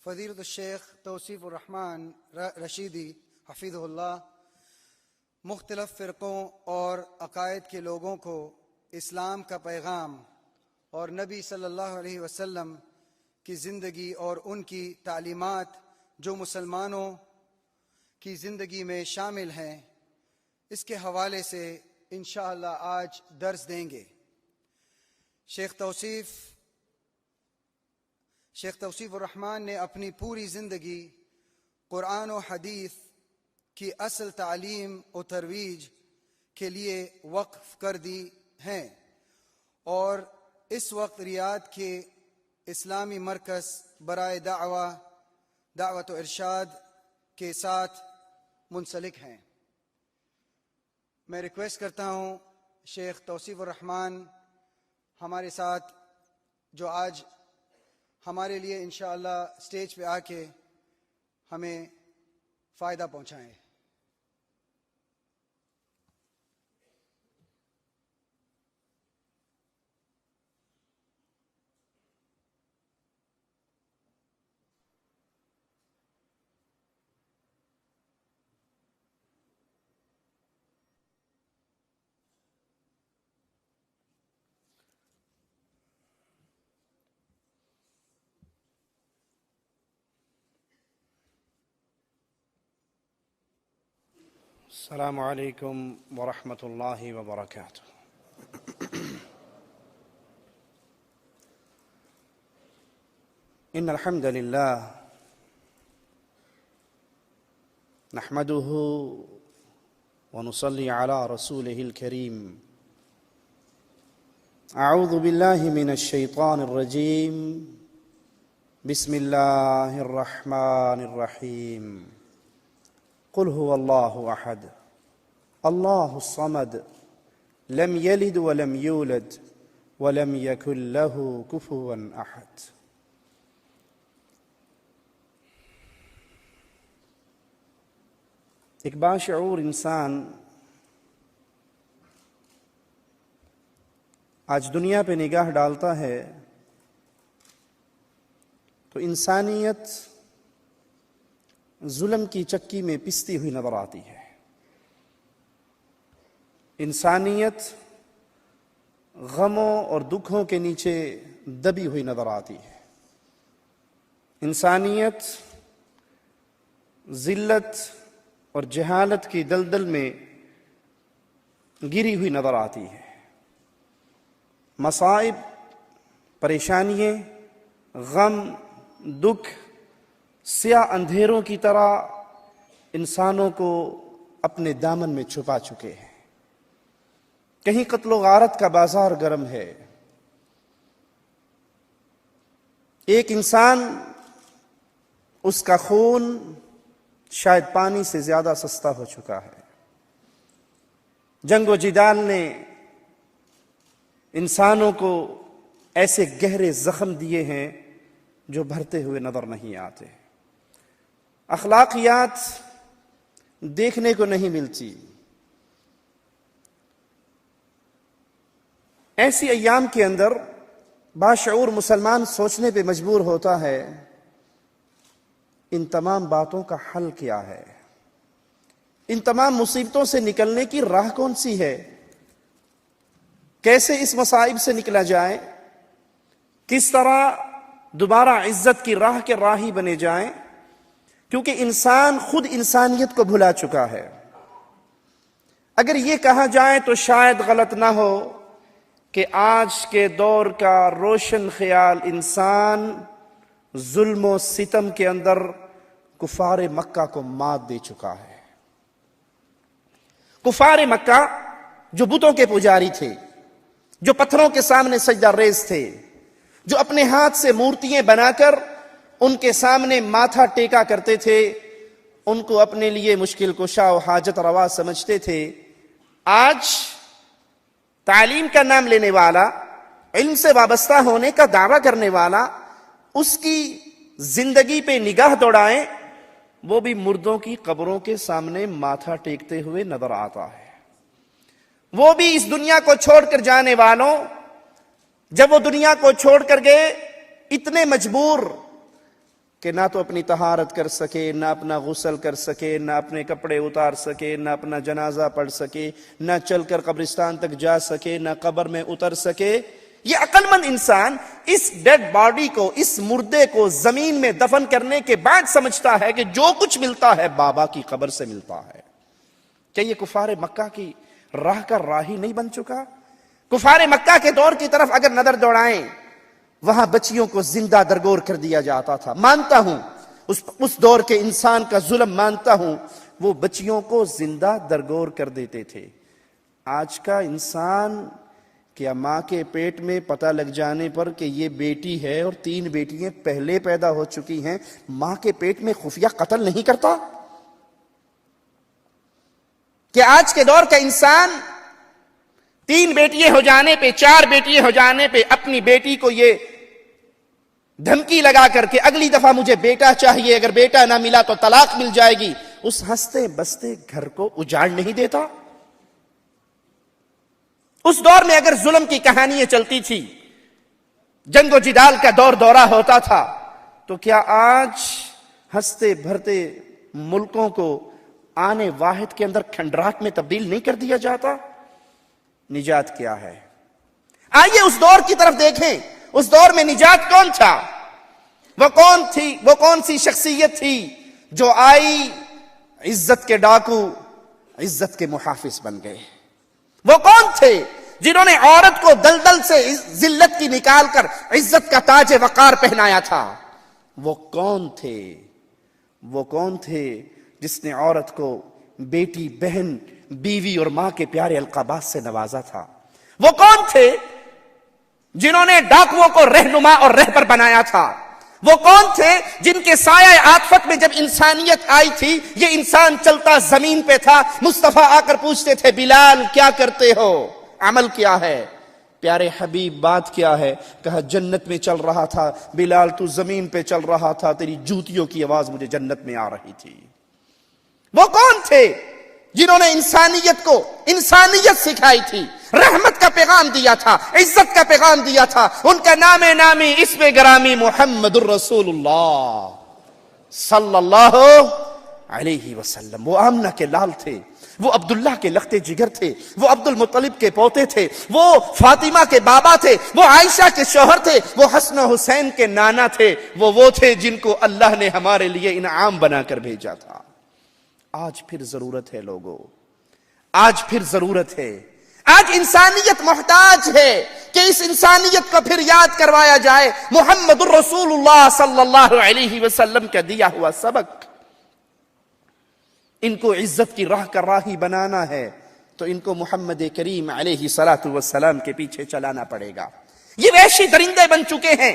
فضیلۃ الشیخ توصیف الرحمن رشیدی حفیظہ اللہ مختلف فرقوں اور عقائد کے لوگوں کو اسلام کا پیغام اور نبی صلی اللہ علیہ وسلم کی زندگی اور ان کی تعلیمات جو مسلمانوں کی زندگی میں شامل ہیں اس کے حوالے سے انشاءاللہ آج درس دیں گے۔ شیخ توصیف الرحمن نے اپنی پوری زندگی قرآن و حدیث کی اصل تعلیم و ترویج کے لیے وقف کر دی ہیں اور اس وقت ریاض کے اسلامی مرکز برائے دعوت و ارشاد کے ساتھ منسلک ہیں۔ میں ریکویسٹ کرتا ہوں شیخ توصیف الرحمن ہمارے ساتھ جو آج ہمارے لیے انشاءاللہ اسٹیج پہ آ کے ہمیں فائدہ پہنچائیں۔ السلام علیکم ورحمۃ اللہ وبرکاتہ۔ ان الحمد للہ نحمده ونصلي على رسوله الكريم۔ اعوذ باللہ من الشیطان الرجیم، بسم اللہ الرحمن الرحیم۔ قل هو الله احد الله الصمد لم يلد ولم يولد ولم يكن له كفوا احد۔ ایک باشعور انسان آج دنیا پہ نگاہ ڈالتا ہے تو انسانیت ظلم کی چکی میں پستی ہوئی نظر آتی ہے۔ انسانیت غموں اور دکھوں کے نیچے دبی ہوئی نظر آتی ہے۔ انسانیت ذلت اور جہالت کی دلدل میں گری ہوئی نظر آتی ہے۔ مصائب، پریشانیاں، غم، دکھ سیاہ اندھیروں کی طرح انسانوں کو اپنے دامن میں چھپا چکے ہیں۔ کہیں قتل و غارت کا بازار گرم ہے۔ ایک انسان، اس کا خون شاید پانی سے زیادہ سستا ہو چکا ہے۔ جنگ و جدال نے انسانوں کو ایسے گہرے زخم دیے ہیں جو بھرتے ہوئے نظر نہیں آتے۔ اخلاقیات دیکھنے کو نہیں ملتی۔ ایسی ایام کے اندر باشعور مسلمان سوچنے پہ مجبور ہوتا ہے ان تمام باتوں کا حل کیا ہے؟ ان تمام مصیبتوں سے نکلنے کی راہ کون سی ہے؟ کیسے اس مصائب سے نکلا جائے؟ کس طرح دوبارہ عزت کی راہ کے راہی بنے جائیں؟ کیونکہ انسان خود انسانیت کو بھلا چکا ہے۔ اگر یہ کہا جائے تو شاید غلط نہ ہو کہ آج کے دور کا روشن خیال انسان ظلم و ستم کے اندر کفار مکہ کو مات دے چکا ہے۔ کفار مکہ جو بتوں کے پجاری تھے، جو پتھروں کے سامنے سجدہ ریز تھے، جو اپنے ہاتھ سے مورتیاں بنا کر ان کے سامنے ماتھا ٹیکا کرتے تھے، ان کو اپنے لیے مشکل کشا و حاجت روا سمجھتے تھے، آج تعلیم کا نام لینے والا، علم سے وابستہ ہونے کا دعویٰ کرنے والا، اس کی زندگی پہ نگاہ دوڑائیں، وہ بھی مردوں کی قبروں کے سامنے ماتھا ٹیکتے ہوئے نظر آتا ہے۔ وہ بھی اس دنیا کو چھوڑ کر جانے والوں، جب وہ دنیا کو چھوڑ کر گئے اتنے مجبور کہ نہ تو اپنی طہارت کر سکے، نہ اپنا غسل کر سکے، نہ اپنے کپڑے اتار سکے، نہ اپنا جنازہ پڑھ سکے، نہ چل کر قبرستان تک جا سکے، نہ قبر میں اتر سکے، یہ عقل مند انسان اس ڈیڈ باڈی کو، اس مردے کو زمین میں دفن کرنے کے بعد سمجھتا ہے کہ جو کچھ ملتا ہے بابا کی قبر سے ملتا ہے۔ کیا یہ کفار مکہ کی راہ کا راہی نہیں بن چکا؟ کفار مکہ کے دور کی طرف اگر نظر دوڑائیں، وہاں بچیوں کو زندہ درگور کر دیا جاتا تھا۔ مانتا ہوں اس دور کے انسان کا ظلم، مانتا ہوں وہ بچیوں کو زندہ درگور کر دیتے تھے۔ آج کا انسان کیا ماں کے پیٹ میں پتہ لگ جانے پر کہ یہ بیٹی ہے اور 3 بیٹیاں پہلے پیدا ہو چکی ہیں، ماں کے پیٹ میں خفیہ قتل نہیں کرتا؟ کہ آج کے دور کا انسان 3 بیٹیاں ہو جانے پہ، 4 بیٹیاں ہو جانے پہ اپنی بیٹی کو یہ دھمکی لگا کر کے اگلی دفعہ مجھے بیٹا چاہیے، اگر بیٹا نہ ملا تو طلاق مل جائے گی، اس ہنستے بستے گھر کو اجاڑ نہیں دیتا؟ اس دور میں اگر ظلم کی کہانیاں چلتی تھی، جنگ و جدال کا دور دورہ ہوتا تھا، تو کیا آج ہنستے بھرتے ملکوں کو آنے واحد کے اندر کھنڈرات میں تبدیل نہیں کر دیا جاتا؟ نجات کیا ہے؟ آئیے اس دور کی طرف دیکھیں۔ اس دور میں نجات کون تھا؟ وہ کون تھی؟ وہ کون سی شخصیت تھی جو آئی، عزت کے ڈاکو عزت کے محافظ بن گئے؟ وہ کون تھے جنہوں نے عورت کو دلدل سے ذلت کی نکال کر عزت کا تاج وقار پہنایا تھا؟ وہ کون تھے؟ وہ کون تھے جس نے عورت کو بیٹی، بہن، بیوی اور ماں کے پیارے القابات سے نوازا تھا؟ وہ کون تھے جنہوں نے ڈاکوؤں کو رہنما اور رہبر بنایا تھا؟ وہ کون تھے جن کے سایہ عاطفت میں جب انسانیت آئی تھی، یہ انسان چلتا زمین پہ تھا، مصطفیٰ آ کر پوچھتے تھے بلال کیا کرتے ہو، عمل کیا ہے؟ پیارے حبیب بات کیا ہے؟ کہا جنت میں چل رہا تھا بلال، تو زمین پہ چل رہا تھا، تیری جوتیوں کی آواز مجھے جنت میں آ رہی تھی۔ وہ کون تھے جنہوں نے انسانیت کو انسانیت سکھائی تھی، رحمت کا پیغام دیا تھا، عزت کا پیغام دیا تھا؟ ان کا نام نامی، اسم گرامی محمد الرسول اللہ صلی اللہ علیہ وسلم۔ وہ آمنہ کے لال تھے، وہ عبداللہ کے لخت جگر تھے، وہ عبد المطلب کے پوتے تھے، وہ فاطمہ کے بابا تھے، وہ عائشہ کے شوہر تھے، وہ حسن و حسین کے نانا تھے، وہ تھے جن کو اللہ نے ہمارے لیے انعام بنا کر بھیجا تھا۔ آج پھر ضرورت ہے لوگوں، آج پھر ضرورت ہے، آج انسانیت محتاج ہے کہ اس انسانیت کو پھر یاد کروایا جائے محمد الرسول اللہ صلی اللہ علیہ وسلم کا دیا ہوا سبق۔ ان کو عزت کی راہ کا راہی بنانا ہے تو ان کو محمد کریم علیہ الصلوۃ والسلام کے پیچھے چلانا پڑے گا۔ یہ وحشی درندے بن چکے ہیں۔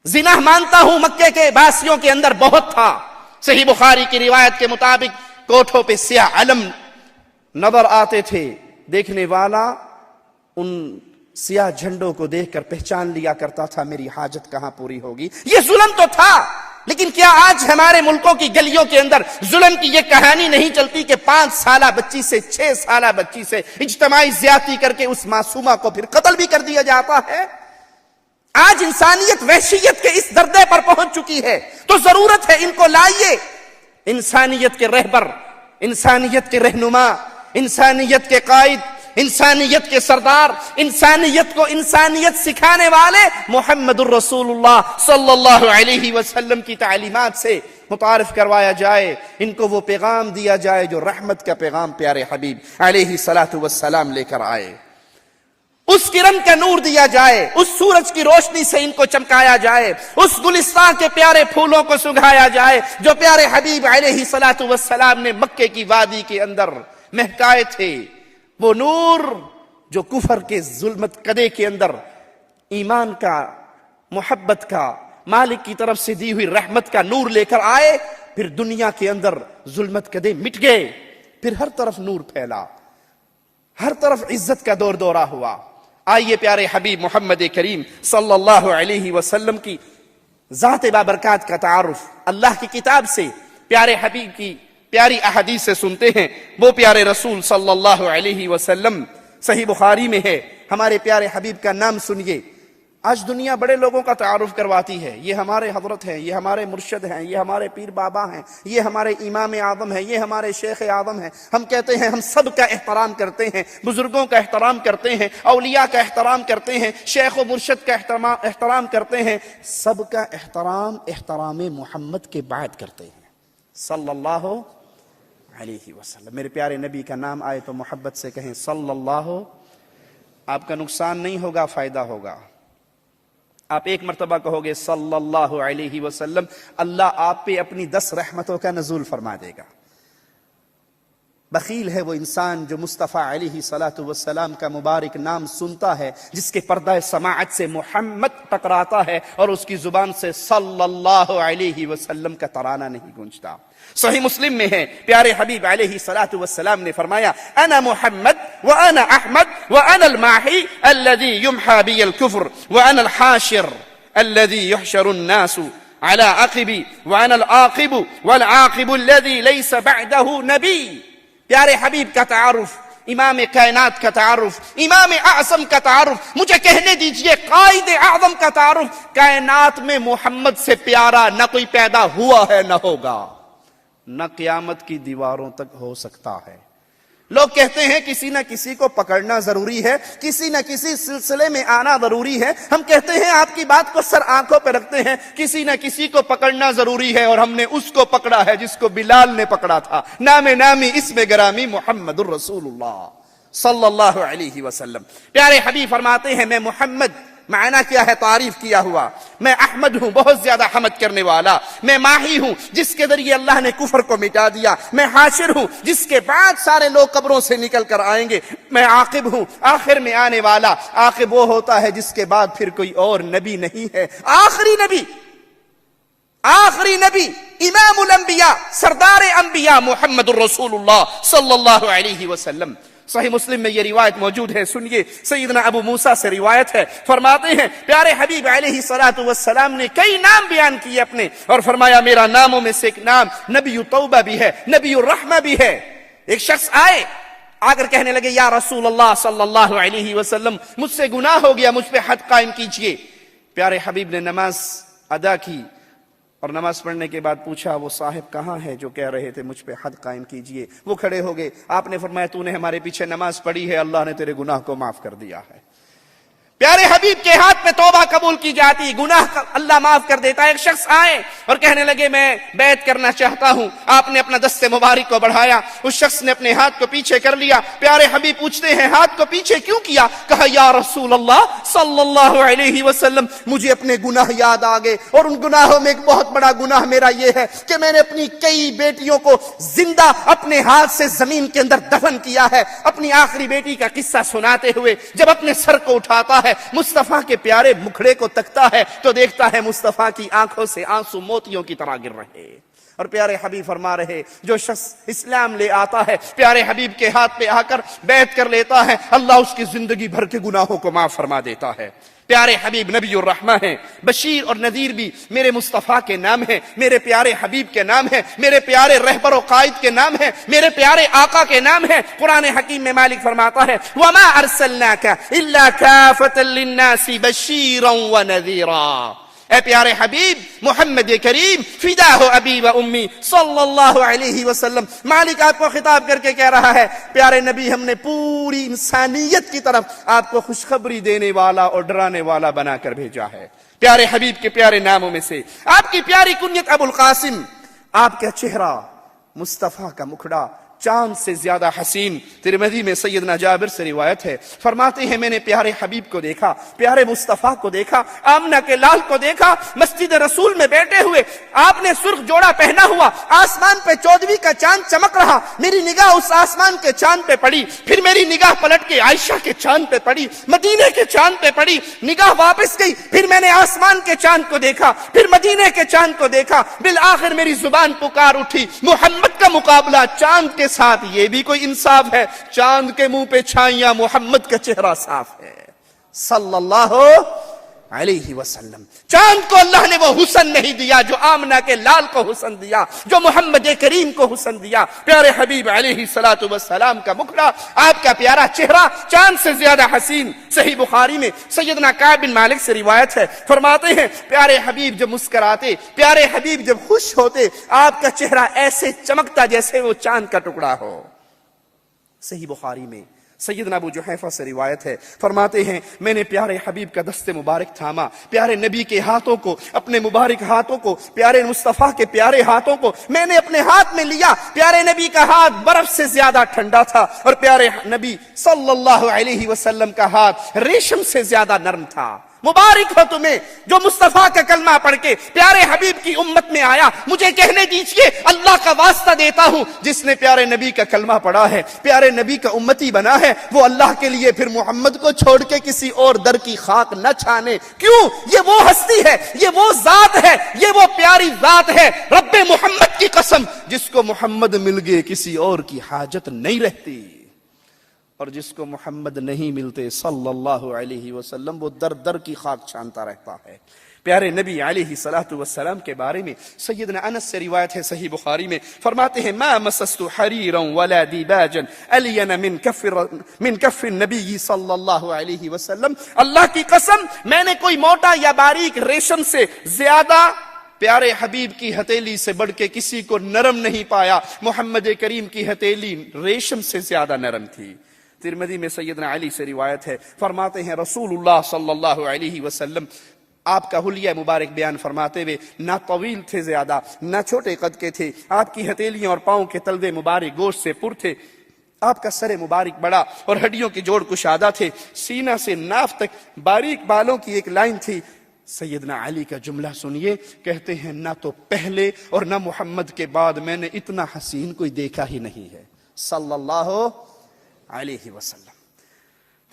زنا مانتا ہوں مکے کے باسیوں کے اندر بہت تھا، صحیح بخاری کی روایت کے مطابق کوٹھوں پہ سیاہ علم نظر آتے تھے، دیکھنے والا ان سیاہ جھنڈوں کو دیکھ کر پہچان لیا کرتا تھا میری حاجت کہاں پوری ہوگی۔ یہ ظلم تو تھا، لیکن کیا آج ہمارے ملکوں کی گلیوں کے اندر ظلم کی یہ کہانی نہیں چلتی کہ 5 سالہ بچی سے 6 سالہ بچی سے اجتماعی زیادتی کر کے اس معصومہ کو پھر قتل بھی کر دیا جاتا ہے؟ آج انسانیت وحشیت کے اس دردے پر پہنچ چکی ہے، تو ضرورت ہے ان کو لائیے، انسانیت کے رہبر، انسانیت کے رہنما، انسانیت کے قائد، انسانیت کے سردار، انسانیت کو انسانیت سکھانے والے محمد الرسول اللہ صلی اللہ علیہ وسلم کی تعلیمات سے متعارف کروایا جائے، ان کو وہ پیغام دیا جائے جو رحمت کا پیغام پیارے حبیب علیہ الصلوۃ والسلام لے کر آئے، اس کرن کا نور دیا جائے، اس سورج کی روشنی سے ان کو چمکایا جائے، اس گلستان کے پیارے پھولوں کو سنگھایا جائے جو پیارے حبیب علیہ الصلوۃ والسلام نے مکے کی وادی کے اندر مہکائے تھے، وہ نور جو کفر کے ظلمت کدے کے اندر ایمان کا، محبت کا، مالک کی طرف سے دی ہوئی رحمت کا نور لے کر آئے، پھر دنیا کے اندر ظلمت کدے مٹ گئے، پھر ہر طرف نور پھیلا، ہر طرف عزت کا دور دورہ ہوا۔ آئیے پیارے حبیب محمد کریم صلی اللہ علیہ وسلم کی ذات بابرکات کا تعارف اللہ کی کتاب سے، پیارے حبیب کی پیاری احادیث سے سنتے ہیں۔ وہ پیارے رسول صلی اللہ علیہ وسلم، صحیح بخاری میں ہے، ہمارے پیارے حبیب کا نام سنیے، آج دنیا بڑے لوگوں کا تعارف کرواتی ہے، یہ ہمارے حضرت ہیں، یہ ہمارے مرشد ہیں، یہ ہمارے پیر بابا ہیں، یہ ہمارے امام اعظم ہیں، یہ ہمارے شیخ اعظم ہیں۔ ہم کہتے ہیں ہم سب کا احترام کرتے ہیں، بزرگوں کا احترام کرتے ہیں، اولیاء کا احترام کرتے ہیں، شیخ و مرشد کا احترام کرتے ہیں، سب کا احترام محمد کے بعد کرتے ہیں صلی اللہ علیہ وسلم۔ میرے پیارے نبی کا نام آئے تو محبت سے کہیں صلی اللہ۔ آپ کا نقصان نہیں ہوگا، فائدہ ہوگا۔ آپ ایک مرتبہ کہو گے صلی اللہ علیہ وسلم، اللہ آپ پہ اپنی 10 رحمتوں کا نزول فرما دے گا۔ بخیل ہے وہ انسان جو مصطفیٰ علیہ صلاۃ والسلام کا مبارک نام سنتا ہے، جس کے پردہ سماعت سے محمد ٹکراتا ہے اور اس کی زبان سے صلی اللہ علیہ وسلم کا ترانہ نہیں گونجتا۔ صحیح مسلم میں ہے، پیارے حبیب علیہ صلاۃ والسلام نے فرمایا انا محمد وانا احمد وانا الماحی الذي يمحى بي الكفر وانا الحاشر الذي يحشر الناس على عقبي وانا العاقب والعاقب الذي ليس بعده نبي۔ پیارے حبیب کا تعارف، امام کائنات کا تعارف، امام اعظم کا تعارف، مجھے کہنے دیجئے قائد اعظم کا تعارف۔ کائنات میں محمد سے پیارا نہ کوئی پیدا ہوا ہے نہ ہوگا، نہ قیامت کی دیواروں تک ہو سکتا ہے۔ لوگ کہتے ہیں کسی نہ کسی کو پکڑنا ضروری ہے، کسی نہ کسی سلسلے میں آنا ضروری ہے۔ ہم کہتے ہیں آپ کی بات کو سر آنکھوں پہ رکھتے ہیں، کسی نہ کسی کو پکڑنا ضروری ہے، اور ہم نے اس کو پکڑا ہے جس کو بلال نے پکڑا تھا، نام نامی اسم گرامی محمد الرسول اللہ صلی اللہ علیہ وسلم۔ پیارے حبیب فرماتے ہیں میں محمد، معنی کیا ہے؟ تعریف کیا ہوا۔ میں احمد ہوں، بہت زیادہ حمد کرنے والا۔ میں ماہی ہوں، جس کے ذریعے اللہ نے کفر کو مٹا دیا۔ میں حاشر ہوں، جس کے بعد سارے لوگ قبروں سے نکل کر آئیں گے۔ میں عاقب ہوں، آخر میں آنے والا۔ عاقب وہ ہوتا ہے جس کے بعد پھر کوئی اور نبی نہیں ہے۔ آخری نبی امام الانبیاء، سردار انبیاء محمد الرسول اللہ صلی اللہ علیہ وسلم۔ صحیح مسلم میں یہ روایت موجود ہے، سنیے، سیدنا ابو موسیٰ سے روایت ہے، فرماتے ہیں پیارے حبیب علیہ الصلوۃ والسلام نے کئی نام بیان کیے اپنے، اور فرمایا میرا ناموں میں سے ایک نام نبی توبہ بھی ہے، نبی الرحمہ بھی ہے۔ ایک شخص آ کر کہنے لگے یا رسول اللہ صلی اللہ علیہ وسلم، مجھ سے گناہ ہو گیا، مجھ پہ حد قائم کیجئے۔ پیارے حبیب نے نماز ادا کی، اور نماز پڑھنے کے بعد پوچھا وہ صاحب کہاں ہے جو کہہ رہے تھے مجھ پہ حد قائم کیجئے؟ وہ کھڑے ہو گئے۔ آپ نے فرمایا تو نے ہمارے پیچھے نماز پڑھی ہے، اللہ نے تیرے گناہ کو معاف کر دیا ہے۔ پیارے حبیب کے ہاتھ میں توبہ قبول کی جاتی، گناہ اللہ معاف کر دیتا ہے۔ ایک شخص آئے اور کہنے لگے میں بیعت کرنا چاہتا ہوں۔ آپ نے اپنا دست مبارک کو بڑھایا، اس شخص نے اپنے ہاتھ کو پیچھے کر لیا۔ پیارے حبیب پوچھتے ہیں ہاتھ کو پیچھے کیوں کیا؟ کہا یا رسول اللہ صلی اللہ علیہ وسلم، مجھے اپنے گناہ یاد آ گئے، اور ان گناہوں میں ایک بہت بڑا گناہ میرا یہ ہے کہ میں نے اپنی کئی بیٹیوں کو زندہ اپنے ہاتھ سے زمین کے اندر دفن کیا ہے۔ اپنی آخری بیٹی کا قصہ سناتے ہوئے جب اپنے سر کو اٹھاتا ہے، مصطفیٰ کے پیارے مکھڑے کو تکتا ہے تو دیکھتا ہے مصطفیٰ کی آنکھوں سے آنسو موتیوں کی طرح گر رہے۔ اور پیارے حبیب فرما رہے جو شخص اسلام لے آتا ہے، پیارے حبیب کے ہاتھ پہ آ کر بیعت کر لیتا ہے، اللہ اس کی زندگی بھر کے گناہوں کو معاف فرما دیتا ہے۔ پیارے حبیب نبی الرحمہ ہیں، بشیر اور نذیر بھی میرے مصطفیٰ کے نام ہیں، میرے پیارے حبیب کے نام ہیں، میرے پیارے رہبر و قائد کے نام ہیں، میرے پیارے آقا کے نام ہیں۔ قرآن حکیم میں مالک فرماتا ہے وَمَا أَرْسَلْنَاكَ إِلَّا كَافَةً لِلنَّاسِ بَشِيرًا وَنَذِيرًا۔ اے پیارے حبیب محمد کریم فداہ ابی و امی صلی اللہ علیہ وسلم، مالک آپ کو خطاب کر کے کہہ رہا ہے پیارے نبی ہم نے پوری انسانیت کی طرف آپ کو خوشخبری دینے والا اور ڈرانے والا بنا کر بھیجا ہے۔ پیارے حبیب کے پیارے ناموں میں سے آپ کی پیاری کنیت ابو القاسم، آپ کا چہرہ مصطفیٰ کا مکھڑا چاند سے زیادہ حسین۔ ترمذی میں سیدنا جابر سے روایت ہے، فرماتے ہیں میں نے پیارے حبیب کو دیکھا، پیارے مصطفیٰ کو دیکھا، آمنہ کے لال کو دیکھا، مسجد رسول میں بیٹھے ہوئے، آپ نے سرخ جوڑا پہنا ہوا، آسمان پہ 14ویں کا چاند چمک رہا، میری نگاہ اس آسمان کے چاند پہ پڑی، پھر میری نگاہ پلٹ کے عائشہ کے چاند پہ پڑی، مدینے کے چاند پہ پڑی، نگاہ واپس گئی، پھر میں نے آسمان کے چاند کو دیکھا، پھر مدینے کے چاند کو دیکھا، بالآخر میری زبان پکار اٹھی محمد کا مقابلہ چاند کے ساتھ یہ بھی کوئی انصاف ہے؟ چاند کے منہ پہ چھائیاں، محمد کا چہرہ صاف ہے صلی اللہ علیہ وسلم. چاند کو اللہ نے وہ حسن نہیں دیا جو آمنہ کے لال کو حسن دیا، جو محمد کریم کو حسن دیا. پیارے حبیب علیہ الصلوۃ والسلام کا مکھڑا، آپ کا پیارا چہرہ چاند سے زیادہ حسین. صحیح بخاری میں سیدنا کعب بن مالک سے روایت ہے، فرماتے ہیں پیارے حبیب جب مسکراتے، پیارے حبیب جب خوش ہوتے، آپ کا چہرہ ایسے چمکتا جیسے وہ چاند کا ٹکڑا ہو. صحیح بخاری میں سیدنا ابو جحیفہ سے روایت ہے، فرماتے ہیں میں نے پیارے حبیب کا دست مبارک تھاما، پیارے نبی کے ہاتھوں کو، اپنے مبارک ہاتھوں کو، پیارے مصطفیٰ کے پیارے ہاتھوں کو میں نے اپنے ہاتھ میں لیا. پیارے نبی کا ہاتھ برف سے زیادہ ٹھنڈا تھا اور پیارے نبی صلی اللہ علیہ وسلم کا ہاتھ ریشم سے زیادہ نرم تھا. مبارک ہو تمہیں جو مصطفیٰ کا کلمہ پڑھ کے پیارے حبیب کی امت میں آیا. مجھے کہنے دیجئے اللہ کا واسطہ دیتا ہوں، جس نے پیارے نبی کا کلمہ پڑھا ہے، پیارے نبی کا امتی بنا ہے، وہ اللہ کے لیے پھر محمد کو چھوڑ کے کسی اور در کی خاک نہ چھانے. کیوں؟ یہ وہ ہستی ہے، یہ وہ ذات ہے، یہ وہ پیاری ذات ہے. رب محمد کی قسم، جس کو محمد مل گئے کسی اور کی حاجت نہیں رہتی، اور جس کو محمد نہیں ملتے صلی اللہ علیہ وسلم وہ در در کی خاک چھانتا رہتا ہے. پیارے نبی علیہ الصلوۃ والسلام کے بارے میں سیدنا انس سے روایت ہے صحیح بخاری میں، فرماتے ہیں ما مسست حریرا ولا دیباجا الین من کف النبی صلی اللہ علیہ وسلم. اللہ کی قسم میں نے کوئی موٹا یا باریک ریشم سے زیادہ پیارے حبیب کی ہتھیلی سے بڑھ کے کسی کو نرم نہیں پایا. محمد کریم کی ہتھیلی ریشم سے زیادہ نرم تھی. ترمذی میں سیدنا علی سے روایت ہے، فرماتے ہیں رسول اللہ صلی اللہ علیہ وسلم آپ کا حلیہ مبارک بیان فرماتے ہوئے نہ طویل تھے زیادہ، نہ چھوٹے قد کے تھے. آپ کی ہتھیلیاں اور پاؤں کے تلوے مبارک گوشت سے پر تھے. آپ کا سر مبارک بڑا اور ہڈیوں کے جوڑ کشادہ تھے. سینہ سے ناف تک باریک بالوں کی ایک لائن تھی. سیدنا علی کا جملہ سنیے، کہتے ہیں نہ تو پہلے اور نہ محمد کے بعد میں نے اتنا حسین کوئی دیکھا ہی نہیں ہے صلی اللہ علیہ وسلم.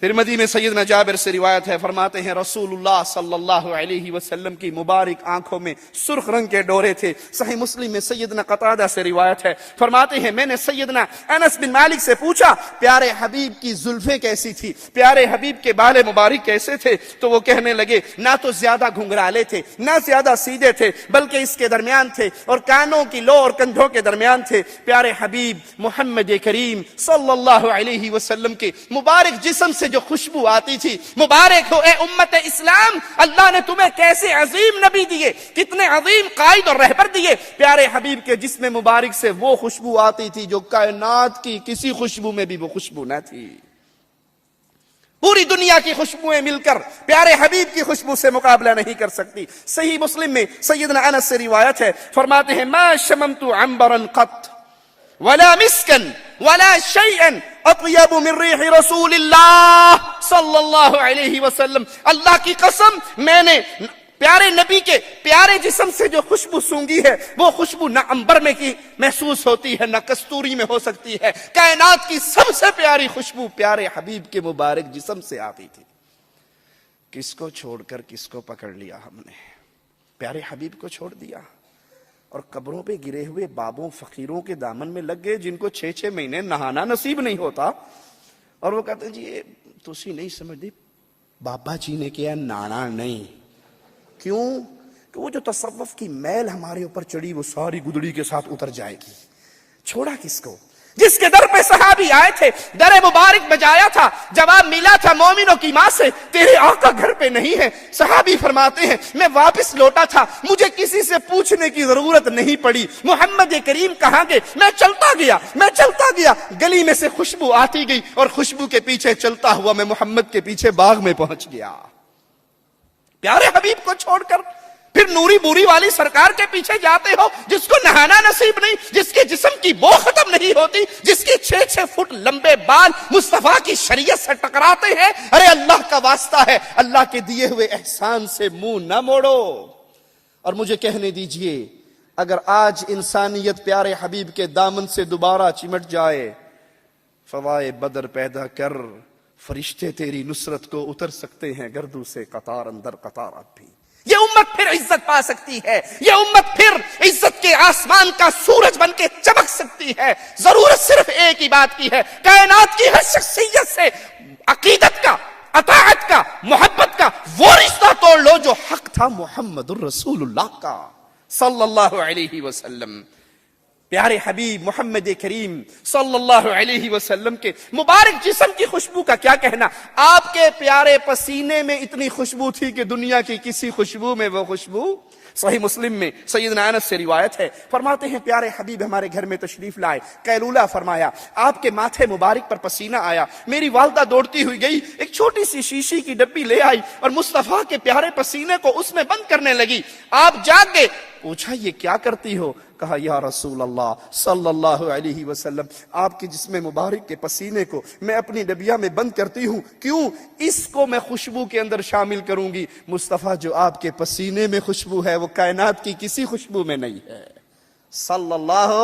ترمذی میں سیدنا جابر سے روایت ہے، فرماتے ہیں رسول اللہ صلی اللہ علیہ وسلم کی مبارک آنکھوں میں سرخ رنگ کے ڈورے تھے. صحیح مسلم میں سیدنا قتادہ سے روایت ہے، فرماتے ہیں میں نے سیدنا انس بن مالک سے پوچھا پیارے حبیب کی زلفیں کیسی تھی، پیارے حبیب کے بال مبارک کیسے تھے، تو وہ کہنے لگے نہ تو زیادہ گھنگرالے تھے نہ زیادہ سیدھے تھے، بلکہ اس کے درمیان تھے اور کانوں کی لو اور کندھوں کے درمیان تھے. پیارے حبیب محمد کریم صلی اللہ علیہ وسلم کے مبارک جسم سے جو خوشبو آتی تھی. مبارک ہو اے امت اسلام، اللہ نے تمہیں کیسے عظیم نبی دیے، کتنے عظیم قائد اور رہبر دیے. پیارے حبیب کے جسم مبارک سے وہ خوشبو آتی تھی جو کائنات کی کسی خوشبو میں بھی وہ خوشبو نہ تھی. پوری دنیا کی خوشبوئیں مل کر پیارے حبیب کی خوشبو سے مقابلہ نہیں کر سکتی. صحیح مسلم میں سیدنا انس سے روایت ہے، فرماتے ہیں ما شممت عنبرا قط ولا مسکا ولا شیئا اطیب من ریح رسول اللہ صلی اللہ علیہ وسلم. اللہ کی قسم میں نے پیارے نبی کے پیارے جسم سے جو خوشبو سونگی ہے وہ خوشبو نہ عنبر میں کی محسوس ہوتی ہے نہ کستوری میں ہو سکتی ہے. کائنات کی سب سے پیاری خوشبو پیارے حبیب کے مبارک جسم سے آتی تھی. کس کو چھوڑ کر کس کو پکڑ لیا ہم نے؟ پیارے حبیب کو چھوڑ دیا اور قبروں پہ گرے ہوئے بابوں فقیروں کے دامن میں لگ گئے جن کو 6 مہینے نہانا نصیب نہیں ہوتا. اور وہ کہتے ہیں جی تسی نہیں سمجھتے بابا جی نے کیا نانا نہیں. کیوں؟ کہ وہ جو تصوف کی میل ہمارے اوپر چڑھی وہ ساری گدڑی کے ساتھ اتر جائے گی. چھوڑا کس کو؟ جس کے در پہ صحابی آئے تھے، در مبارک بجایا تھا، جواب ملا تھا مومنوں کی ماں سے تیرے آقا گھر پہ نہیں ہے. صحابی فرماتے ہیں میں واپس لوٹا تھا، مجھے کسی سے پوچھنے کی ضرورت نہیں پڑی محمد کریم کہاں گئے. میں چلتا گیا گلی میں سے خوشبو آتی گئی اور خوشبو کے پیچھے چلتا ہوا میں محمد کے پیچھے باغ میں پہنچ گیا. پیارے حبیب کو چھوڑ کر پھر نوری بوری والی سرکار کے پیچھے جاتے ہو جس کو نہانا نصیب نہیں، جس کے جسم کی بو ختم نہیں ہوتی، جس کی 6 فٹ لمبے بال مصطفیٰ کی شریعت سے ٹکراتے ہیں. ارے اللہ کا واسطہ ہے، اللہ کے دیے ہوئے احسان سے منہ نہ موڑو. اور مجھے کہنے دیجئے اگر آج انسانیت پیارے حبیب کے دامن سے دوبارہ چمٹ جائے، فوائے بدر پیدا کر، فرشتے تیری نصرت کو اتر سکتے ہیں گردوں سے قطار اندر قطار. اب بھی یہ امت پھر عزت پا سکتی ہے، یہ امت پھر عزت کے آسمان کا سورج بن کے چمک سکتی ہے. ضرورت صرف ایک ہی بات کی ہے، کائنات کی ہر شخصیت سے عقیدت کا، اطاعت کا، محبت کا وہ رشتہ توڑ لو جو حق تھا محمد الرسول اللہ کا صلی اللہ علیہ وسلم۔ پیارے حبیب محمد کریم صلی اللہ علیہ وسلم کے مبارک جسم کی خوشبو کا کیا کہنا، آپ کے پیارے پسینے میں اتنی خوشبو تھی کہ دنیا کی کسی خوشبو میں وہ خوشبو۔ صحیح مسلم میں سیدنا انس سے روایت ہے، فرماتے ہیں پیارے حبیب ہمارے گھر میں تشریف لائے، قیلولہ فرمایا، آپ کے ماتھے مبارک پر پسینہ آیا، میری والدہ دوڑتی ہوئی گئی، ایک چھوٹی سی شیشی کی ڈبی لے آئی اور مصطفیٰ کے پیارے پسینے کو اس میں بند کرنے لگی۔ آپ جاگ گئے، پوچھا یہ کیا کرتی ہو؟ کہا یا رسول اللہ صلی اللہ علیہ وسلم، آپ کے جسم مبارک کے پسینے کو میں اپنی ڈبیا میں بند کرتی ہوں، کیوں؟ اس کو میں خوشبو کے اندر شامل کروں گی۔ مصطفیٰ جو آپ کے پسینے میں خوشبو ہے وہ کائنات کی کسی خوشبو میں نہیں ہے صلی اللہ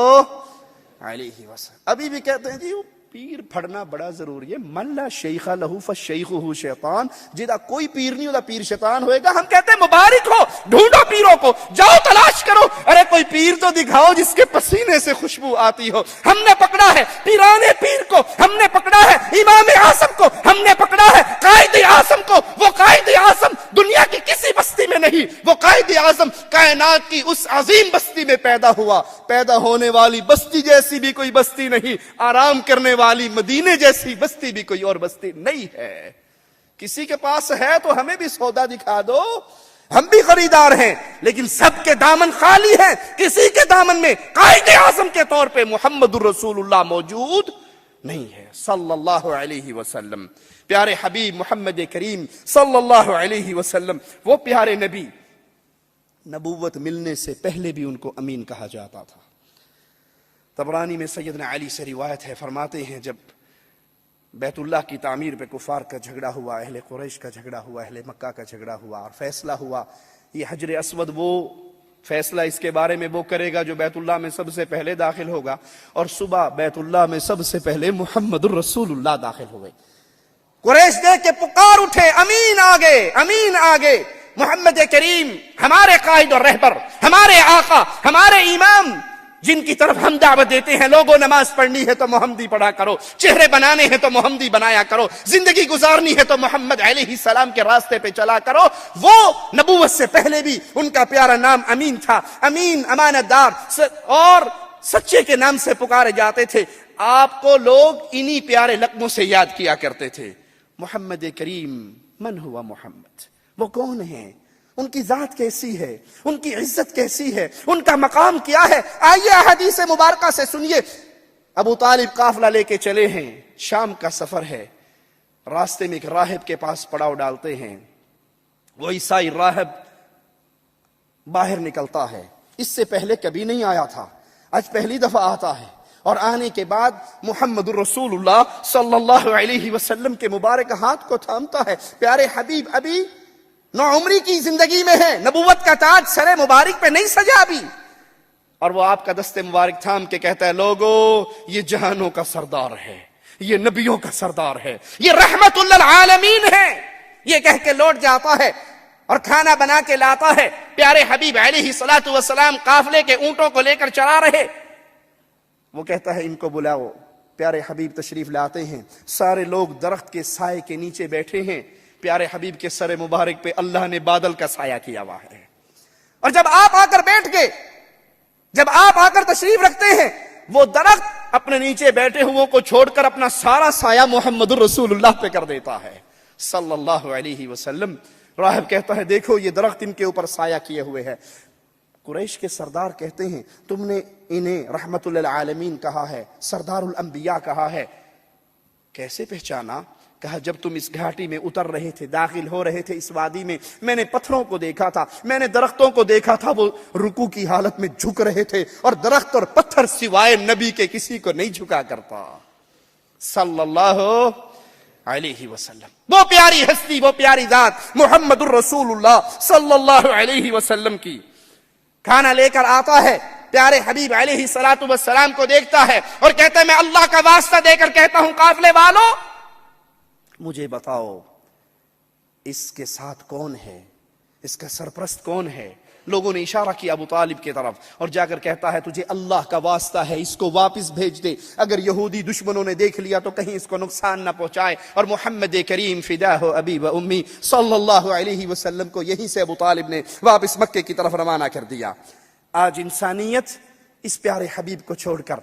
علیہ وسلم۔ ابھی بھی کہتے ہیں جی پیر پھڑنا بڑا ضروری ہے، من لا شیخ لہو فشیخہ شیطان، جدا کوئی پیر نہیں ہوتا پیر شیطان ہوئے گا۔ ہم کہتے ہیں مبارک ہو، ڈھونڈو پیروں کو، جاؤ تلاش کرو، ارے کوئی پیر تو دکھاؤ جس کے پسینے سے خوشبو آتی ہو۔ ہم نے پکڑا ہے پیرانے پیر کو، ہم نے پکڑا ہے امام اعظم کو، ہم نے پکڑا ہے قائد اعظم کو۔ وہ قائد اعظم دنیا کی کسی بستی میں نہیں، وہ قائد اعظم کائنات کی اس عظیم بستی میں پیدا ہوا۔ پیدا ہونے والی بستی جیسی بھی کوئی بستی نہیں، آرام کرنے والی مدینے جیسی بستی بھی کوئی اور بستی نہیں ہے۔ کسی کے پاس ہے تو ہمیں بھی سودا دکھا دو، ہم بھی خریدار ہیں، لیکن سب کے دامن خالی ہیں، کسی کے دامن میں قائد اعظم کے طور پہ محمد الرسول اللہ موجود نہیں ہے صلی اللہ علیہ وسلم۔ پیارے حبیب محمد کریم صلی اللہ علیہ وسلم، وہ پیارے نبی، نبوت ملنے سے پہلے بھی ان کو امین کہا جاتا تھا۔ طبرانی میں سیدنا علی سے روایت ہے، فرماتے ہیں جب بیت اللہ کی تعمیر پہ کفار کا جھگڑا ہوا، اہل قریش کا جھگڑا ہوا، اہل مکہ کا جھگڑا ہوا اور فیصلہ ہوا یہ حجر اسود وہ فیصلہ اس کے بارے میں وہ کرے گا جو بیت اللہ میں سب سے پہلے داخل ہوگا، اور صبح بیت اللہ میں سب سے پہلے محمد الرسول اللہ داخل ہوئے۔ قریش دیکھ کے پکار اٹھے، امین آگے، امین آگے۔ محمد کریم ہمارے قائد اور رہبر، ہمارے آقا، ہمارے امام، جن کی طرف ہم دعوت دیتے ہیں، لوگوں نماز پڑھنی ہے تو محمدی پڑھا کرو، چہرے بنانے ہیں تو محمدی بنایا کرو، زندگی گزارنی ہے تو محمد علیہ السلام کے راستے پہ چلا کرو۔ وہ نبوت سے پہلے بھی ان کا پیارا نام امین تھا، امین امانت دار، اور سچے کے نام سے پکارے جاتے تھے۔ آپ کو لوگ انہی پیارے لقبوں سے یاد کیا کرتے تھے۔ محمد کریم، من ہوا محمد، وہ کون ہیں، ان کی ذات کیسی ہے، ان کی عزت کیسی ہے، ان کا مقام کیا ہے؟ آئیے احادیث مبارکہ سے سنیے۔ ابو طالب قافلہ لے کے چلے ہیں، شام کا سفر ہے، راستے میں ایک راہب کے پاس پڑاؤ ڈالتے ہیں، وہ عیسائی راہب باہر نکلتا ہے، اس سے پہلے کبھی نہیں آیا تھا، آج پہلی دفعہ آتا ہے، اور آنے کے بعد محمد الرسول اللہ صلی اللہ علیہ وسلم کے مبارک ہاتھ کو تھامتا ہے۔ پیارے حبیب ابھی نوعمری کی زندگی میں ہے، نبوت کا تاج سر مبارک پہ نہیں سجا ابھی، اور وہ آپ کا دست مبارک تھام کے کہتا ہے، لوگو یہ جہانوں کا سردار ہے، یہ نبیوں کا سردار ہے، یہ رحمت للعالمین ہے۔ یہ کہہ کے لوٹ جاتا ہے اور کھانا بنا کے لاتا ہے۔ پیارے حبیب علیہ الصلوۃ والسلام قافلے کے اونٹوں کو لے کر چلا رہے، وہ کہتا ہے ان کو بلاؤ۔ پیارے حبیب تشریف لاتے ہیں، سارے لوگ درخت کے سائے کے نیچے بیٹھے ہیں، پیارے حبیب کے سر مبارک پہ اللہ نے بادل کا سایہ کیا ہوا ہے، اور جب آپ آ کر بیٹھ گئے، جب آپ آ کر تشریف رکھتے ہیں، وہ درخت اپنے نیچے بیٹھے ہوئے کو چھوڑ کر اپنا سارا سایہ محمد الرسول اللہ پہ کر دیتا ہے صلی اللہ علیہ وسلم۔ راہب کہتا ہے دیکھو یہ درخت ان کے اوپر سایہ کیے ہوئے ہے۔ قریش کے سردار کہتے ہیں تم نے انہیں رحمت للعالمین کہا ہے، سردار الانبیاء کہا ہے، کیسے پہچانا؟ کہا جب تم اس گھاٹی میں اتر رہے تھے، داخل ہو رہے تھے اس وادی میں نے پتھروں کو دیکھا تھا، میں نے درختوں کو دیکھا تھا، وہ رکوع کی حالت میں جھک رہے تھے، اور درخت اور پتھر سوائے نبی کے کسی کو نہیں جھکا کرتا صلی اللہ علیہ وسلم۔ وہ پیاری ہستی، وہ پیاری ذات محمد الرسول اللہ صلی اللہ علیہ وسلم کی کھانا لے کر آتا ہے، پیارے حبیب علیہ الصلوۃ والسلام کو دیکھتا ہے اور کہتا ہے میں اللہ کا واسطہ دے کر کہتا ہوں قافلے والوں مجھے بتاؤ اس کے ساتھ کون ہے؟ اس کا سرپرست کون ہے؟ لوگوں نے اشارہ کیا ابو طالب کی طرف اور جا کر کہتا ہے تجھے اللہ کا واسطہ ہے اس کو واپس بھیج دے، اگر یہودی دشمنوں نے دیکھ لیا تو کہیں اس کو نقصان نہ پہنچائے، اور محمد کریم فداہ ابی و امی صلی اللہ علیہ وسلم کو یہیں سے ابو طالب نے واپس مکے کی طرف روانہ کر دیا۔ آج انسانیت اس پیارے حبیب کو چھوڑ کر،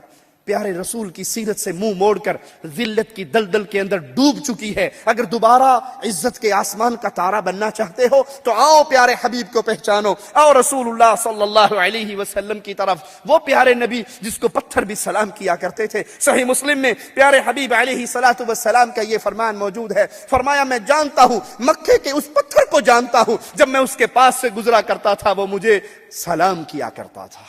پیارے رسول کی سیرت سے منہ موڑ کر ذلت کی دلدل کے اندر ڈوب چکی ہے۔ اگر دوبارہ عزت کے آسمان کا تارا بننا چاہتے ہو تو آؤ پیارے حبیب کو پہچانو، آؤ رسول اللہ صلی اللہ علیہ وسلم کی طرف، وہ پیارے نبی جس کو پتھر بھی سلام کیا کرتے تھے۔ صحیح مسلم میں پیارے حبیب علیہ السلام کا یہ فرمان موجود ہے، فرمایا میں جانتا ہوں، مکے کے اس پتھر کو جانتا ہوں، جب میں اس کے پاس سے گزرا کرتا تھا وہ مجھے سلام کیا کرتا تھا۔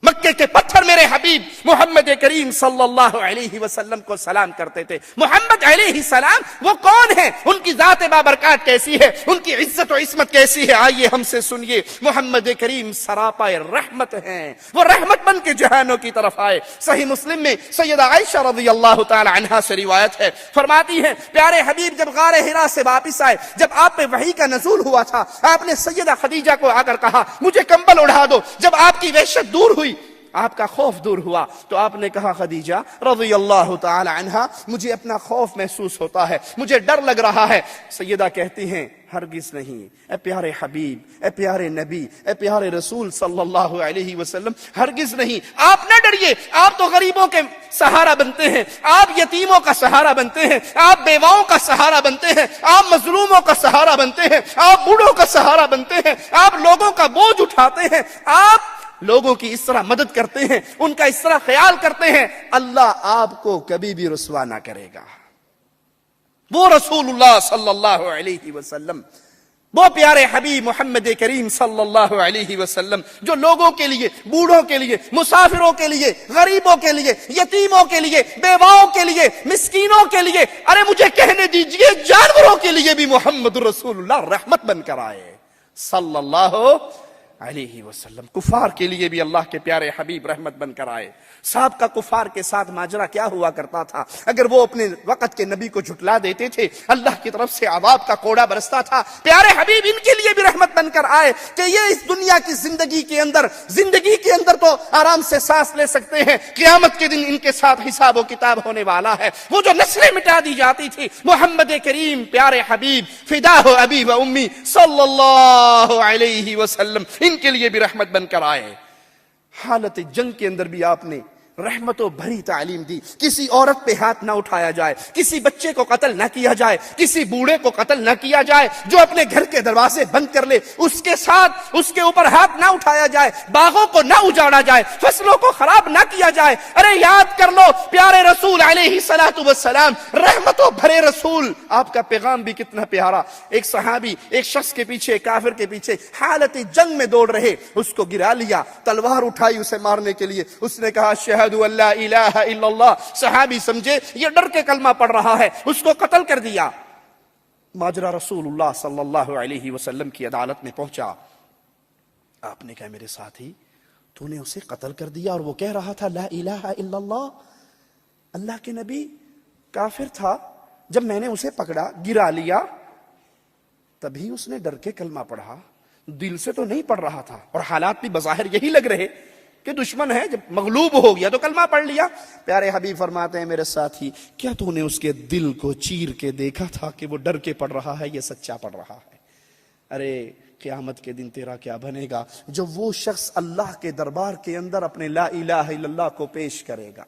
مکے کے پتھر میرے حبیب محمد کریم صلی اللہ علیہ وسلم کو سلام کرتے تھے۔ محمد علیہ السلام وہ کون ہے؟ ان کی ذات بابرکات کیسی ہے؟ ان کی عزت و عصمت کیسی ہے؟ آئیے ہم سے سنیے۔ محمد کریم سراپا رحمت ہیں، وہ رحمت بن کے جہانوں کی طرف آئے۔ صحیح مسلم میں سیدہ عائشہ رضی اللہ تعالی عنہا سے روایت ہے، فرماتی ہیں پیارے حبیب جب غار حرا سے واپس آئے، جب آپ پہ وحی کا نزول ہوا تھا، آپ نے سیدہ خدیجہ کو آ کر کہا مجھے کمبل اڑا دو۔ جب آپ کی وحشت دور ہوئی، آپ کا خوف دور ہوا، تو آپ نے کہا خدیجہ رضی اللہ تعالی عنہا مجھے اپنا خوف محسوس ہوتا ہے، مجھے ڈر لگ رہا ہے۔ سیدہ کہتی ہیں ہرگز نہیں، اے پیارے حبیب، اے پیارے نبی، اے پیارے رسول صلی اللہ علیہ وسلم، ہرگز نہیں، آپ نہ ڈریے، آپ تو غریبوں کے سہارا بنتے ہیں، آپ یتیموں کا سہارا بنتے ہیں، آپ بیواؤں کا سہارا بنتے ہیں، آپ مظلوموں کا سہارا بنتے ہیں، آپ بوڑھوں کا سہارا بنتے ہیں، آپ لوگوں کا بوجھ اٹھاتے ہیں، آپ لوگوں کی اس طرح مدد کرتے ہیں، ان کا اس طرح خیال کرتے ہیں، اللہ آپ کو کبھی بھی رسوا نہ کرے گا۔ وہ رسول اللہ صلی اللہ علیہ وسلم، وہ پیارے حبیب محمد کریم صلی اللہ علیہ وسلم جو لوگوں کے لیے، بوڑھوں کے لیے، مسافروں کے لیے، غریبوں کے لیے، یتیموں کے لیے، بیواؤں کے لیے، مسکینوں کے لیے، ارے مجھے کہنے دیجئے جانوروں کے لیے بھی محمد رسول اللہ رحمت بن کر آئے صلی اللہ علیہ وسلم۔ کفار کے لیے بھی اللہ کے پیارے حبیب رحمت بن کر آئے۔ سابقہ کفار کے ساتھ ماجرا کیا ہوا کرتا تھا؟ اگر وہ اپنے وقت کے نبی کو جھٹلا دیتے تھے، اللہ کی طرف سے عذاب کا کوڑا برستا تھا۔ پیارے حبیب ان کے لیے بھی رحمت بن کر آئے کہ یہ اس دنیا کی زندگی کے اندر تو آرام سے سانس لے سکتے ہیں، قیامت کے دن ان کے ساتھ حساب و کتاب ہونے والا ہے۔ وہ جو نسلیں مٹا دی جاتی تھی، محمد کریم پیارے حبیب فداہ ابی و امی صلی اللہ علیہ وسلم ان کے لیے بھی رحمت بن کر آئے۔ حالت جنگ کے اندر بھی آپ نے رحمت و بھری تعلیم دی، کسی عورت پہ ہاتھ نہ اٹھایا جائے، کسی بچے کو قتل نہ کیا جائے، کسی بوڑھے کو قتل نہ کیا جائے، جو اپنے گھر کے دروازے بند کر لے اس کے ساتھ اس کے اوپر ہاتھ نہ اٹھایا جائے، باغوں کو نہ اجاڑا جائے، فصلوں کو خراب نہ کیا جائے۔ ارے یاد کر لو پیارے رسول علیہ السلام، رحمت و بھرے رسول، آپ کا پیغام بھی کتنا پیارا۔ ایک صحابی ایک شخص کے پیچھے، کافر کے پیچھے حالت جنگ میں دوڑ رہے، اس کو گرا لیا، تلوار اٹھائی اسے مارنے کے لیے، اس نے کہا اشہد ان لا الہ الا اللہ۔ صحابی سمجھے یہ ڈر کے کلمہ پڑھ رہا ہے، اس کو قتل کر دیا۔ ماجرا رسول اللہ صلی اللہ علیہ وسلم کی عدالت میں پہنچا۔ آپ نے کہا میرے ساتھی تو نے اسے قتل کر دیا اور وہ کہہ رہا تھا لا الہ الا اللہ، اللہ کے نبی کافر تھا، جب میں نے اسے پکڑا گرا لیا تبھی اس نے ڈر کے کلمہ پڑھا، دل سے تو نہیں پڑھ رہا تھا، اور حالات بھی بظاہر یہی لگ رہے کہ دشمن ہے، جب مغلوب ہو گیا تو کلمہ پڑھ لیا۔ پیارے حبیب فرماتے ہیں میرے ساتھی کیا تو نے اس کے دل کو چیر کے دیکھا تھا کہ وہ ڈر کے پڑھ رہا ہے یا سچا پڑھ رہا ہے؟ ارے قیامت کے دن تیرا کیا بنے گا جب وہ شخص اللہ کے دربار کے اندر اپنے لا الہ الا اللہ کو پیش کرے گا۔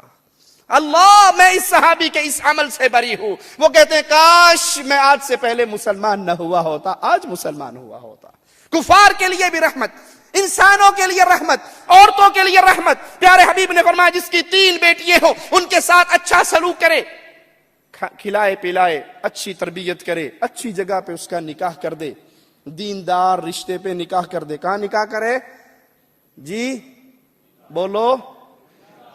اللہ میں اس صحابی کے اس عمل سے بری ہوں۔ وہ کہتے ہیں کاش میں آج سے پہلے مسلمان نہ ہوا ہوتا، آج مسلمان ہوا ہوتا۔ کفار کے لیے بھی رحمت، انسانوں کے لیے رحمت، عورتوں کے لیے رحمت۔ پیارے حبیب نے فرمایا جس کی 3 بیٹیاں ہوں ان کے ساتھ اچھا سلوک کرے، کھلائے پلائے، اچھی تربیت کرے، اچھی جگہ پہ اس کا نکاح کر دے، دیندار رشتے پہ نکاح کر دے۔ کہاں نکاح کرے جی؟ بولو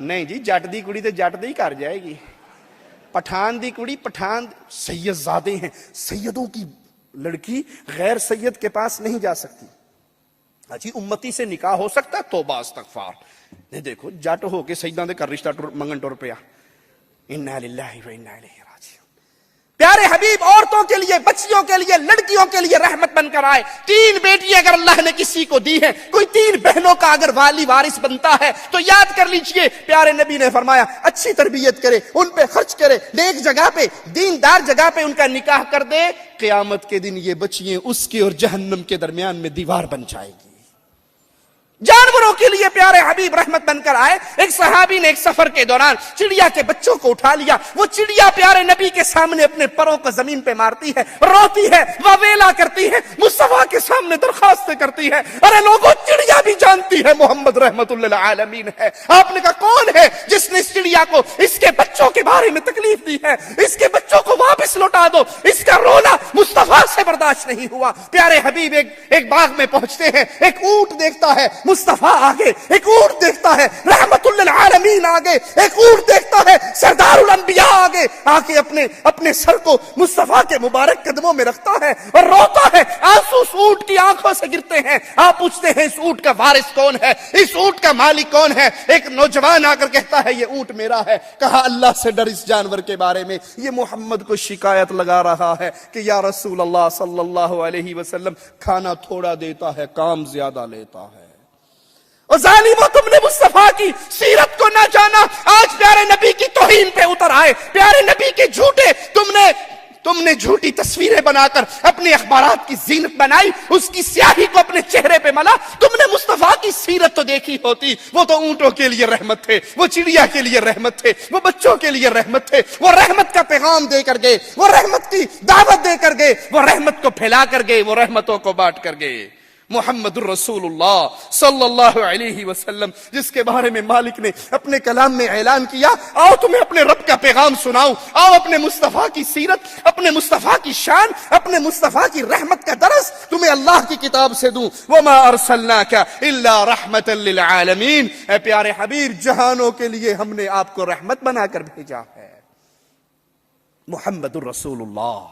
نہیں جی، جٹ دی کڑی تے جٹ دی کر جائے گی، پٹھان دی کڑی پٹھان، سید زادے ہیں، سیدوں کی لڑکی غیر سید کے پاس نہیں جا سکتی۔ اچھی امتی سے نکاح ہو سکتا ہے، توبہ استغفار۔ نہیں دیکھو جٹ ہو کے سیداں دے کر رشتہ منگن ٹر پیا، انا للہ و انا الیہ راجعون۔ پیارے حبیب عورتوں کے لیے، بچیوں کے لیے، لڑکیوں کے لیے رحمت بن کر آئے. 3 بیٹی اگر اللہ نے کسی کو دی ہے، کوئی 3 بہنوں کا اگر والی وارث بنتا ہے تو یاد کر لیجئے پیارے نبی نے فرمایا اچھی تربیت کرے، ان پہ خرچ کرے، نیک جگہ پہ، دیندار جگہ پہ ان کا نکاح کر دے. قیامت کے دن یہ بچیاں اس کے اور جہنم کے درمیان میں دیوار بن جائے گی. جانوروں کے لیے پیارے حبیب رحمت بن کر آئے. ایک صحابی نے ایک سفر کے دوران چڑیا کے بچوں کو اٹھا لیا. وہ چڑیا پیارے نبی کے سامنے اپنے پروں کو زمین پہ مارتی ہے، روتی ہے، واویلا کرتی ہے، مصطفیٰ کے سامنے درخواستیں کرتی ہے. ارے لوگوں، چڑیا بھی جانتی ہے محمد رحمت للعالمین ہے. آپ نے کہا کون ہے جس نے اس چڑیا کو اس کے بچوں کے بارے میں تکلیف دی ہے؟ اس کے بچوں کو واپس لوٹا دو. اس کا رونا مصطفیٰ سے برداشت نہیں ہوا. پیارے حبیب ایک باغ میں پہنچتے ہیں. ایک اونٹ دیکھتا ہے مصطفیٰ آگے، ایک اونٹ دیکھتا ہے رحمت للعالمین آگے، ایک اونٹ دیکھتا ہے سردار الانبیاء آگے. آگے اپنے سر کو مصطفیٰ کے مبارک قدموں میں رکھتا ہے اور روتا ہے. آنسو اس اونٹ کی آنکھوں سے گرتے ہیں. آپ پوچھتے ہیں اس اونٹ کا وارث کون ہے، اس اونٹ کا مالک کون ہے؟ ایک نوجوان آ کر کہتا ہے یہ اونٹ میرا ہے. کہا اللہ سے ڈر اس جانور کے بارے میں. یہ محمد کو شکایت لگا رہا ہے کہ یا رسول اللہ صلی اللہ علیہ وسلم کھانا تھوڑا دیتا ہے، کام زیادہ لیتا ہے. اور ظالموں، تم نے مصطفیٰ کی سیرت کو نہ جانا، آج پیارے نبی کی توہین پہ اتر آئے. پیارے نبی کے جھوٹے تم نے جھوٹی تصویریں بنا کر اپنے اخبارات کی زینت بنائی، اس کی سیاہی کو اپنے چہرے پہ ملا. تم نے مصطفیٰ کی سیرت تو دیکھی ہوتی. وہ تو اونٹوں کے لیے رحمت تھے، وہ چڑیا کے لیے رحمت تھے، وہ بچوں کے لیے رحمت تھے. وہ رحمت کا پیغام دے کر گئے، وہ رحمت کی دعوت دے کر گئے، وہ رحمت کو پھیلا کر گئے، وہ رحمتوں کو بانٹ کر گئے. محمد الرسول اللہ صلی اللہ علیہ وسلم، جس کے بارے میں مالک نے اپنے کلام میں اعلان کیا آؤ تمہیں اپنے رب کا پیغام سناؤں، آؤ اپنے مصطفیٰ کی سیرت، اپنے مصطفیٰ کی شان، اپنے مصطفیٰ کی رحمت کا درس تمہیں اللہ کی کتاب سے دوں. وما ارسلناک الا رحمتا للعالمین. اے پیارے حبیب، جہانوں کے لیے ہم نے آپ کو رحمت بنا کر بھیجا ہے. محمد الرسول اللہ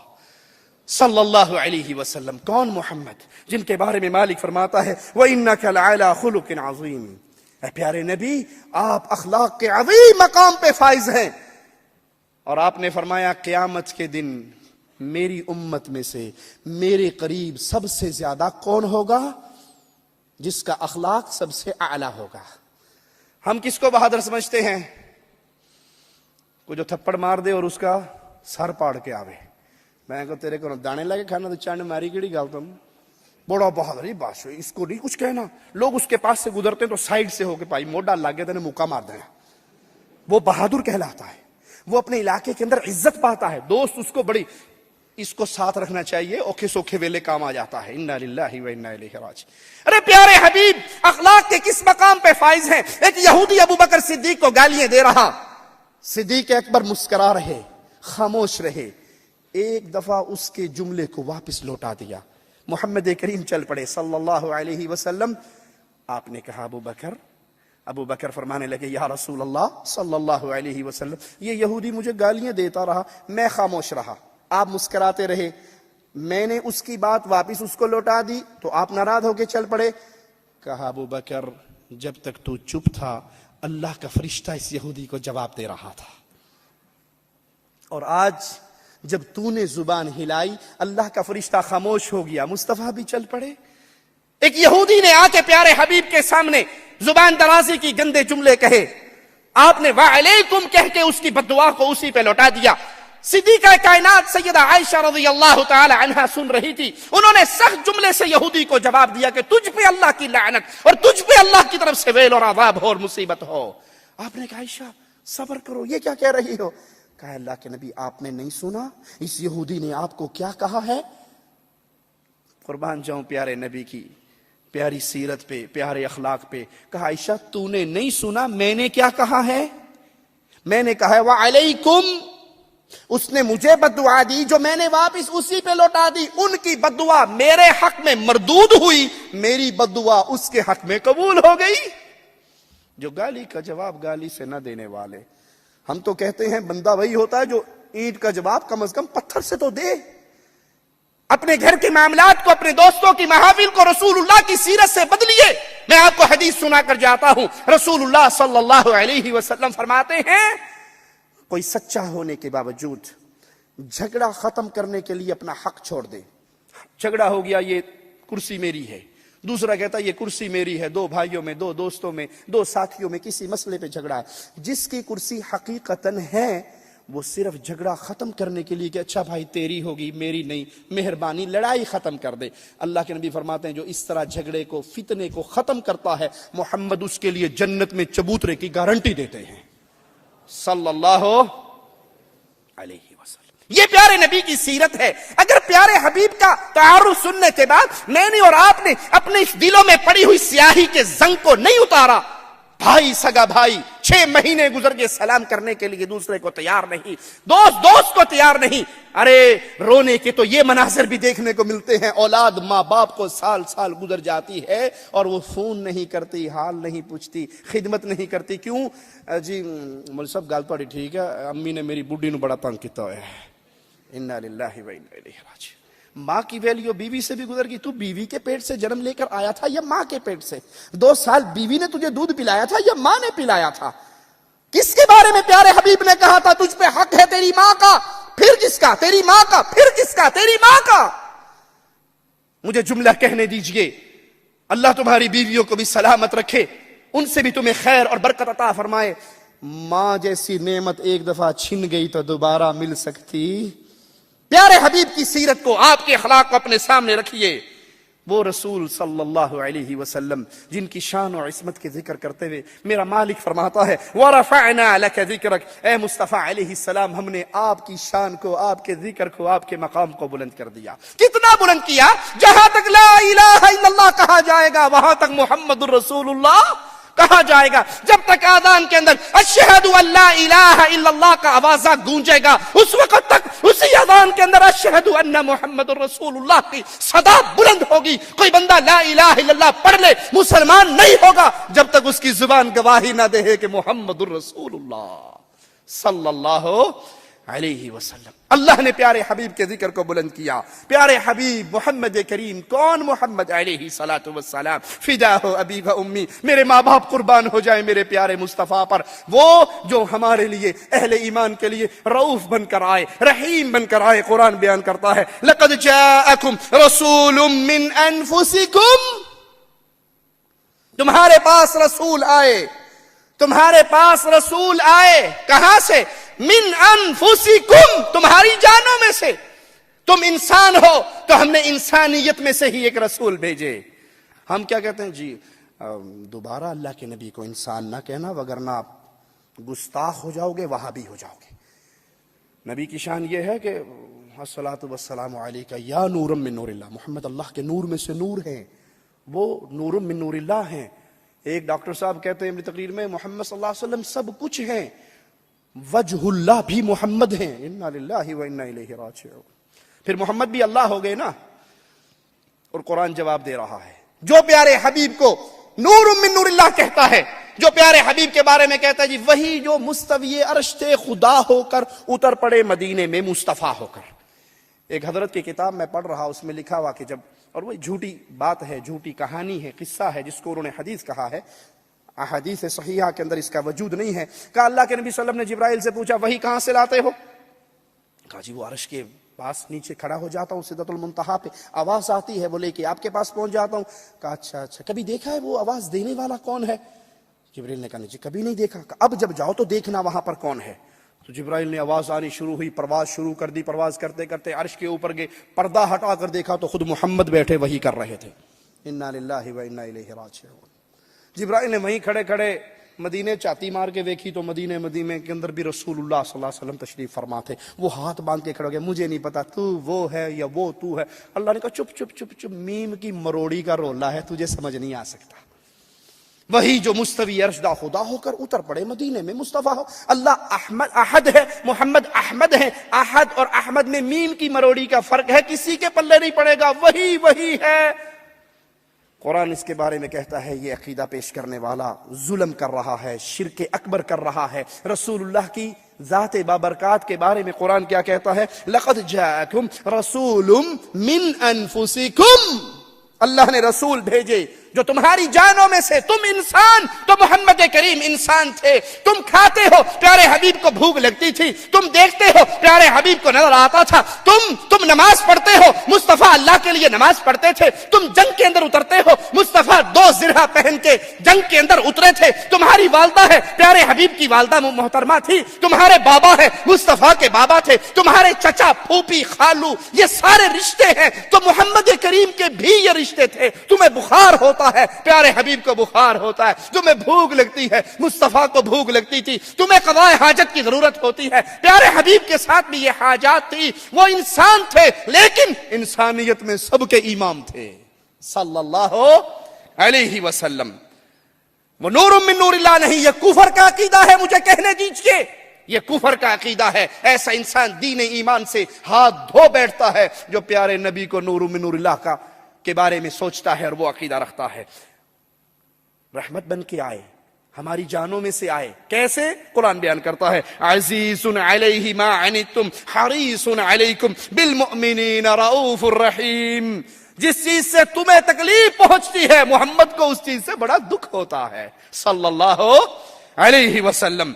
صلی اللہ علیہ وسلم. کون محمد؟ جن کے بارے میں مالک فرماتا ہے وَإِنَّكَ لَعَلَىٰ خُلُقٍ عَظِيمٍ. اے پیارے نبی، آپ اخلاق کے عظیم مقام پہ فائز ہیں. اور آپ نے فرمایا قیامت کے دن میری امت میں سے میرے قریب سب سے زیادہ کون ہوگا؟ جس کا اخلاق سب سے اعلیٰ ہوگا. ہم کس کو بہادر سمجھتے ہیں؟ کوئی جو تھپڑ مار دے اور اس کا سر پاڑ کے آوے. میں کہا تیرے کو دانے لگے کھانا تو چانڈ ماری کیڑی گال تم بڑا بہادر بادشاہ، اس کو نہیں کچھ کہنا. لوگ اس کے پاس سے گزرتے ہیں تو سائڈ سے ہو کے پائی موڈا لگ گیا تو مکہ مار دینا. وہ بہادر کہلاتا ہے، وہ اپنے علاقے کے اندر عزت پاتا ہے. دوست اس کو بڑی، اس کو ساتھ رکھنا چاہیے، اوکھے سوکھے ویلے کام آ جاتا ہے. انا للہ و انا الیہ راجعون. ارے پیارے حبیب، اخلاق کے کس مقام پہ فائز ہیں؟ ایک یہودی ابو بکر صدیق کو گالیاں دے رہا. صدیق اکبر مسکرا رہے، خاموش رہے. ایک دفعہ اس کے جملے کو واپس لوٹا دیا. محمد کریم چل پڑے صلی اللہ علیہ وسلم. آپ نے کہا ابو بکر فرمانے لگے یا رسول اللہ صلی اللہ علیہ وسلم، یہ یہودی مجھے گالیاں دیتا رہا، میں خاموش رہا، آپ مسکراتے رہے، میں نے اس کی بات واپس اس کو لوٹا دی تو آپ ناراض ہو کے چل پڑے. کہا ابو بکر جب تک تو چپ تھا اللہ کا فرشتہ اس یہودی کو جواب دے رہا تھا، اور آج جب تو نے زبان ہلائی اللہ کا فرشتہ خاموش ہو گیا، مصطفیٰ بھی چل پڑے. ایک یہودی نے آ کے پیارے حبیب کے سامنے زبان درازی کی گندے جملے کہے، آپ نے وعلیکم کہہ کے اس کی بددعا کو اسی پہ لوٹا دیا. صدیقہ کائنات سیدہ عائشہ رضی اللہ تعالی عنہا سن رہی تھی. انہوں نے سخت جملے سے یہودی کو جواب دیا کہ تجھ پہ اللہ کی لعنت اور تجھ پہ اللہ کی طرف سے ویل اور عذاب ہو اور مصیبت ہو. آپ نے کہا عائشہ صبر کرو، یہ کیا کہہ رہی ہو؟ کہا اللہ کے نبی آپ نے نہیں سنا اس یہودی نے آپ کو کیا کہا ہے؟ قربان جاؤں پیارے نبی کی پیاری سیرت پہ، پیارے اخلاق پہ. کہا عائشہ تو نے نہیں سنا میں نے کیا کہا ہے؟ میں نے کہا ہے وعلیکم. اس نے مجھے بددعا دی جو میں نے واپس اسی پہ لوٹا دی. ان کی بددعا میرے حق میں مردود ہوئی، میری بددعا اس کے حق میں قبول ہو گئی. جو گالی کا جواب گالی سے نہ دینے والے، ہم تو کہتے ہیں بندہ وہی ہوتا ہے جو اینٹ کا جواب کم از کم پتھر سے تو دے. اپنے گھر کے معاملات کو، اپنے دوستوں کی محافل کو رسول اللہ کی سیرت سے بدلیے. میں آپ کو حدیث سنا کر جاتا ہوں. رسول اللہ صلی اللہ علیہ وسلم فرماتے ہیں کوئی سچا ہونے کے باوجود جھگڑا ختم کرنے کے لیے اپنا حق چھوڑ دے. جھگڑا ہو گیا، یہ کرسی میری ہے، دوسرا کہتا ہے یہ کرسی میری ہے، دو بھائیوں میں، دو دوستوں میں، دو ساتھیوں میں کسی مسئلے پہ جھگڑا ہے. جس کی کرسی حقیقتاً ہے وہ صرف جھگڑا ختم کرنے کے لیے کہ اچھا بھائی تیری ہوگی میری نہیں، مہربانی لڑائی ختم کر دے. اللہ کے نبی فرماتے ہیں جو اس طرح جھگڑے کو، فتنے کو ختم کرتا ہے، محمد اس کے لیے جنت میں چبوترے کی گارنٹی دیتے ہیں صلی اللہ علیہ وسلم. یہ پیارے نبی کی سیرت ہے. اگر پیارے حبیب کا تعارف سننے کے بعد میں نے اور آپ نے اپنے دلوں میں پڑی ہوئی سیاہی کے زنگ کو نہیں اتارا، بھائی سگا بھائی 6 مہینے گزر گئے سلام کرنے کے لیے دوسرے کو تیار نہیں، دوست کو تیار نہیں. ارے رونے کے تو یہ مناظر بھی دیکھنے کو ملتے ہیں، اولاد ماں باپ کو سال گزر جاتی ہے اور وہ فون نہیں کرتی، حال نہیں پوچھتی، خدمت نہیں کرتی. کیوں جی مول صاحب گل تہاڈی ٹھیک ہے، امی نے میری بڈھی نو بڑا تنگ کیتا ہوا ہے. انا للہ و انا الیہ راجعون. ماں کی ویلیو بیوی سے بھی گزر گئی. تو بیوی کے پیٹ سے جنم لے کر آیا تھا یا ماں کے پیٹ سے؟ 2 سال بیوی نے تجھے دودھ پلایا تھا یا ماں نے پلایا تھا؟ کس کے بارے میں پیارے حبیب نے کہا تھا تجھ پہ حق ہے تیری ماں کا؟ پھر کس کا؟ تیری ماں کا. پھر کس کا؟ تیری ماں کا. مجھے جملہ کہنے دیجئے. اللہ تمہاری بیویوں کو بھی سلامت رکھے، ان سے بھی تمہیں خیر اور برکت عطا فرمائے. ماں جیسی نعمت ایک دفعہ چھن گئی تو دوبارہ مل سکتی؟ پیارے حبیب کی سیرت کو، آپ کے اخلاق کو اپنے سامنے رکھیے. وہ رسول صلی اللہ علیہ وسلم جن کی شان و عصمت کے ذکر کرتے ہوئے میرا مالک فرماتا ہے وَرَفَعْنَا لَكَ ذِكْرَكَ، اے مصطفیٰ علیہ السلام ہم نے آپ کی شان کو، آپ کے ذکر کو، آپ کے مقام کو بلند کر دیا. کتنا بلند کیا؟ جہاں تک لا الہ الا اللہ کہا جائے گا وہاں تک محمد الرسول اللہ کہا جائے گا. جب تک آذان کے اندر اشہد ان لا الہ الا اللہ کا آوازہ گونجے گا، اس وقت تک اسی آذان کے اندر اشہد ان محمد الرسول اللہ کی صدا بلند ہوگی. کوئی بندہ لا الہ الا اللہ پڑھ لے مسلمان نہیں ہوگا جب تک اس کی زبان گواہی نہ دے کہ محمد الرسول اللہ صلی اللہ علیہ وسلم. اللہ نے پیارے حبیب کے ذکر کو بلند کیا. پیارے حبیب محمد کریم، کون محمد علیہ الصلوۃ والسلام، فداہ ابی و امی، میرے ماں باپ قربان ہو جائیں میرے پیارے مصطفیٰ پر. وہ جو ہمارے لیے، اہل ایمان کے لیے رؤوف بن کر آئے، رحیم بن کر آئے. قرآن بیان کرتا ہے لقد جاءکم رسول من انفسکم، تمہارے پاس رسول آئے، تمہارے پاس رسول آئے. کہاں سے؟ من انفسکم، تمہاری جانوں میں سے. تم انسان ہو تو ہم نے انسانیت میں سے ہی ایک رسول بھیجے. ہم کیا کہتے ہیں جی دوبارہ اللہ کے نبی کو انسان نہ کہنا وگرنہ آپ گستاخ ہو جاؤ گے، وہابی ہو جاؤ گے. نبی کی شان یہ ہے کہ الصلاۃ والسلام علیکہ یا نور من نور اللہ، محمد اللہ کے نور میں سے نور ہیں، وہ نور من نور اللہ ہیں. ایک ڈاکٹر صاحب کہتے ہیں اپنی تقریر میں محمد صلی اللہ علیہ وسلم سب کچھ ہیں، وجہ اللہ بھی محمد ہیں. انا للہ و انا الیہ راجعون. پھر محمد بھی اللہ ہو گئے نا. اور قرآن جواب دے رہا ہے. جو پیارے حبیب کو نور من نور اللہ کہتا ہے، جو پیارے حبیب کے بارے میں کہتا ہے جی وہی جو مستوی عرش خدا ہو کر اتر پڑے مدینے میں مصطفیٰ ہو کر. ایک حضرت کی کتاب میں پڑھ رہا، اس میں لکھا ہوا کہ جب، اور وہ جھوٹی بات ہے، جھوٹی کہانی ہے، قصہ ہے جس کو انہوں نے حدیث کہا ہے، احادیث صحیحہ کے اندر اس کا وجود نہیں ہے. کہا اللہ کے نبی صلی اللہ علیہ وسلم نے جبرائیل سے پوچھا وہی کہاں سے لاتے ہو؟ کہا جی وہ عرش کے پاس نیچے کھڑا ہو جاتا ہوں، سدرۃ المنتہا پہ آواز آتی ہے وہ لے کے آپ کے پاس پہنچ جاتا ہوں. کہا اچھا کبھی دیکھا ہے وہ آواز دینے والا کون ہے؟ جبرائیل نے کہا نہیں جی کبھی نہیں دیکھا. اب جب جاؤ تو دیکھنا وہاں پر کون ہے. تو جبرائیل نے آواز آنی شروع ہوئی، پرواز شروع کر دی. پرواز کرتے کرتے عرش کے اوپر گئے، پردہ ہٹا کر دیکھا تو خود محمد بیٹھے وہی کر رہے تھے. انا للہ و انا الیہ راجعون. جبرائیل نے وہیں کھڑے کھڑے مدینے چاتی مار کے دیکھی تو مدینے کے اندر بھی رسول اللہ صلی اللہ علیہ وسلم تشریف فرما تھے. وہ ہاتھ باندھ کے کھڑے ہو گئے، مجھے نہیں پتا تو وہ ہے یا وہ تو ہے. اللہ نے کہا چپ چپ چپ چپ، میم کی مروڑی کا رولا ہے، تجھے سمجھ نہیں آ سکتا. وہی جو مستوی عرشدہ خدا ہو کر اتر پڑے مدینے میں مصطفیٰ ہو. اللہ احمد احد ہے، محمد احمد ہے. احد اور احمد میں میم کی مروڑی کا فرق ہے، کسی کے پلے نہیں پڑے گا، وہی ہے. قرآن اس کے بارے میں کہتا ہے یہ عقیدہ پیش کرنے والا ظلم کر رہا ہے، شرک اکبر کر رہا ہے. رسول اللہ کی ذات بابرکات کے بارے میں قرآن کیا کہتا ہے؟ لقد جاءکم رسول من انفسکم. اللہ نے رسول بھیجے جو تمہاری جانوں میں سے تم انسان تو محمد کریم انسان تھے. تم کھاتے ہو پیارے حبیب کو بھوک لگتی تھی, تم دیکھتے ہو پیارے حبیب کو نظر آتا تھا, تم نماز پڑھتے ہو مصطفیٰ اللہ کے لیے نماز پڑھتے تھے, تم جنگ کے اندر اترتے ہو مصطفیٰ 2 زرہ پہن کے جنگ کے اندر اترے تھے. تمہاری والدہ ہے پیارے حبیب کی والدہ محترمہ تھی, تمہارے بابا ہے مصطفیٰ کے بابا تھے, تمہارے چچا پھوپھی خالو یہ سارے رشتے ہیں, تو محمد کریم کے بھی یہ رشتے تھے. تمہیں بخار ہوتا ہے پیارے حبیب کو بخار ہوتا ہے, تمہیں بھوک لگتی ہے مصطفیٰ کو بھوک لگتی تھی, تمہیں قضاء حاجت کی ضرورت ہوتی ہے پیارے حبیب کے ساتھ بھی یہ حاجات تھی. وہ انسان تھے لیکن انسانیت میں سب کے امام تھے صلی اللہ علیہ وسلم. وہ نور من نور اللہ نہیں, یہ کفر کا عقیدہ ہے, مجھے کہنے دیجئے یہ کفر کا عقیدہ ہے. ایسا انسان دین ایمان سے ہاتھ دھو بیٹھتا ہے جو پیارے نبی کو نور من نور اللہ کا کے بارے میں سوچتا ہے اور وہ عقیدہ رکھتا ہے. رحمت بن کے آئے, ہماری جانوں میں سے آئے. کیسے؟ قرآن بیان کرتا ہے عزیز علیہ ما عنتم حریص علیکم بالمؤمنین رؤوف الرحیم. جس چیز سے تمہیں تکلیف پہنچتی ہے محمد کو اس چیز سے بڑا دکھ ہوتا ہے صلی اللہ علیہ وسلم.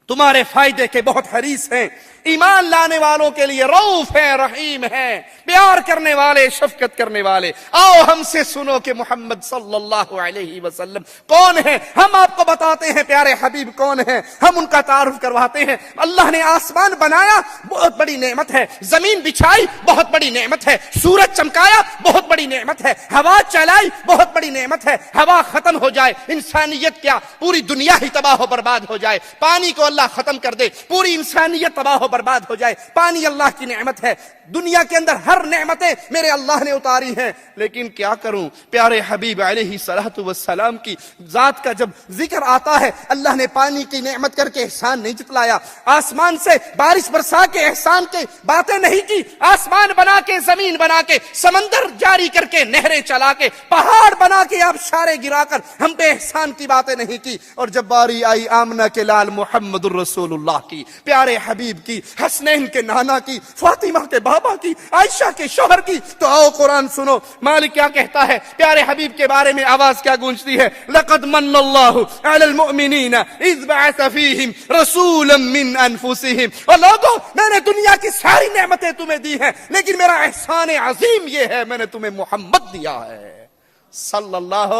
تمہارے فائدے کے بہت حریص ہیں, ایمان لانے والوں کے لیے رؤوف ہے, رحیم ہے, پیار کرنے والے, شفقت کرنے والے. آؤ ہم سے سنو کہ محمد صلی اللہ علیہ وسلم کون ہے. ہم آپ کو بتاتے ہیں پیارے حبیب کون ہے, ہم ان کا تعارف کرواتے ہیں. اللہ نے آسمان بنایا بہت بڑی نعمت ہے, زمین بچھائی بہت بڑی نعمت ہے, سورج چمکایا بہت بڑی نعمت ہے, ہوا چلائی بہت بڑی نعمت ہے. ہوا ختم ہو جائے انسانیت کیا پوری دنیا ہی تباہ و برباد ہو جائے. پانی کو اللہ ختم کر دے پوری انسانیت تباہ و برباد ہو جائے. پانی اللہ کی نعمت ہے, دنیا کے اندر ہر نعمتیں میرے اللہ نے اتاری ہیں. لیکن کیا کروں پیارے حبیب علیہ الصلوۃ والسلام کی ذات کا جب ذکر آتا ہے, اللہ نے پانی کی نعمت کر کے احسان نہیں جتلایا, آسمان سے بارش برسا کے احسان کی باتیں نہیں کی, آسمان بنا کے, زمین بنا کے, سمندر جاری کر کے, نہریں چلا کے, پہاڑ بنا کے, آبشاریں گرا کر ہم پہ احسان کی باتیں نہیں کی. اور جب باری آئی آمنہ کے لال محمد الرسول اللہ کی, پیارے حبیب کی, حسنین کے نانا کی, فاطمہ کے بابا کی, عائشہ کے شوہر کی, تو آؤ قرآن سنو. مالک کیا کہتا ہے پیارے حبیب کے بارے میں, آواز کیا گونجتی ہے, لقد من اللہ علی المؤمنین اذ بعث فیہم رسولا من انفسہم. اور لوگوں میں نے دنیا کی ساری نعمتیں تمہیں دی ہیں لیکن میرا احسان عظیم یہ ہے میں نے تمہیں محمد دیا ہے صلی اللہ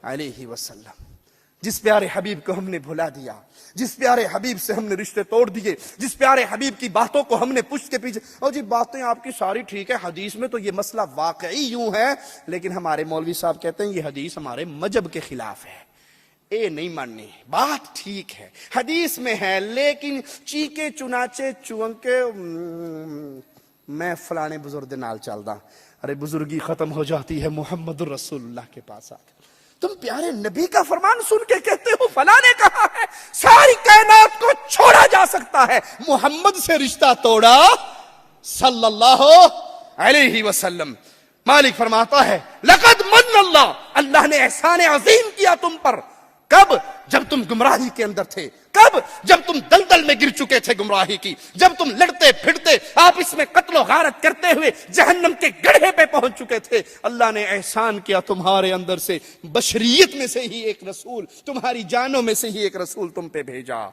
علیہ وسلم. جس پیارے حبیب کو ہم نے بھلا دیا, جس پیارے حبیب سے ہم نے رشتے توڑ دیے, جس پیارے حبیب کی باتوں کو ہم نے پشت کے پیچھے, اور جی باتیں آپ کی ساری ٹھیک ہے, حدیث میں تو یہ مسئلہ واقعی یوں ہے, لیکن ہمارے مولوی صاحب کہتے ہیں یہ حدیث ہمارے مذہب کے خلاف ہے. اے نہیں ماننی, بات ٹھیک ہے حدیث میں ہے, لیکن چیکے چناچے چونکے میں فلانے بزرگ نال چلدا. ارے بزرگی ختم ہو جاتی ہے محمد الرسول اللہ کے پاس آ کر. تم پیارے نبی کا فرمان سن کے کہتے ہو فلاں نے کہا ہے. ساری کائنات کو چھوڑا جا سکتا ہے, محمد سے رشتہ توڑا صلی اللہ علیہ وسلم. مالک فرماتا ہے لقد من اللہ, اللہ نے احسان عظیم کیا تم پر. کب؟ جب تم گمراہی کے اندر تھے. کب؟ جب تم دلدل میں گر چکے تھے گمراہی کی, جب تم لڑتے پھرتے آپس میں قتل و غارت کرتے ہوئے جہنم کے گڑھے پہ پہنچ چکے تھے. اللہ نے احسان کیا تمہارے اندر سے, بشریت میں سے ہی ایک رسول, تمہاری جانوں میں سے ہی ایک رسول تم پہ بھیجا.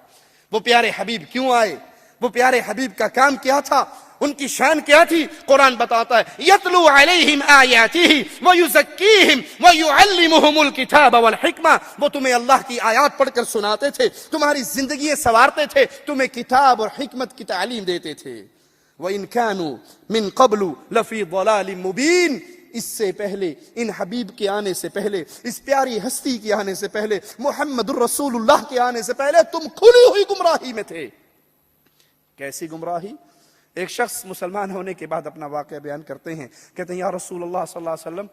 وہ پیارے حبیب کیوں آئے, وہ پیارے حبیب کا کام کیا تھا, ان کی شان کیا تھی؟ قرآن بتاتا ہے یتلو علیہم آیاتہ ویزکیہم ویعلمہم الکتاب والحکمہ. وہ تمہیں اللہ کی آیات پڑھ کر سناتے تھے, تمہاری زندگی سنوارتے تھے, تمہیں کتاب اور حکمت کی تعلیم دیتے تھے. وَإِن كَانُوا مِن قَبْلُ لَفِي ضَلَالٍ مُبِينٍ. اس سے پہلے, ان حبیب کے آنے سے پہلے, اس پیاری ہستی کے آنے سے پہلے, محمد الرسول اللہ کے آنے سے پہلے تم کھلی ہوئی گمراہی میں تھے. کیسی گمراہی؟ ایک شخص مسلمان ہونے کے بعد اپنا واقعہ بیان کرتے ہیں, کہتے ہیں یا رسول اللہ صلی اللہ علیہ وسلم,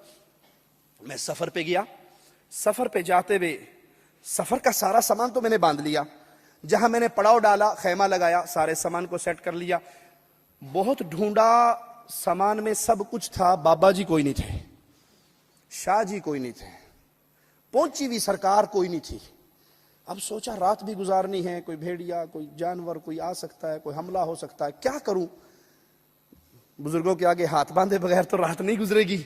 میں سفر پہ گیا, سفر پہ جاتے ہوئے سفر کا سارا سامان تو میں نے باندھ لیا, جہاں میں نے پڑاؤ ڈالا, خیمہ لگایا, سارے سامان کو سیٹ کر لیا, بہت ڈھونڈا, سامان میں سب کچھ تھا, بابا جی کوئی نہیں تھے, شاہ جی کوئی نہیں تھے, پہنچی ہوئی سرکار کوئی نہیں تھی. اب سوچا رات بھی گزارنی ہے, کوئی بھیڑیا, کوئی جانور کوئی آ سکتا ہے, کوئی حملہ ہو سکتا ہے, کیا کروں؟ بزرگوں کے آگے ہاتھ باندھے بغیر تو رات نہیں گزرے گی.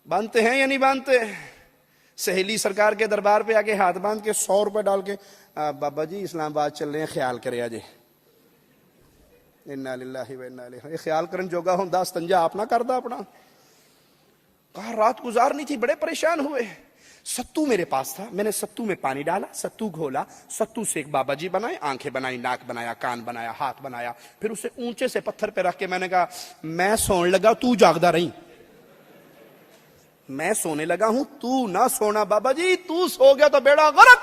باندھتے ہیں یا نہیں باندھتے؟ سہیلی سرکار کے دربار پہ آ کے ہاتھ باندھ کے 100 روپے ڈال کے بابا جی اسلام آباد چل رہے ہیں خیال کرے آجے. انا للہ و انا الیہ. یہ خیال کرن جوگا ہوں استنجا آپ نہ کردا اپنا. کہا رات گزارنی تھی, بڑے پریشان ہوئے. ستو میرے پاس تھا, میں نے ستو میں پانی ڈالا, ستو گھولا, ستو سے ایک بابا جی بنائے, آنکھیں بنائی, ناک بنایا, کان بنایا, ہاتھ بنایا, پھر اسے اونچے سے پتھر پہ رکھ کے میں نے کہا میں سون لگا تو جاگدا رہی, میں سونے لگا ہوں تو نہ سونا. بابا جی تو سو گیا تو بیڑا غرق,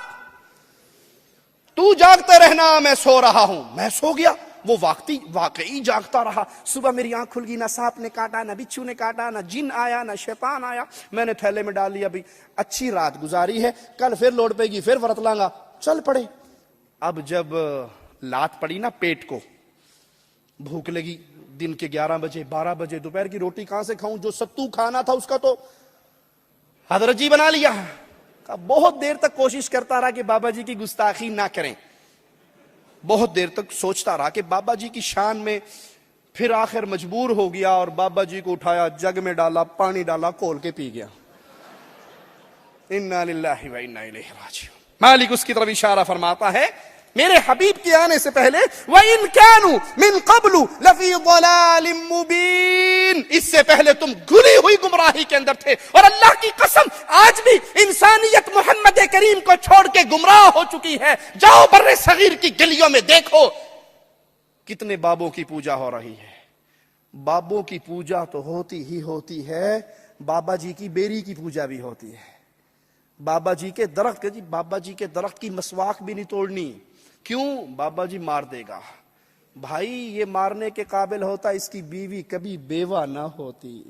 تو جاگتے رہنا, میں سو رہا ہوں. میں سو گیا, وہ واقعی جاگتا رہا. صبح میری آنکھ کھل گئی, نہ سانپ نے کاٹا, نہ بچھو نے کاٹا, نہ جن آیا, نہ شیطان آیا. میں نے تھیلے میں ڈال لیا, بھی اچھی رات گزاری ہے, کل پھر لوٹ پے گی, پھر ورت لاں گا. چل پڑے. اب جب لات پڑی نا پیٹ کو, بھوک لگی, دن کے 11 بجے 12 بجے, دوپہر کی روٹی کہاں سے کھاؤں؟ جو ستو کھانا تھا اس کا تو حضرت جی بنا لیا. بہت دیر تک کوشش کرتا رہا کہ بابا جی کی گستاخی نہ کریں, بہت دیر تک سوچتا رہا کہ بابا جی کی شان میں. پھر آخر مجبور ہو گیا اور بابا جی کو اٹھایا, جگ میں ڈالا, پانی ڈالا, کھول کے پی گیا. انا للہ و انا الیہ راجعون. مالک اس کی طرف اشارہ فرماتا ہے میرے حبیب کے آنے سے پہلے وَإِن كَانُوا مِن قَبْلُ لَفِي ضَلَالٍ مُبِينٍ, اس سے پہلے تم گھلی ہوئی گمراہی کے اندر تھے. اور اللہ کی قسم آج بھی انسانیت محمد کریم کو چھوڑ کے گمراہ ہو چکی ہے. جاؤ بر صغیر کی گلیوں میں دیکھو کتنے بابوں کی پوجا ہو رہی ہے. بابوں کی پوجا تو ہوتی ہی ہوتی ہے, بابا جی کی بیری کی پوجا بھی ہوتی ہے. بابا جی کے درخت, جی بابا جی کے درخت کی مسواک بھی نہیں توڑنی. کیوں؟ بابا جی مار دے گا. بھائی یہ مارنے کے قابل ہوتا, اس کی بیوی کبھی بیوہ نہ ہوتی,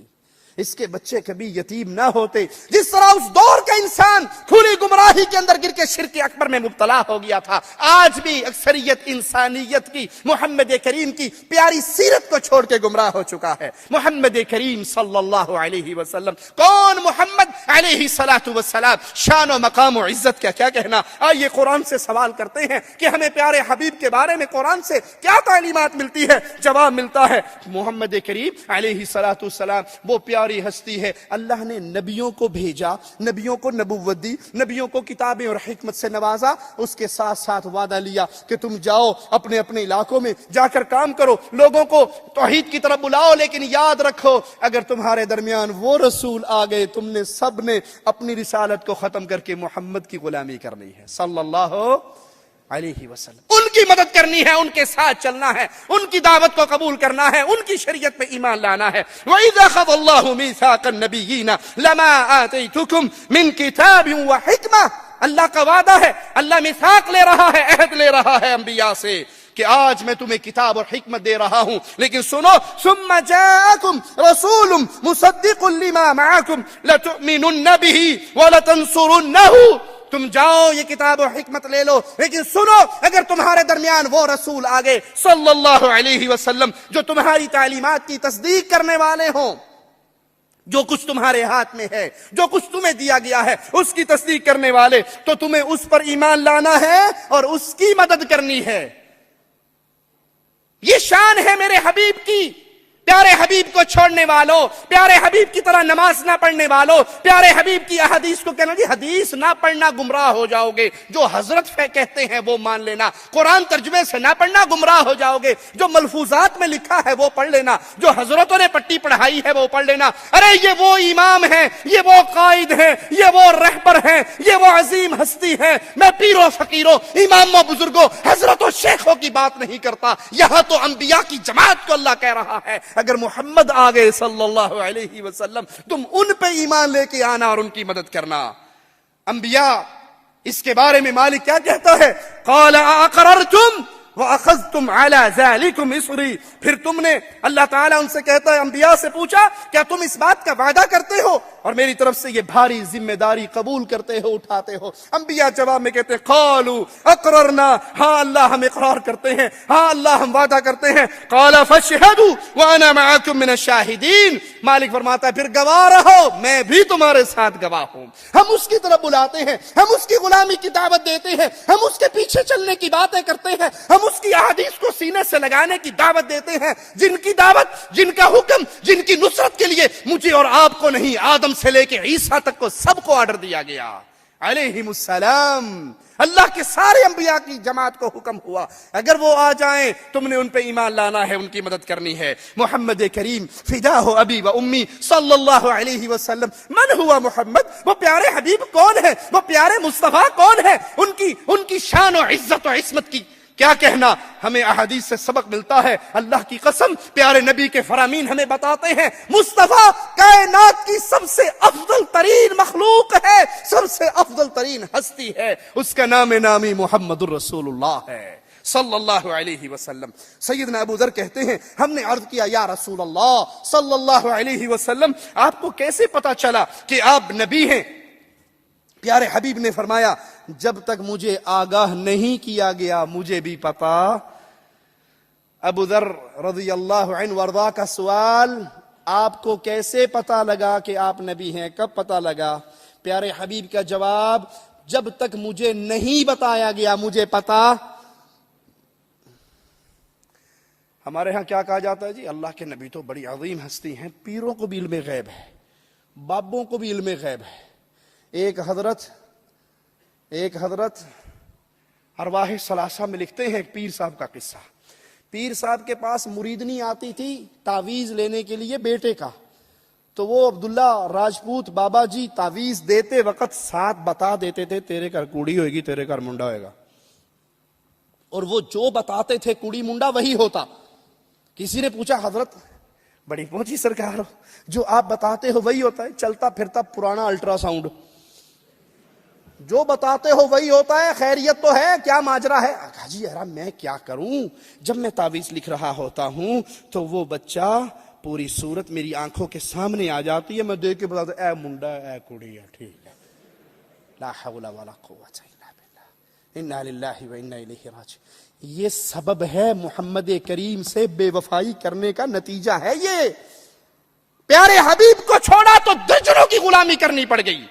اس کے بچے کبھی یتیم نہ ہوتے. جس طرح اس دور کا انسان کھلی گمراہی کے اندر گر کے شرک اکبر میں مبتلا ہو گیا تھا, آج بھی اکثریت انسانیت کی محمد کریم کی پیاری سیرت کو چھوڑ کے گمراہ ہو چکا ہے. محمد کریم صلی اللہ علیہ وسلم کون؟ محمد علیہ الصلوۃ والسلام, شان و مقام و عزت کا کیا کہنا. آئیے قرآن سے سوال کرتے ہیں کہ ہمیں پیارے حبیب کے بارے میں قرآن سے کیا تعلیمات ملتی ہے. جواب ملتا ہے محمد کریم علیہ الصلوۃ والسلام وہ پیاری ہستی ہے. اللہ نے نبیوں کو بھیجا, نبیوں کو نبوت دی, نبیوں کو کتابیں اور حکمت سے نوازا. اس کے ساتھ ساتھ وعدہ لیا کہ تم جاؤ اپنے اپنے علاقوں میں جا کر کام کرو, لوگوں کو توحید کی طرف بلاؤ, لیکن یاد رکھو اگر تمہارے درمیان وہ رسول آ گئے تم نے سب نے اپنی رسالت کو ختم کر کے محمد کی غلامی کرنی ہے صلی اللہ علیہ وسلم. ان کی مدد کرنی ہے, ان کے ساتھ چلنا ہے, ان کی دعوت کو قبول کرنا ہے, ان کی شریعت پہ ایمان لانا ہے. وَإِذَا خَذَ اللَّهُ مِيثَاقَ النَّبِيِّينَ لَمَا آتَيْتُكُم مِّن كِتَابٍ وَحِكْمَةٍ. اللہ کا وعدہ ہے, اللہ میثاق لے رہا ہے, عہد لے رہا ہے انبیاء سے کہ آج میں تمہیں کتاب اور حکمت دے رہا ہوں, لیکن سنو ثُمَّ جَاءَكُمْ رَسُولٌ مُصَدِّقٌ لِّمَا مَعَكُمْ لَتُؤْمِنُنَّ بِهِ وَلَتَنصُرُنَّهُ. تم جاؤ یہ کتاب و حکمت لے لو, لیکن سنو اگر تمہارے درمیان وہ رسول آگے صلی اللہ علیہ وسلم جو تمہاری تعلیمات کی تصدیق کرنے والے ہوں, جو کچھ تمہارے ہاتھ میں ہے, جو کچھ تمہیں دیا گیا ہے اس کی تصدیق کرنے والے, تو تمہیں اس پر ایمان لانا ہے اور اس کی مدد کرنی ہے. یہ شان ہے میرے حبیب کی. پیارے حبیب کو چھوڑنے والوں, پیارے حبیب کی طرح نماز نہ پڑھنے والوں, پیارے حبیب کی احادیث کو کہنا جی حدیث نہ پڑھنا گمراہ ہو جاؤ گے, جو حضرت کہتے ہیں وہ مان لینا, قرآن ترجمے سے نہ پڑھنا گمراہ ہو جاؤ گے, جو ملفوظات میں لکھا ہے وہ پڑھ لینا, جو حضرتوں نے پٹی پڑھائی ہے وہ پڑھ لینا. ارے یہ وہ امام ہیں, یہ وہ قائد ہیں, یہ وہ رہبر ہیں, یہ وہ عظیم ہستی ہیں. میں پیروں فقیروں, اماموں بزرگوں, حضرتوں شیخوں کی بات نہیں کرتا, یہاں تو انبیاء کی جماعت کو اللہ کہہ رہا ہے. اگر محمد آ گئے صلی اللہ علیہ وسلم تم ان پہ ایمان لے کے آنا اور ان کی مدد کرنا. انبیاء اس کے بارے میں مالک کیا کہتا ہے؟ قال اقررتم وَأَخَذْتُمْ عَلَى ذَلِكُمْ إِصْرِي. پھر تم نے, اللہ تعالیٰ ان سے کہتا ہے انبیاء سے پوچھا کیا تم اس بات کا وعدہ کرتے ہو اور میری طرف سے یہ بھاری ذمہ داری قبول کرتے ہو, اٹھاتے ہو؟ انبیاء جواب میں کہتے ہیں قالوا اقررنا, ہاں اللہ ہم اقرار کرتے ہیں, ہاں اللہ ہم وعدہ کرتے ہیں. قال فاشهدوا وانا معكم من الشاهدين. مالک فرماتا ہے پھر گواہ رہو, میں بھی تمہارے ساتھ گواہ ہوں. ہم اس کی طرف بلاتے ہیں, ہم اس کی غلامی کی دعوت دیتے ہیں, ہم اس کے پیچھے چلنے کی باتیں کرتے ہیں, ہم اس کی احادیث کو سینے سے لگانے کی دعوت دیتے ہیں, جن کی دعوت, جن کا حکم, جن کی نصرت کے لیے مجھے اور آپ کو نہیں آدم سے لے کے عیسیٰ تک کو سب کو آرڈر دیا گیا علیہم السلام. اللہ کے سارے انبیاء کی جماعت کو حکم ہوا اگر وہ آ جائیں تم نے ان پہ ایمان لانا ہے, ان کی مدد کرنی ہے. محمد کریم فداہ ابی و امی صلی اللہ علیہ وسلم. من ہوا محمد؟ وہ پیارے حبیب کون ہے؟ وہ پیارے مصطفیٰ کون ہے؟ ان کی شان و عزت و عصمت کی کیا کہنا. ہمیں احادیث سے سبق ملتا ہے. اللہ کی قسم پیارے نبی کے فرامین ہمیں بتاتے ہیں مصطفیٰ کائنات کی سب سے افضل ترین مخلوق ہے, سب سے افضل ترین ہستی ہے. اس کا نامی محمد الرسول اللہ ہے صلی اللہ علیہ وسلم. سیدنا ابو ذر کہتے ہیں ہم نے عرض کیا یا رسول اللہ صلی اللہ علیہ وسلم آپ کو کیسے پتا چلا کہ آپ نبی ہیں؟ پیارے حبیب نے فرمایا جب تک مجھے آگاہ نہیں کیا گیا مجھے بھی پتا. ابو ذر رضی اللہ عنہ وارضا کا سوال, آپ کو کیسے پتا لگا کہ آپ نبی ہیں؟ کب پتا لگا؟ پیارے حبیب کا جواب جب تک مجھے نہیں بتایا گیا مجھے پتا. ہمارے ہاں کیا کہا جاتا ہے جی اللہ کے نبی تو بڑی عظیم ہستی ہیں, پیروں کو بھی علم غیب ہے, بابوں کو بھی علم غیب ہے. ایک حضرت ارواح ثلاثہ میں لکھتے ہیں ایک پیر صاحب کا قصہ. پیر صاحب کے پاس مریدنی آتی تھی تعویذ لینے کے لیے بیٹے کا, تو وہ عبداللہ راجپوت بابا جی تعویذ دیتے وقت ساتھ بتا دیتے تھے تیرے گھر کوڑی ہوئے گی, تیرے گھر منڈا ہوئے گا, اور وہ جو بتاتے تھے کوڑی منڈا وہی ہوتا. کسی نے پوچھا حضرت بڑی پہنچی سرکار ہو, جو آپ بتاتے ہو وہی ہوتا ہے؟ چلتا پھرتا پرانا الٹرا ساؤنڈ جو بتاتے ہو وہی ہوتا ہے, خیریت تو ہے, کیا ماجرا ہے؟ جی یار میں کیا کروں, جب میں تعویذ لکھ رہا ہوتا ہوں تو وہ بچہ پوری صورت میری آنکھوں کے سامنے آ جاتی ہے, میں دیکھ کے بتاتا اے منڈا اے کڑی ہے, ٹھیک ہے, لا حول ولا قوت الا باللہ, انا للہ و انا الیہ راجعون. یہ سبب ہے محمد کریم سے بے وفائی کرنے کا نتیجہ ہے. یہ پیارے حبیب کو چھوڑا تو درجنوں کی غلامی کرنی پڑ گئی.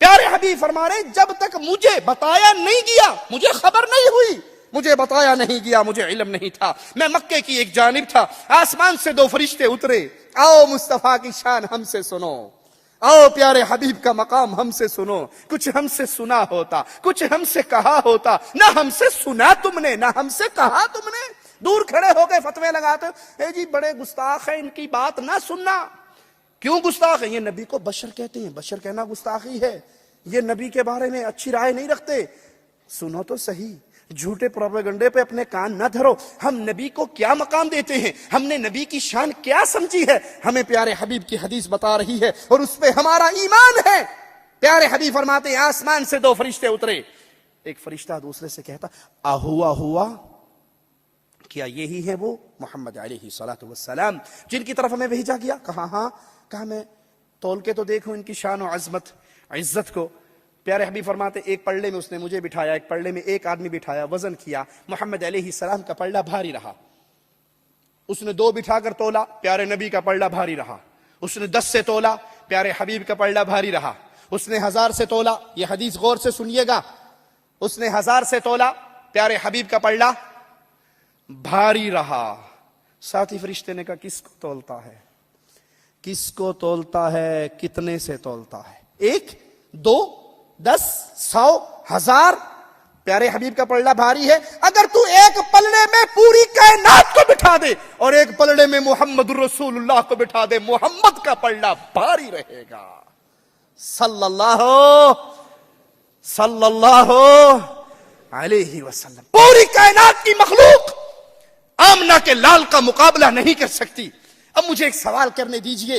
پیارے حبیب فرما رہے جب تک مجھے بتایا نہیں گیا, مجھے خبر نہیں ہوئی, مجھے بتایا نہیں گیا, مجھے علم نہیں تھا, میں مکے کی ایک جانب تھا, آسمان سے 2 فرشتے اترے, آؤ مصطفیٰ کی شان ہم سے سنو, آؤ پیارے حبیب کا مقام ہم سے سنو. کچھ ہم سے سنا ہوتا, کچھ ہم سے کہا ہوتا, نہ ہم سے سنا تم نے نہ ہم سے کہا تم نے. دور کھڑے ہو کے فتوے لگاتے اے جی بڑے گستاخ ہیں, ان کی بات نہ سننا. کیوں گستاخ ہے؟ یہ نبی کو بشر کہتے ہیں, بشر کہنا گستاخی ہے. یہ نبی کے بارے میں اچھی رائے نہیں رکھتے. سنو تو صحیح, جھوٹے پروپیگنڈے پہ اپنے کان نہ دھرو. ہم نبی کو کیا مقام دیتے ہیں, ہم نے نبی کی شان کیا سمجھی ہے, ہمیں پیارے حبیب کی حدیث بتا رہی ہے اور اس پہ ہمارا ایمان ہے. پیارے حبیب فرماتے ہیں آسمان سے 2 فرشتے اترے, ایک فرشتہ دوسرے سے کہتا ہوا کیا یہی ہے وہ محمد علیہ الصلوۃ والسلام جن کی طرف ہمیں بھیجا گیا؟ کہا ہاں. کہا میں تول کے تو دیکھوں ان کی شان و عظمت عزت کو. پیارے حبیب فرماتے ایک پلڑے میں اس نے مجھے بٹھایا, ایک پلڑے میں ایک آدمی بٹھایا, وزن کیا, محمد علیہ السلام کا پلڑا بھاری رہا. اس نے 2 بٹھا کر تولا, پیارے نبی کا پلڑا بھاری رہا. اس نے 10 سے تولا, پیارے حبیب کا پلڑا بھاری رہا. اس نے 1000 سے تولا, یہ حدیث غور سے سنیے گا, اس نے 1000 سے تولا, پیارے حبیب کا پلڑا بھاری رہا. ساتھی فرشتے نے کہا کس کو تولتا ہے, کس کو تولتا ہے, کتنے سے تولتا ہے؟ 1 2 10 100 1000. پیارے حبیب کا پلڑا بھاری ہے. اگر تو ایک پلڑے میں پوری کائنات کو بٹھا دے اور ایک پلڑے میں محمد الرسول اللہ کو بٹھا دے, محمد کا پلڑا بھاری رہے گا. صلی اللہ علیہ وسلم. پوری کائنات کی مخلوق آمنہ کے لال کا مقابلہ نہیں کر سکتی. اب مجھے ایک سوال کرنے دیجئے,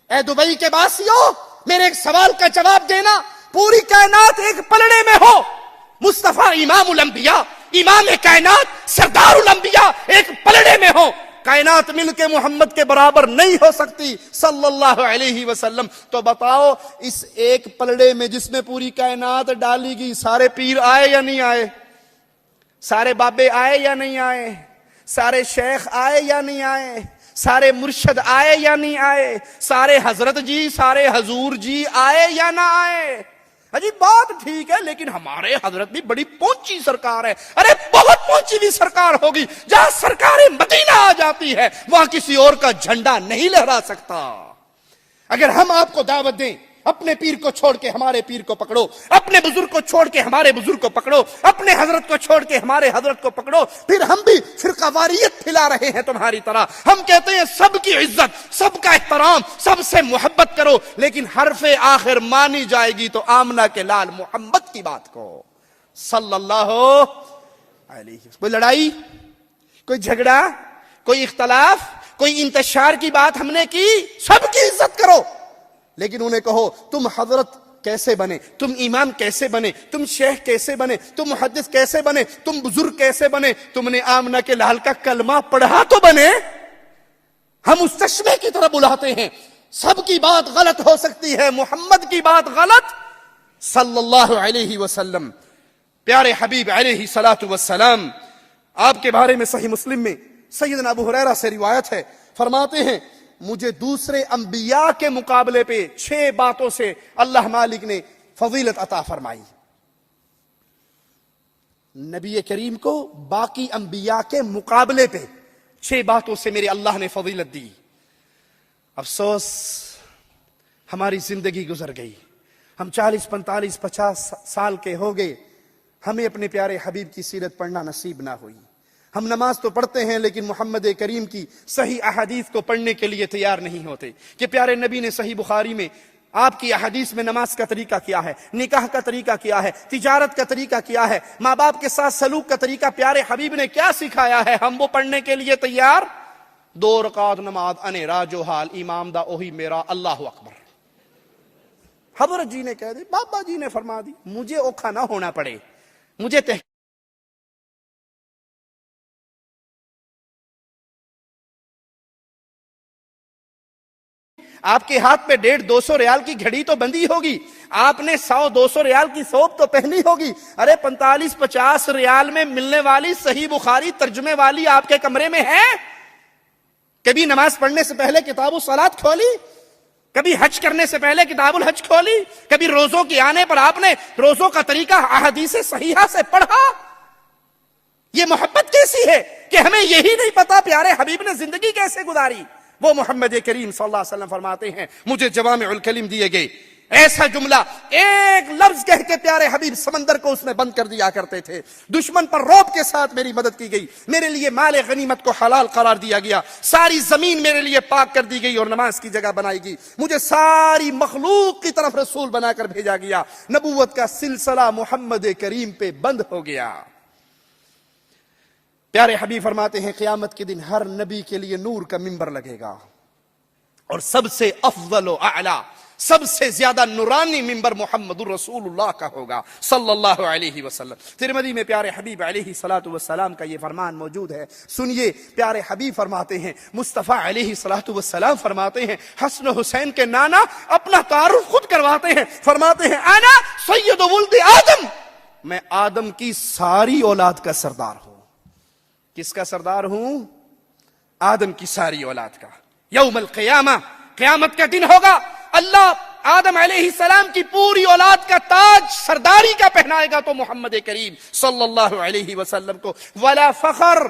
اے دبئی کے باسیوں, میرے ایک سوال کا جواب دینا. پوری کائنات ایک پلڑے میں ہو, مصطفیٰ امام الانبیاء, امام کائنات, سردار الانبیاء ایک پلڑے میں ہو, کائنات مل کے محمد کے برابر نہیں ہو سکتی صلی اللہ علیہ وسلم. تو بتاؤ اس ایک پلڑے میں جس میں پوری کائنات ڈالی گئی, سارے پیر آئے یا نہیں آئے, سارے بابے آئے یا نہیں آئے, سارے شیخ آئے یا نہیں آئے, سارے مرشد آئے یا نہیں آئے, سارے حضرت جی, سارے حضور جی آئے یا نہ آئے؟ جی بات ٹھیک ہے, لیکن ہمارے حضرت بھی بڑی پہنچی سرکار ہے. ارے بہت پہنچی بھی سرکار ہوگی. جہاں سرکار مدینہ آ جاتی ہے وہاں کسی اور کا جھنڈا نہیں لہرا سکتا. اگر ہم آپ کو دعوت دیں اپنے پیر کو چھوڑ کے ہمارے پیر کو پکڑو، اپنے بزرگ کو چھوڑ کے ہمارے بزرگ کو پکڑو، اپنے حضرت کو چھوڑ کے ہمارے حضرت کو پکڑو، پھر ہم بھی فرقہ واریت پھیلا رہے ہیں تمہاری طرح. ہم کہتے ہیں سب کی عزت، سب کا احترام، سب سے محبت کرو، لیکن حرف آخر مانی جائے گی تو آمنہ کے لال محمد کی بات کو صلی اللہ علیہ وسلم. کوئی لڑائی، کوئی جھگڑا، کوئی اختلاف، کوئی انتشار کی بات ہم نے کی، سب کی عزت کرو، لیکن انہیں کہو تم حضرت کیسے بنے، تم امام کیسے بنے، تم شیخ کیسے بنے، تم محدث کیسے بنے، تم بزرگ کیسے بنے، تم نے آمنہ کے لال کا کلمہ پڑھا تو بنے. ہم اس چشمے کی طرح بلاتے ہیں. سب کی بات غلط ہو سکتی ہے، محمد کی بات غلط صلی اللہ علیہ وسلم. پیارے حبیب علیہ الصلوۃ والسلام، آپ کے بارے میں صحیح مسلم میں سیدنا ابو ہریرہ سے روایت ہے، فرماتے ہیں مجھے دوسرے انبیاء کے مقابلے پہ 6 باتوں سے اللہ مالک نے فضیلت عطا فرمائی. نبی کریم کو باقی انبیاء کے مقابلے پہ 6 باتوں سے میرے اللہ نے فضیلت دی. افسوس ہماری زندگی گزر گئی، ہم 40 45 50 سال کے ہو گئے، ہمیں اپنے پیارے حبیب کی سیرت پڑھنا نصیب نہ ہوئی. ہم نماز تو پڑھتے ہیں لیکن محمد کریم کی صحیح احادیث کو پڑھنے کے لیے تیار نہیں ہوتے کہ پیارے نبی نے صحیح بخاری میں آپ کی احادیث میں نماز کا طریقہ کیا ہے، نکاح کا طریقہ کیا ہے، تجارت کا طریقہ کیا ہے، ماں باپ کے ساتھ سلوک کا طریقہ پیارے حبیب نے کیا سکھایا ہے، ہم وہ پڑھنے کے لیے تیار. 2 رکعت نماز انے راجو حال امام دا اوہی میرا اللہ اکبر. حضرت جی نے کہہ دی، بابا جی نے فرما دی، مجھے اوکھا نہ ہونا پڑے، مجھے آپ کے ہاتھ پہ 150-200 ریال کی گھڑی تو بندی ہوگی، آپ نے 100-200 ریال کی سوپ تو پہنی ہوگی. ارے 45-50 ریال میں ملنے والی صحیح بخاری ترجمے والی آپ کے کمرے میں ہے؟ کبھی نماز پڑھنے سے پہلے کتاب الصلاۃ کھولی؟ کبھی حج کرنے سے پہلے کتاب الحج کھولی؟ کبھی روزوں کے آنے پر آپ نے روزوں کا طریقہ احادیث صحیحہ سے پڑھا؟ یہ محبت کیسی ہے کہ ہمیں یہی نہیں پتا پیارے حبیب نے زندگی کیسے گزاری. وہ محمد کریم صلی اللہ علیہ وسلم فرماتے ہیں مجھے جوامع الکلم دیے گئے، ایسا جملہ ایک لفظ کہہ کے پیارے حبیب سمندر کو اس میں بند کر دیا کرتے تھے. دشمن پر رعب کے ساتھ میری مدد کی گئی، میرے لیے مال غنیمت کو حلال قرار دیا گیا، ساری زمین میرے لیے پاک کر دی گئی اور نماز کی جگہ بنائی گئی، مجھے ساری مخلوق کی طرف رسول بنا کر بھیجا گیا، نبوت کا سلسلہ محمد کریم پہ بند ہو گیا. پیارے حبیب فرماتے ہیں قیامت کے دن ہر نبی کے لیے نور کا منبر لگے گا اور سب سے افضل و اعلی، سب سے زیادہ نورانی منبر محمد الرسول اللہ کا ہوگا صلی اللہ علیہ وسلم. ترمذی میں پیارے حبیب علیہ الصلوۃ والسلام کا یہ فرمان موجود ہے. سنیے پیارے حبیب فرماتے ہیں، مصطفیٰ علیہ الصلوۃ والسلام فرماتے ہیں، حسن و حسین کے نانا اپنا تعارف خود کرواتے ہیں، فرماتے ہیں انا سید ولد آدم، میں آدم کی ساری اولاد کا سردار ہوں. کس کا سردار ہوں؟ آدم کی ساری اولاد کا. یوم القیامہ، قیامت کا دن ہوگا، اللہ آدم علیہ السلام کی پوری اولاد کا تاج سرداری کا پہنائے گا تو محمد کریم صلی اللہ علیہ وسلم کو. ولا فخر،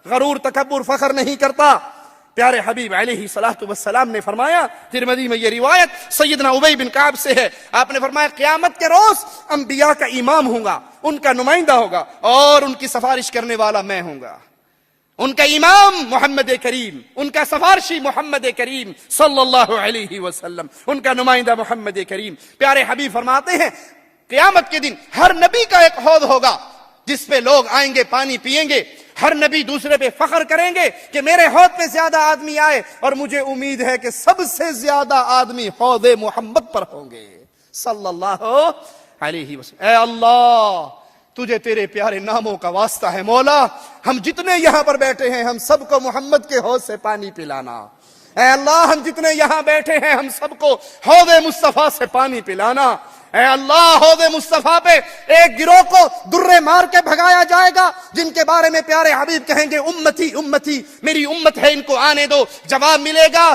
غرور تکبر فخر نہیں کرتا. پیارے حبیب علیہ الصلوۃ والسلام نے فرمایا، ترمذی میں یہ روایت سیدنا ابی بن کعب سے ہے، آپ نے فرمایا قیامت کے روز انبیاء کا امام ہوں گا، ان کا نمائندہ ہوگا اور ان کی سفارش کرنے والا میں ہوں گا. ان کا امام محمد کریم، ان کا سفارشی محمد کریم صلی اللہ علیہ وسلم، ان کا نمائندہ محمد کریم. پیارے حبیب فرماتے ہیں قیامت کے دن ہر نبی کا ایک حوض ہوگا جس پہ لوگ آئیں گے پانی پیئیں گے. ہر نبی دوسرے پہ فخر کریں گے کہ میرے حوض پہ زیادہ آدمی آئے، اور مجھے امید ہے کہ سب سے زیادہ آدمی حوض محمد پر ہوں گے صلی اللہ علیہ وسلم. اے اللہ تجھے تیرے پیارے ناموں کا واسطہ ہے مولا، ہم جتنے یہاں پر بیٹھے ہیں ہم سب کو محمد کے حوض سے پانی پلانا. اے اللہ ہم جتنے یہاں بیٹھے ہیں ہم سب کو حوض مصطفیٰ سے پانی پلانا. اے اللہ حوض مصطفیٰ پہ ایک گروہ کو درے مار کے بھگایا جائے گا جن کے بارے میں پیارے حبیب کہیں گے امتی امتی، میری امت ہے ان کو آنے دو. جواب ملے گا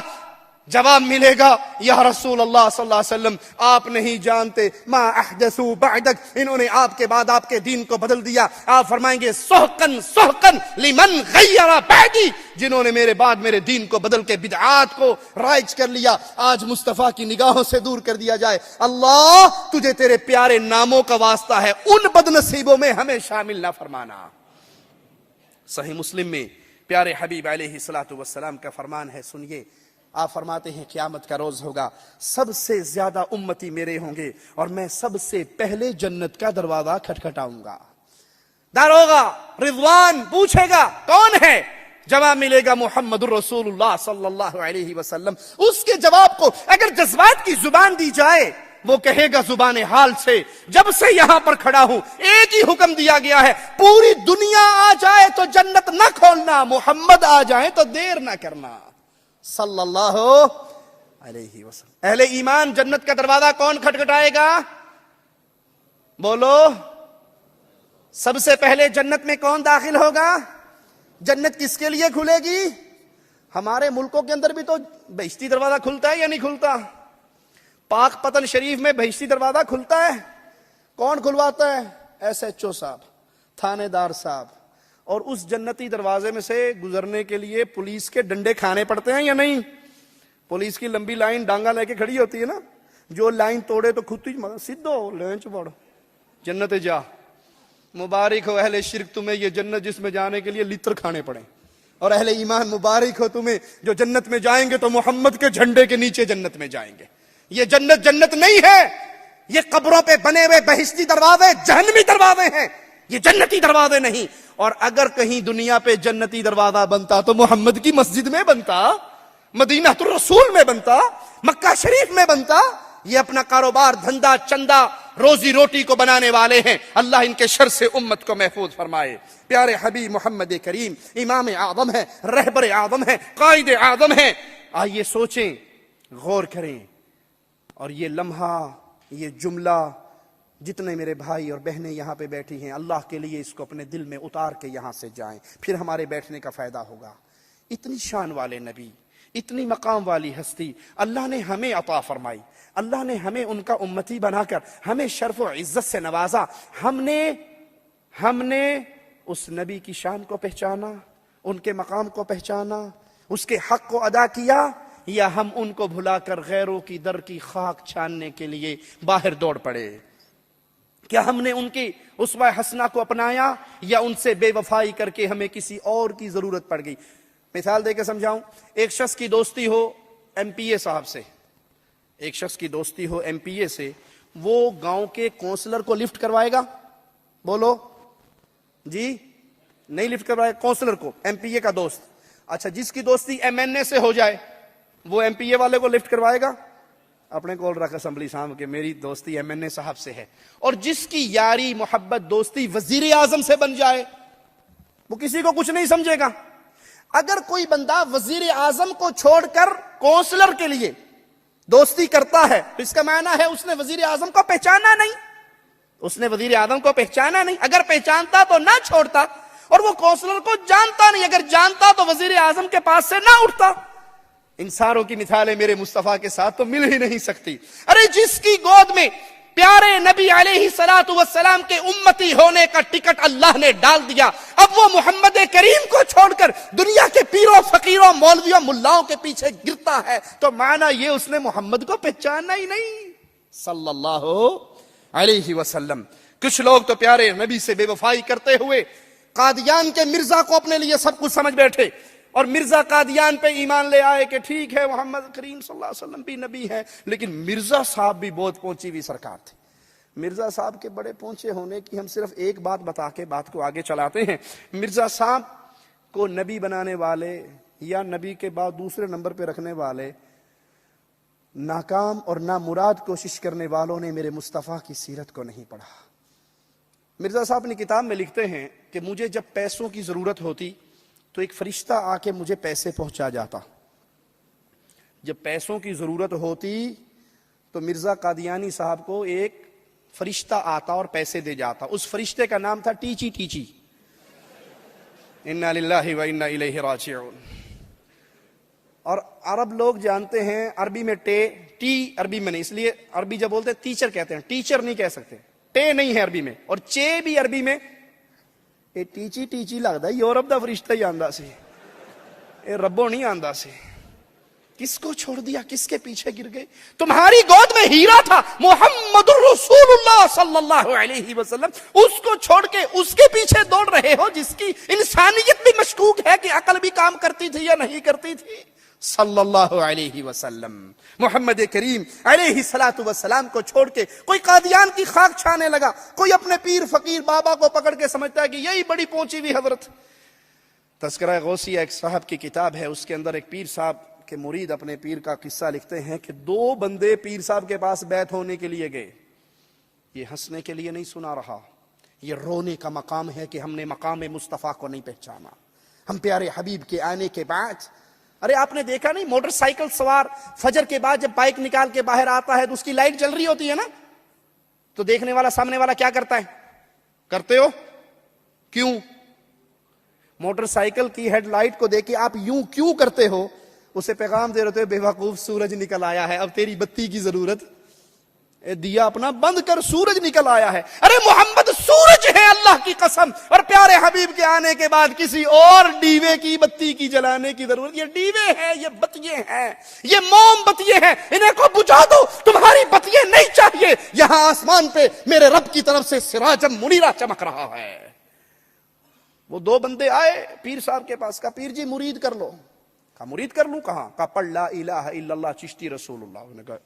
جواب ملے گا یا رسول اللہ صلی اللہ علیہ وسلم آپ نہیں جانتے ما احدثوا بعدک، انہوں نے آپ کے بعد آپ کے دین کو بدل دیا. آپ فرمائیں گے سحقن سحقن لمن غیر بعدی، جنہوں نے میرے بعد میرے دین کو بدل کے بدعات کو رائج کر لیا، آج مصطفیٰ کی نگاہوں سے دور کر دیا جائے. اللہ تجھے تیرے پیارے ناموں کا واسطہ ہے، ان بد نصیبوں میں ہمیں شامل نہ فرمانا. صحیح مسلم میں پیارے حبیب علیہ الصلوۃ والسلام کا فرمان ہے، سنیے. آپ فرماتے ہیں قیامت کا روز ہوگا، سب سے زیادہ امتی میرے ہوں گے اور میں سب سے پہلے جنت کا دروازہ کھٹکھٹاؤں گا. داروغہ رضوان پوچھے گا کون ہے؟ جواب ملے گا محمد الرسول اللہ صلی اللہ علیہ وسلم. اس کے جواب کو اگر جذبات کی زبان دی جائے، وہ کہے گا زبان حال سے، جب سے یہاں پر کھڑا ہوں ایک ہی حکم دیا گیا ہے، پوری دنیا آ جائے تو جنت نہ کھولنا، محمد آ جائیں تو دیر نہ کرنا صلی اللہ علیہ وسلم. اہل ایمان جنت کا دروازہ کون کھٹکھٹائے گا؟ بولو. سب سے پہلے جنت میں کون داخل ہوگا؟ جنت کس کے لیے کھلے گی؟ ہمارے ملکوں کے اندر بھی تو بہشتی دروازہ کھلتا ہے یا نہیں کھلتا؟ پاک پتن شریف میں بہشتی دروازہ کھلتا ہے. کون کھلواتا ہے؟ ایس ایچ او صاحب، تھانے دار صاحب. اور اس جنتی دروازے میں سے گزرنے کے لیے پولیس کے ڈنڈے کھانے پڑتے ہیں یا نہیں؟ پولیس کی لمبی لائن ڈانگا لے کے کھڑی ہوتی ہے نا، جو لائن توڑے تو خود ہی سیدھو لینچ پڑ جنت جا. مبارک ہو اہل شرک تمہیں یہ جنت جس میں جانے کے لیے لتر کھانے پڑے، اور اہل ایمان مبارک ہو تمہیں جو جنت میں جائیں گے تو محمد کے جھنڈے کے نیچے جنت میں جائیں گے. یہ جنت جنت نہیں ہے، یہ قبروں پہ بنے ہوئے بہشتی دروازے جہنمی دروازے ہیں، یہ جنتی دروازے نہیں. اور اگر کہیں دنیا پہ جنتی دروازہ بنتا تو محمد کی مسجد میں بنتا، مدینہ الرسول میں بنتا، مکہ شریف میں بنتا. یہ اپنا کاروبار دھندا چندہ روزی روٹی کو بنانے والے ہیں، اللہ ان کے شر سے امت کو محفوظ فرمائے. پیارے حبیب محمد کریم امام اعظم ہے، رہبر اعظم ہے، قائد اعظم ہے. آئیے سوچیں، غور کریں، اور یہ لمحہ، یہ جملہ، جتنے میرے بھائی اور بہنیں یہاں پہ بیٹھی ہیں، اللہ کے لیے اس کو اپنے دل میں اتار کے یہاں سے جائیں، پھر ہمارے بیٹھنے کا فائدہ ہوگا. اتنی شان والے نبی، اتنی مقام والی ہستی اللہ نے ہمیں عطا فرمائی، اللہ نے ہمیں ان کا امتی بنا کر ہمیں شرف و عزت سے نوازا. ہم نے اس نبی کی شان کو پہچانا، ان کے مقام کو پہچانا، اس کے حق کو ادا کیا، یا ہم ان کو بھلا کر غیروں کی در کی خاک چھاننے کے لیے باہر دوڑ پڑے؟ کیا ہم نے ان کی اسوہ حسنہ کو اپنایا، یا ان سے بے وفائی کر کے ہمیں کسی اور کی ضرورت پڑ گئی؟ مثال دے کے سمجھاؤں. ایک شخص کی دوستی ہو ایم پی اے صاحب سے، ایک شخص کی دوستی ہو ایم پی اے سے، وہ گاؤں کے کونسلر کو لفٹ کروائے گا؟ بولو جی، نہیں لفٹ کروائے گا کونسلر کو، ایم پی اے کا دوست. اچھا، جس کی دوستی ایم این اے سے ہو جائے وہ ایم پی اے والے کو لفٹ کروائے گا؟ اپنے کول رکھ اسمبلی صاحب کہ میری دوستی ایم این اے صاحب سے ہے. اور جس کی یاری محبت دوستی وزیر اعظم سے بن جائے وہ کسی کو کچھ نہیں سمجھے گا. اگر کوئی بندہ وزیر اعظم کو چھوڑ کر کونسلر کے لیے دوستی کرتا ہے تو اس کا معنی ہے اس نے وزیر اعظم کو پہچانا نہیں، اس نے وزیر اعظم کو پہچانا نہیں. اگر پہچانتا تو نہ چھوڑتا، اور وہ کونسلر کو جانتا نہیں، اگر جانتا تو وزیر اعظم کے پاس سے نہ اٹھتا. ان ساروں کی مثالیں میرے مصطفیٰ کے ساتھ تو مل ہی نہیں سکتی. ارے جس کی گود میں پیارے نبی علیہ الصلوۃ والسلام کے امتی ہونے کا ٹکٹ اللہ نے ڈال دیا، اب وہ محمد کریم کو چھوڑ کر دنیا کے پیروں فقیروں مولویوں ملاؤں کے پیچھے گرتا ہے تو معنی یہ اس نے محمد کو پہچانا ہی نہیں صلی اللہ علیہ وسلم. کچھ لوگ تو پیارے نبی سے بے وفائی کرتے ہوئے قادیان کے مرزا کو اپنے لیے سب کچھ سمجھ بیٹھے، اور مرزا قادیان پہ ایمان لے آئے کہ ٹھیک ہے محمد کریم صلی اللہ علیہ وسلم بھی نبی ہے، لیکن مرزا صاحب بھی بہت پہنچی ہوئی سرکار تھی. مرزا صاحب کے بڑے پہنچے ہونے کی ہم صرف ایک بات بتا کے بات کو آگے چلاتے ہیں. مرزا صاحب کو نبی بنانے والے یا نبی کے بعد دوسرے نمبر پہ رکھنے والے ناکام اور نامراد کوشش کرنے والوں نے میرے مصطفیٰ کی سیرت کو نہیں پڑھا. مرزا صاحب اپنی کتاب میں لکھتے ہیں کہ مجھے جب پیسوں کی ضرورت ہوتی تو ایک فرشتہ آ کے مجھے پیسے پہنچا جاتا. جب پیسوں کی ضرورت ہوتی تو مرزا قادیانی صاحب کو ایک فرشتہ آتا اور پیسے دے جاتا. اس فرشتے کا نام تھا ٹیچی ٹیچی. انا للہ و انا الیہ راجعون. اور عرب لوگ جانتے ہیں عربی میں ٹی عربی میں نہیں، اس لیے عربی جب بولتے ہیں ٹیچر کہتے ہیں، ٹیچر نہیں کہہ سکتے، ٹے نہیں ہے عربی میں، اور چے بھی عربی میں اے ٹیچی لگتا ہے یورپ دا فرشتہ ہی آندا سی، اے ربو نہیں آندا سی۔ کس کو چھوڑ دیا، کس کے پیچھے گر گئے؟ تمہاری گود میں ہیرا تھا محمد الرسول اللہ صلی اللہ علیہ وسلم، اس کو چھوڑ کے اس کے پیچھے دوڑ رہے ہو جس کی انسانیت بھی مشکوک ہے کہ عقل بھی کام کرتی تھی یا نہیں کرتی تھی۔ صلی اللہ علیہ وسلم محمد کریم علیہ الصلوۃ والسلام کو چھوڑ کے کوئی قادیان کی خاک چھانے لگا، کوئی اپنے پیر فقیر بابا کو پکڑ کے سمجھتا ہے کہ یہی بڑی پہنچی ہوئی حضرت۔ تذکرہ غوثیہ ایک صاحب کی کتاب ہے، اس کے اندر ایک پیر صاحب کے مرید اپنے پیر کا قصہ لکھتے ہیں کہ 2 بندے پیر صاحب کے پاس بیعت ہونے کے لیے گئے۔ یہ ہنسنے کے لیے نہیں سنا رہا، یہ رونے کا مقام ہے کہ ہم نے مقام مصطفیٰ کو نہیں پہچانا۔ ہم پیارے حبیب کے آنے کے بعد، ارے آپ نے دیکھا نہیں موٹر سائیکل سوار فجر کے بعد جب بائک نکال کے باہر آتا ہے تو اس کی لائٹ جل رہی ہوتی ہے نا، تو دیکھنے والا سامنے والا کیا کرتا ہے؟ کرتے ہو کیوں؟ موٹر سائیکل کی ہیڈ لائٹ کو دیکھ کے آپ یوں کیوں کرتے ہو؟ اسے پیغام دے رہے ہو بے وقوف سورج نکل آیا ہے، اب تیری بتی کی ضرورت، دیا اپنا بند کر، سورج نکل آیا ہے۔ ارے محمد سورج ہے اللہ کی قسم، اور پیارے حبیب کے آنے کے بعد کسی اور ڈیوے کی بتی کی جلانے کی ضرورت؟ یہ ڈیوے ہیں، یہ بتیے ہیں، یہ موم بتیے ہیں، انہیں کو بجھا دو، تمہاری بتیے نہیں چاہیے۔ یہاں آسمان پہ میرے رب کی طرف سے سراجم منیرہ چمک رہا ہے۔ وہ 2 بندے آئے پیر صاحب کے پاس، کہا پیر جی مرید کر لو۔ کہا مرید کر لوں؟ کہاں؟ کہا پڑھ لا الہ الا اللہ چشتی رسول اللہ۔ انہوں نے کہا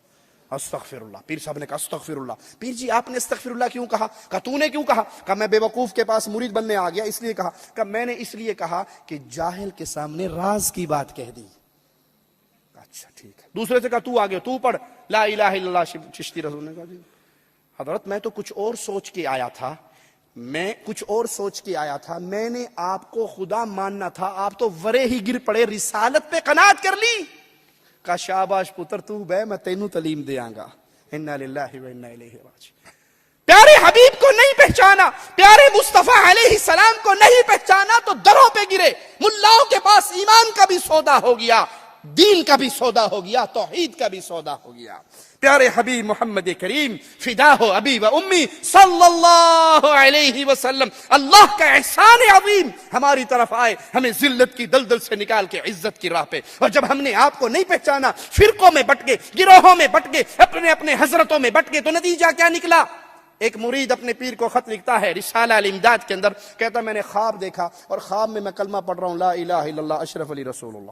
استغفر اللہ۔ پیر صاحب نے کہا استغفر اللہ۔ پیر جی آپ نے استغفر اللہ کیوں کہا؟ کہا تو نے کیوں کہا؟ کہا میں بے وقوف کے پاس مرید بننے آ گیا اس لیے کہا۔ کہا میں نے اس لیے کہا کہ جاہل کے سامنے راز کی بات کہہ دی۔ اچھا ٹھیک ہے۔ دوسرے سے کہا تو آگے تو پڑھ لا الہ الا اللہ چشتی رسول نے کہا جی حضرت میں تو کچھ اور سوچ کے آیا تھا، میں نے آپ کو خدا ماننا تھا، آپ تو ورے ہی گر پڑے، رسالت پہ قناعت کر لی۔ کہا شاباش پتر تو بے، میں تینوں تعلیم دیاں گا۔ انا للہ و انا الیہ راجعون۔ پیارے حبیب کو نہیں پہچانا، پیارے مصطفیٰ علیہ السلام کو نہیں پہچانا تو دروں پہ گرے۔ ملاؤں کے پاس ایمان کا بھی سودا ہو گیا، دین کا بھی سودا ہو گیا، توحید کا بھی سودا ہو گیا۔ پیارے حبیب محمد کریم فدا ہو ابی و امی صلی اللہ علیہ وسلم، اللہ کا احسان عظیم ہماری طرف آئے، ہمیں ذلت کی دلدل سے نکال کے عزت کی راہ پہ۔ اور جب ہم نے آپ کو نہیں پہچانا، فرقوں میں بٹ گئے، گروہوں میں بٹ گئے، اپنے اپنے حضرتوں میں بٹ گئے، تو نتیجہ کیا نکلا؟ ایک مرید اپنے پیر کو خط لکھتا ہے رسالہ الامداد کے اندر، کہتا میں نے خواب دیکھا اور خواب میں کلمہ پڑھ رہا ہوں لا الہ الا اللہ اشرف علی رسول اللہ۔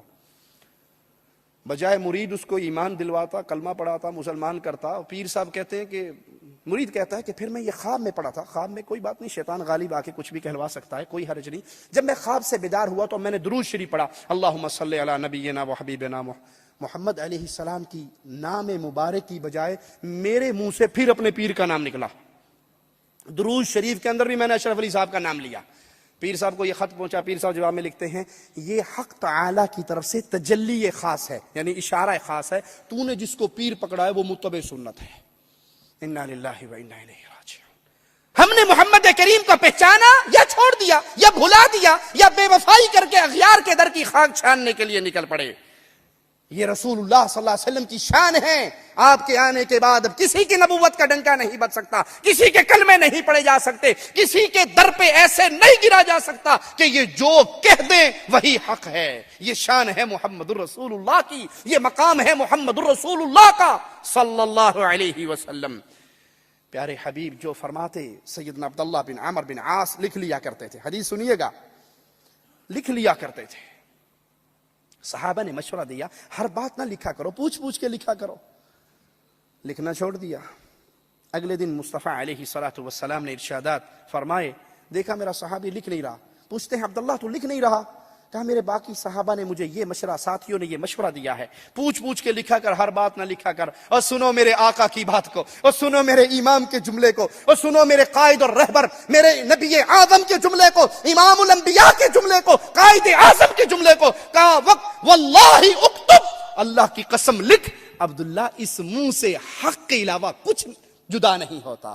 بجائے مرید اس کو ایمان دلواتا، کلمہ پڑھاتا، مسلمان کرتا، پیر صاحب کہتے ہیں کہ مرید کہتا ہے کہ پھر میں یہ خواب میں پڑھا تھا، خواب میں کوئی بات نہیں، شیطان غالب آ کے کچھ بھی کہلوا سکتا ہے، کوئی حرج نہیں۔ جب میں خواب سے بیدار ہوا تو میں نے درود شریف پڑھا، اللہم صلی علی نبینا و حبیبنا محمد علیہ السلام کی نام مبارک کی بجائے میرے منہ سے پھر اپنے پیر کا نام نکلا۔ درود شریف کے اندر بھی میں نے اشرف علی صاحب کا نام لیا۔ پیر صاحب کو یہ خط پہنچا، پیر صاحب جواب میں لکھتے ہیں یہ حق تعالی کی طرف سے تجلی خاص ہے، یعنی اشارہ خاص ہے، تو نے جس کو پیر پکڑا ہے وہ متبع سنت ہے۔ انا للہ و انا الیہ راجعون۔ ہم نے محمد کریم کو پہچانا یا چھوڑ دیا یا بھلا دیا یا بے وفائی کر کے اغیار کے در کی خاک چھاننے کے لیے نکل پڑے۔ یہ رسول اللہ صلی اللہ علیہ وسلم کی شان ہے، آپ کے آنے کے بعد اب کسی کی نبوت کا ڈنکا نہیں بج سکتا، کسی کے کلمے نہیں پڑے جا سکتے، کسی کے در پہ ایسے نہیں گرا جا سکتا کہ یہ جو کہہ دیں وہی حق ہے۔ یہ شان ہے محمد الرسول اللہ کی، یہ مقام ہے محمد الرسول اللہ کا صلی اللہ علیہ وسلم۔ پیارے حبیب جو فرماتے، سیدنا عبداللہ بن عمر بن عاص لکھ لیا کرتے تھے، حدیث سنیے گا، لکھ لیا کرتے تھے۔ صحابہ نے مشورہ دیا ہر بات نہ لکھا کرو، پوچھ پوچھ کے لکھا کرو، لکھنا چھوڑ دیا۔ اگلے دن مصطفیٰ علیہ الصلوۃ والسلام نے ارشادات فرمائے، دیکھا میرا صحابی لکھ نہیں رہا، پوچھتے ہیں عبداللہ تو لکھ نہیں رہا؟ کہا میرے باقی صحابہ نے مجھے یہ مشورہ، ساتھیوں نے یہ مشورہ دیا ہے، پوچھ پوچھ کے لکھا کر، ہر بات نہ لکھا کر، اور سنو میرے آقا کی بات کو، اور سنو میرے امام کے جملے کو، اور سنو میرے قائد اور رہبر میرے نبی اعظم کے جملے کو، امام الانبیاء کے جملے کو، قائد اعظم کے جملے کو۔ کہا وقت واللہ اکتب، اللہ کی قسم لکھ، عبداللہ اس منہ سے حق کے علاوہ کچھ جدا نہیں ہوتا۔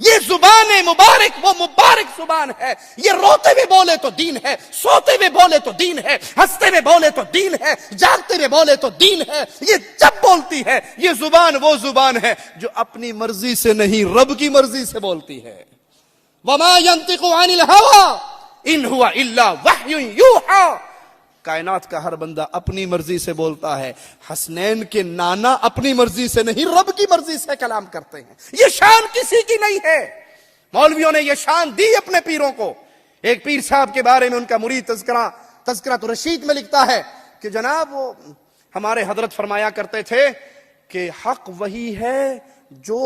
یہ زبان مبارک وہ مبارک زبان ہے. یہ روتے ہوئے بولے تو دین ہے, سوتے ہوئے بولے تو دین ہے, ہنستے ہوئے بولے تو دین ہے, جاگتے ہوئے بولے تو دین ہے. یہ جب بولتی ہے, یہ زبان وہ زبان ہے جو اپنی مرضی سے نہیں رب کی مرضی سے بولتی ہے. وما ينطق عن الهوى ان هو الا وحی یوحى. کائنات کا ہر بندہ اپنی مرضی سے بولتا ہے. حسنین کے نانا اپنی مرضی سے نہیں رب کی مرضی سے کلام کرتے ہیں. یہ شان کسی کی نہیں ہے. مولویوں نے یہ شان دی اپنے پیروں کو. ایک پیر صاحب کے بارے میں ان کا مرید تذکرۃ الرشید میں لکھتا ہے کہ جناب وہ ہمارے حضرت فرمایا کرتے تھے کہ حق وہی ہے جو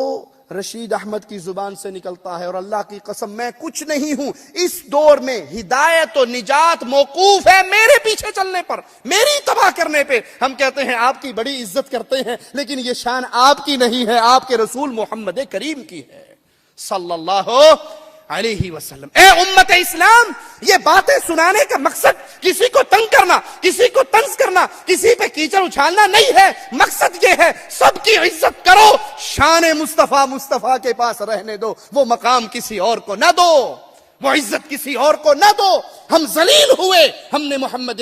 رشید احمد کی زبان سے نکلتا ہے, اور اللہ کی قسم میں کچھ نہیں ہوں. اس دور میں ہدایت و نجات موقوف ہے میرے پیچھے چلنے پر, میری تباہ کرنے پہ. ہم کہتے ہیں آپ کی بڑی عزت کرتے ہیں, لیکن یہ شان آپ کی نہیں ہے, آپ کے رسول محمد کریم کی ہے صلی اللہ علیہ وسلم. اے امت اسلام, یہ باتیں سنانے کا مقصد کسی کو تنگ کرنا, کسی کو طنز کرنا, کسی پہ کیچڑ اچھالنا نہیں ہے. مقصد یہ ہے سب کی عزت کرو, شان مصطفیٰ کے پاس رہنے دو, وہ مقام کسی اور کو نہ دو, وہ عزت کسی اور کو نہ دو. ہم ذلیل ہوئے, ہم نے محمد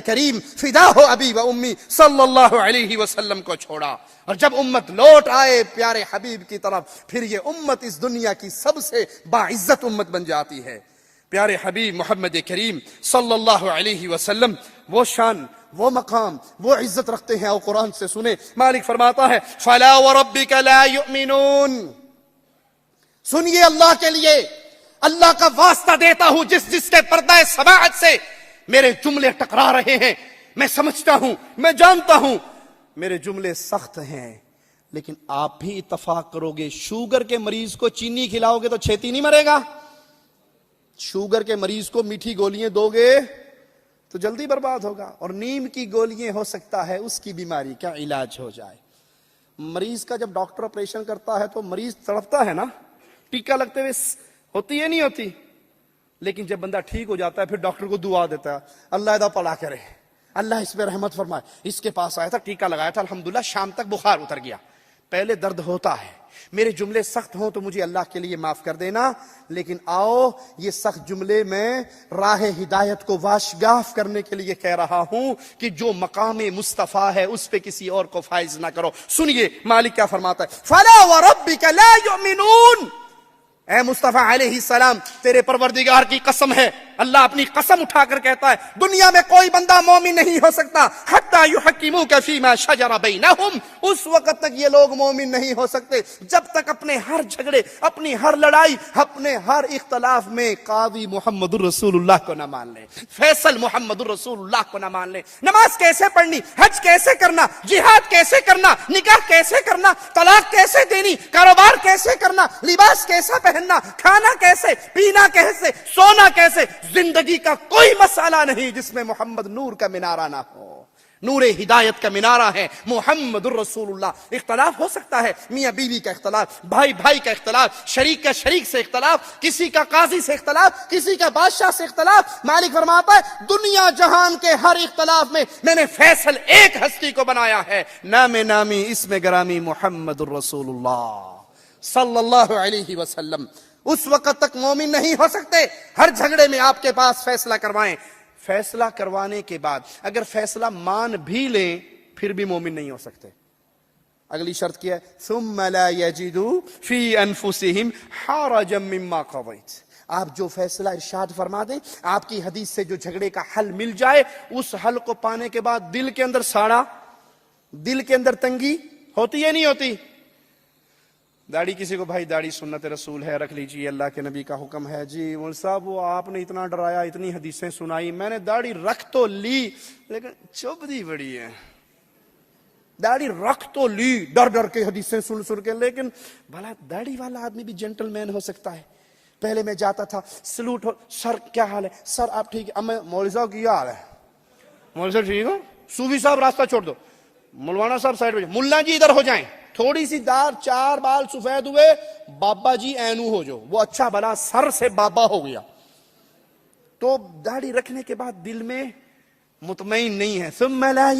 کریم فدا ہو ابی و امی صلی اللہ علیہ وسلم کو چھوڑا. اور جب امت لوٹ آئے پیارے حبیب کی طرف, پھر یہ امت اس دنیا کی سب سے باعزت امت بن جاتی ہے. پیارے حبیب محمد کریم صلی اللہ علیہ وسلم وہ شان, وہ مقام, وہ عزت رکھتے ہیں. اور قرآن سے سنیں, مالک فرماتا ہے فلا وربک لا یؤمنون. سنیے اللہ کے لیے, اللہ کا واسطہ دیتا ہوں جس کے پردہ سماعت سے میرے جملے ٹکرا رہے ہیں. میں سمجھتا ہوں, میں جانتا ہوں میرے جملے سخت ہیں, لیکن آپ بھی اتفاق کرو گے شوگر کے مریض کو چینی کھلاؤ گے تو چھیتی نہیں مرے گا. شوگر کے مریض کو میٹھی گولیاں دو گے تو جلدی برباد ہوگا, اور نیم کی گولیاں ہو سکتا ہے اس کی بیماری کا علاج ہو جائے. مریض کا جب ڈاکٹر آپریشن کرتا ہے تو مریض تڑپتا ہے نا, ٹیکا لگتے ہوئے ہوتی ہے نہیں ہوتی, لیکن جب بندہ ٹھیک ہو جاتا ہے پھر ڈاکٹر کو دعا دیتا ہے, اللہ ادا پلا کرے, اللہ اس پہ رحمت فرمائے. اس کے پاس آیا تھا, ٹیکا لگایا تھا, الحمدللہ شام تک بخار اتر گیا. پہلے درد ہوتا ہے, میرے جملے سخت ہوں تو مجھے اللہ کے لیے معاف کر دینا, لیکن آؤ یہ سخت جملے میں راہ ہدایت کو واشگاف کرنے کے لیے کہہ رہا ہوں کہ جو مقام مصطفیٰ ہے اس پہ کسی اور کو فائز نہ کرو. سنیے مالک کیا فرماتا ہے, فلا وربک لا یؤمنون. اے مصطفیٰ علیہ السلام, تیرے پروردگار کی قسم ہے, اللہ اپنی قسم اٹھا کر کہتا ہے دنیا میں کوئی بندہ مومن نہیں ہو سکتا حتی یحکموک فیما شجر بینہم. اس وقت تک یہ لوگ مومن نہیں ہو سکتے جب تک اپنے ہر جھگڑے, اپنی ہر لڑائی, اپنے ہر اختلاف میں قاضی محمد الرسول اللہ کو نہ مان لیں, فیصل محمد الرسول اللہ کو نہ مان لیں. نماز کیسے پڑھنی, حج کیسے کرنا, جہاد کیسے کرنا, نکاح کیسے کرنا, طلاق کیسے دینی, کاروبار کیسے کرنا, لباس کیسا پہننا, کھانا کیسے, پینا کیسے, سونا کیسے, زندگی کا کوئی مسئلہ نہیں جس میں محمد نور کا مینارہ نہ ہو. نور ہدایت کا مینارہ ہے محمد الرسول اللہ. اختلاف ہو سکتا ہے, میاں بیوی کا اختلاف, بھائی بھائی کا اختلاف, شریک کا شریک سے اختلاف, کسی کا قاضی سے اختلاف, کسی کا بادشاہ سے اختلاف. مالک فرماتا ہے دنیا جہان کے ہر اختلاف میں میں نے فیصل ایک ہستی کو بنایا ہے, نام نامی اسم گرامی محمد الرسول اللہ صلی اللہ علیہ وسلم. اس وقت تک مومن نہیں ہو سکتے. ہر جھگڑے میں آپ کے پاس فیصلہ کروائیں, فیصلہ کروانے کے بعد اگر فیصلہ مان بھی لیں پھر بھی مومن نہیں ہو سکتے. اگلی شرط کیا ہے, ثم لا یجدوا فی انفسہم حرجا مما قضیت. آپ جو فیصلہ ارشاد فرما دیں, آپ کی حدیث سے جو جھگڑے کا حل مل جائے, اس حل کو پانے کے بعد دل کے اندر ساڑا, دل کے اندر تنگی ہوتی ہے نہیں ہوتی. داڑھی کسی کو بھائی داڑھی سنت رسول ہے رکھ لیجئے, اللہ کے نبی کا حکم ہے. جی مول صاحب وہ آپ نے اتنا ڈرایا, اتنی حدیثیں سنائی, میں نے داڑھی رکھ تو لی لیکن چبھتی بڑی ہے. داڑھی رکھ تو لی ڈر ڈر کے حدیثیں سن کے, لیکن بھلا داڑھی والا آدمی بھی جینٹل مین ہو سکتا ہے. پہلے میں جاتا تھا سلوٹ ہو, سر کیا حال ہے, سر آپ ٹھیک ہے, میں مولوی صاحب کی حال ہے, مولوی صاحب ٹھیک ہو, صوفی صاحب راستہ چھوڑ دو, مولانا صاحب سائڈ پہ, ملا جی ادھر ہو جائیں, تھوڑی سی دار, 4 بال سفید ہوئے, بابا جی اینو ہو جو, وہ اچھا بلا سر سے بابا ہو گیا. تو داڑھی رکھنے کے بعد دل میں مطمئن نہیں ہے. ثم لا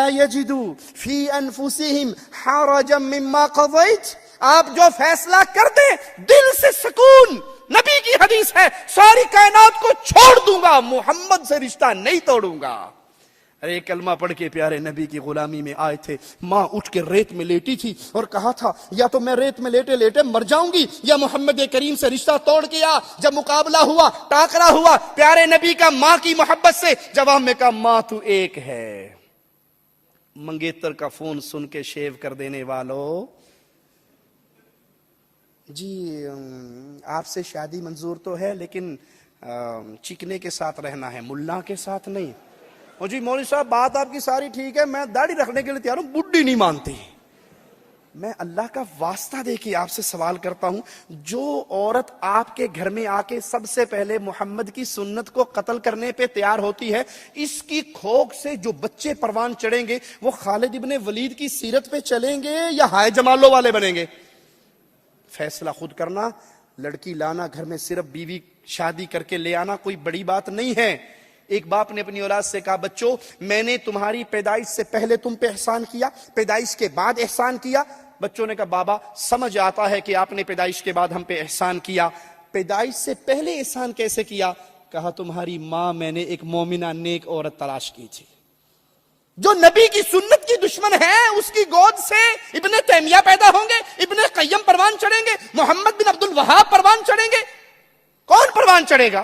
یجدوا فی انفسہم حرجا مما قضیت. آپ جو فیصلہ کر دیں دل سے سکون. نبی کی حدیث ہے ساری کائنات کو چھوڑ دوں گا محمد سے رشتہ نہیں توڑوں گا. ارے کلمہ پڑھ کے پیارے نبی کی غلامی میں آئے تھے. ماں اٹھ کے ریت میں لیٹی تھی اور کہا تھا یا تو میں ریت میں لیٹے لیٹے مر جاؤں گی یا محمد کریم سے رشتہ توڑ کے آ. جب مقابلہ ہوا, ٹاکرا ہوا پیارے نبی کا ماں کی محبت سے, جواب میں کہا ماں تو ایک ہے. منگیتر کا فون سن کے شیو کر دینے والوں, جی آپ سے شادی منظور تو ہے لیکن چکنے کے ساتھ رہنا ہے, ملا کے ساتھ نہیں. اور جی مولوی صاحب بات آپ کی ساری ٹھیک ہے, میں داڑھی رکھنے کے لیے تیار ہوں, بڈھی نہیں مانتی. میں اللہ کا واسطہ دے کے آپ سے سوال کرتا ہوں, جو عورت آپ کے گھر میں آ کے سب سے پہلے محمد کی سنت کو قتل کرنے پہ تیار ہوتی ہے, اس کی کھوک سے جو بچے پروان چڑھیں گے وہ خالد ابن ولید کی سیرت پہ چلیں گے یا ہائے جمالو والے بنیں گے؟ فیصلہ خود کرنا. لڑکی لانا گھر میں صرف بیوی شادی کر کے لے آنا کوئی بڑی بات نہیں ہے. ایک باپ نے اپنی اولاد سے کہا بچوں میں نے تمہاری پیدائش سے پہلے تم پہ احسان کیا, پیدائش کے بعد احسان کیا. بچوں نے کہا بابا سمجھ آتا ہے کہ آپ نے پیدائش کے بعد ہم پہ احسان کیا, پیدائش سے پہلے احسان کیسے کیا؟ کہا تمہاری ماں میں نے ایک مومنہ نیک عورت تلاش کی تھی جو نبی کی سنت کی دشمن ہے, اس کی گود سے ابن تیمیہ پیدا ہوں گے, ابن قیم پروان چڑھیں گے, محمد بن عبد الوہاب پروان چڑھیں گے. کون پروان چڑھے گا؟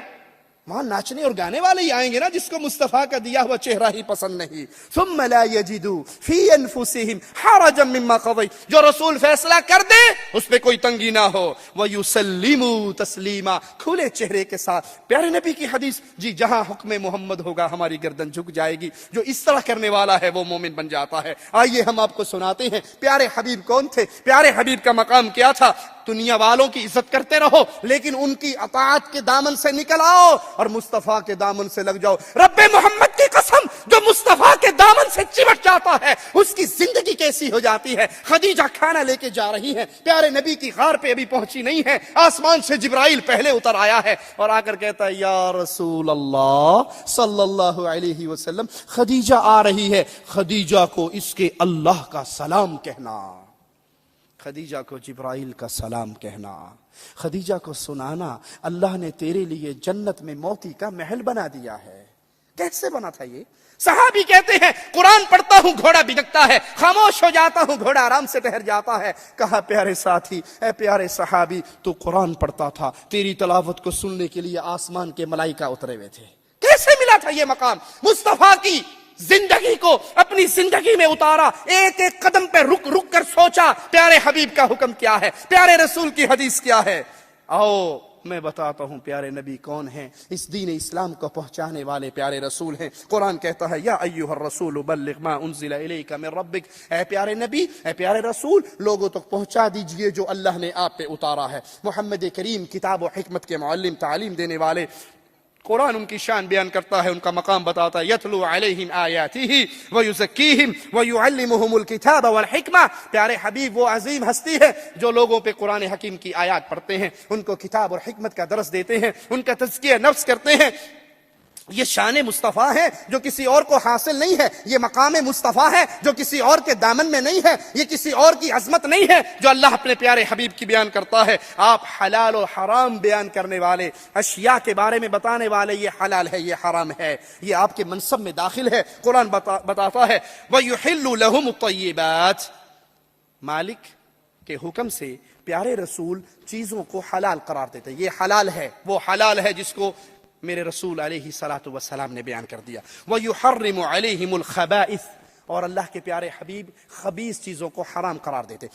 وہاں ناچنے اور گانے والے ہی آئیں گے نا جس کو مصطفیٰ کا دیا ہوا چہرہ ہی پسند نہیں. ثم لا يجدوا في انفسهم حرجا مما قضيت, جو رسول فیصلہ کر دے اس پہ کوئی تنگی نہ ہو. ويسلموا تسلیما, کھلے چہرے کے ساتھ. پیارے نبی کی حدیث, جی جہاں حکم محمد ہوگا ہماری گردن جھک جائے گی. جو اس طرح کرنے والا ہے وہ مومن بن جاتا ہے. آئیے ہم آپ کو سناتے ہیں پیارے حبیب کون تھے, پیارے حبیب کا مقام کیا تھا. دنیا والوں کی عزت کرتے رہو لیکن ان کی اطاعت کے دامن سے نکل آؤ اور مصطفیٰ کے دامن سے لگ جاؤ. رب محمد کی قسم, جو مصطفیٰ کے دامن سے چمٹ جاتا ہے اس کی زندگی کیسی ہو جاتی ہے. خدیجہ کھانا لے کے جا رہی ہیں, پیارے نبی کی غار پہ ابھی پہنچی نہیں ہے, آسمان سے جبرائیل پہلے اتر آیا ہے اور آ کر کہتا ہے یا رسول اللہ صلی اللہ علیہ وسلم خدیجہ آ رہی ہے, خدیجہ کو اس کے اللہ کا سلام کہنا, خدیجہ کو جبرائیل کا سلام کہنا, خدیجہ کو سنانا اللہ نے تیرے لیے جنت میں موتی کا محل بنا دیا ہے. کیسے بنا تھا یہ؟ صحابی کہتے ہیں قرآن پڑھتا ہوں گھوڑا بھگتا ہے, خاموش ہو جاتا ہوں گھوڑا آرام سے ٹھہر جاتا ہے. کہا پیارے ساتھی, اے پیارے صحابی, تو قرآن پڑھتا تھا, تیری تلاوت کو سننے کے لیے آسمان کے ملائکہ اترے ہوئے تھے. کیسے ملا تھا یہ مقام؟ مصطفیٰ کی زندگی کو اپنی زندگی میں اتارا, ایک ایک قدم پہ رک رک کر سوچا پیارے حبیب کا حکم کیا ہے, پیارے رسول کی حدیث کیا ہے. آؤ میں بتاتا ہوں پیارے نبی کون ہیں. اس دین اسلام کو پہنچانے والے پیارے رسول ہیں. قرآن کہتا ہے یا ایھا الرسول بلغ ما انزل الیک من ربک, اے پیارے نبی, اے پیارے رسول, لوگوں تک پہنچا دیجئے جو اللہ نے آپ پہ اتارا ہے. محمد کریم کتاب و حکمت کے معلم, تعلیم دینے والے. قرآن ان کی شان بیان کرتا ہے, ان کا مقام بتاتا ہے. یتلو علیہم آیاتہ ویزکیہم ویعلمہم الکتاب والحکمہ. پیارے حبیب وہ عظیم ہستی ہے جو لوگوں پہ قرآن حکیم کی آیات پڑھتے ہیں, ان کو کتاب اور حکمت کا درس دیتے ہیں, ان کا تزکیہ نفس کرتے ہیں. یہ شان مصطفیٰ ہے جو کسی اور کو حاصل نہیں ہے, یہ مقام مصطفیٰ ہے جو کسی اور کے دامن میں نہیں ہے, یہ کسی اور کی عظمت نہیں ہے جو اللہ اپنے پیارے حبیب کی بیان کرتا ہے. آپ حلال اور حرام بیان کرنے والے, اشیاء کے بارے میں بتانے والے, یہ حلال ہے یہ حرام ہے, یہ آپ کے منصب میں داخل ہے. قرآن بتاتا ہے وَيُحِلُّ لَهُمُ الطَّيِّبَاتِ, مالک کے حکم سے پیارے رسول چیزوں کو حلال قرار دیتے. یہ حلال ہے, وہ حلال ہے جس کو میرے رسول علیہ الصلوۃ والسلام نے بیان کر دیا. وَيُحَرِّمُ عَلَيْهِمُ الْخَبَائِثَ, اور اللہ کے پیارے حبیب خبیث چیزوں کو حرام قرار دیتے.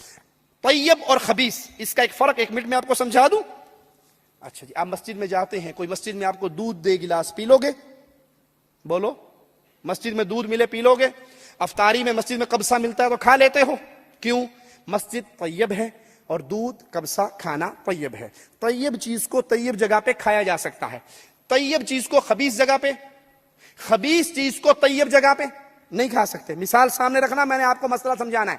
طیب اور خبیث, اس کا ایک فرق 1 منٹ میں آپ کو سمجھا دوں. اچھا جی, آپ مسجد میں جاتے ہیں, کوئی مسجد میں آپ کو دودھ دے گلاس, پی لو گے؟ بولو, مسجد میں دودھ ملے پی لو گے؟ افطاری میں مسجد میں قبصہ ملتا ہے تو کھا لیتے ہو, کیوں؟ مسجد طیب ہے اور دودھ قبصہ کھانا طیب ہے. طیب چیز کو طیب جگہ پہ کھایا جا سکتا ہے, طیب چیز کو خبیث جگہ پہ, خبیث چیز کو طیب جگہ پہ نہیں کھا سکتے. مثال سامنے رکھنا, میں نے آپ کو مسئلہ سمجھانا ہے.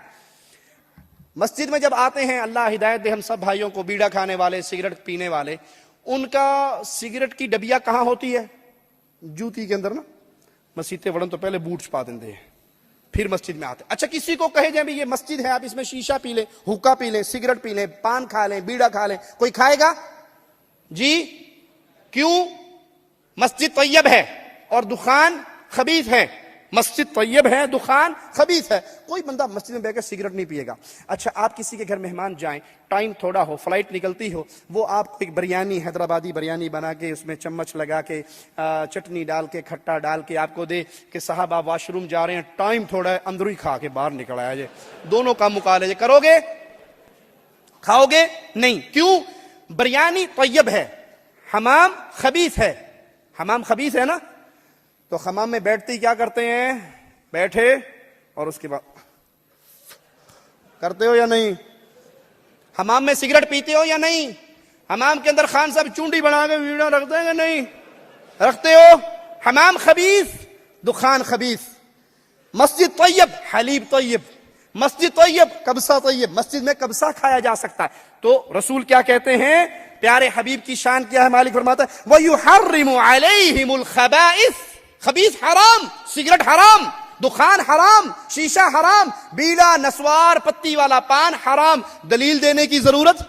مسجد میں جب آتے ہیں, اللہ ہدایت دے ہم سب بھائیوں کو, بیڑا کھانے والے, سگریٹ پینے والے, ان کا سگریٹ کی ڈبیا کہاں ہوتی ہے؟ جوتی کے اندر نا. مسیتے وڑن تو پہلے بوٹ چھپا دیندے ہیں, پھر مسجد میں آتے. اچھا کسی کو کہے جائے یہ مسجد ہے, آپ اس میں شیشہ پی لیں, حقہ پی لیں, سگریٹ پی لیں, پان کھا لیں, بیڑا کھا لیں, کوئی کھائے گا؟ جی کیوں؟ مسجد طیب ہے اور دخان خبیث ہے. مسجد طیب ہے, دخان خبیث ہے. کوئی بندہ مسجد میں بیٹھ کر سگریٹ نہیں پیے گا. اچھا آپ کسی کے گھر مہمان جائیں, ٹائم تھوڑا ہو, فلائٹ نکلتی ہو, وہ آپ کو ایک بریانی, حیدرآبادی بریانی بنا کے اس میں چمچ لگا کے چٹنی ڈال کے کھٹا ڈال کے آپ کو دے کہ صاحب آپ واش روم جا رہے ہیں, ٹائم تھوڑا ہے, اندر ہی کھا کے باہر نکل آیا جائے, دونوں کا مقابلہ کرو گے؟ کھاؤ گے؟ نہیں. کیوں؟ بریانی طیب ہے, حمام خبیث ہے. حمام خبیث ہے نا, تو حمام میں بیٹھتے ہی کیا کرتے ہیں؟ بیٹھے اور اس کے بعد کرتے ہو یا نہیں؟ حمام میں سگریٹ پیتے ہو یا نہیں؟ حمام کے اندر خان صاحب چونڈی بنا کے ویڈیو رکھتے ہیں یا نہیں رکھتے ہو؟ حمام خبیث, دخان خبیث. مسجد طیب, حلیب طیب. مسجد طیب, کبسہ طیب. مسجد میں کبسہ کھایا جا سکتا ہے. تو رسول کیا کہتے ہیں؟ پیارے حبیب کی شان کیا ہے؟ مالک فرماتا ہے وَيُحَرِّمُ عَلَيْهِمُ الْخَبَائِثِ. خبیث حرام, سگریٹ حرام, دخان حرام, شیشہ حرام, بیڑا, نسوار, پتی والا پان حرام. دلیل دینے کی ضرورت؟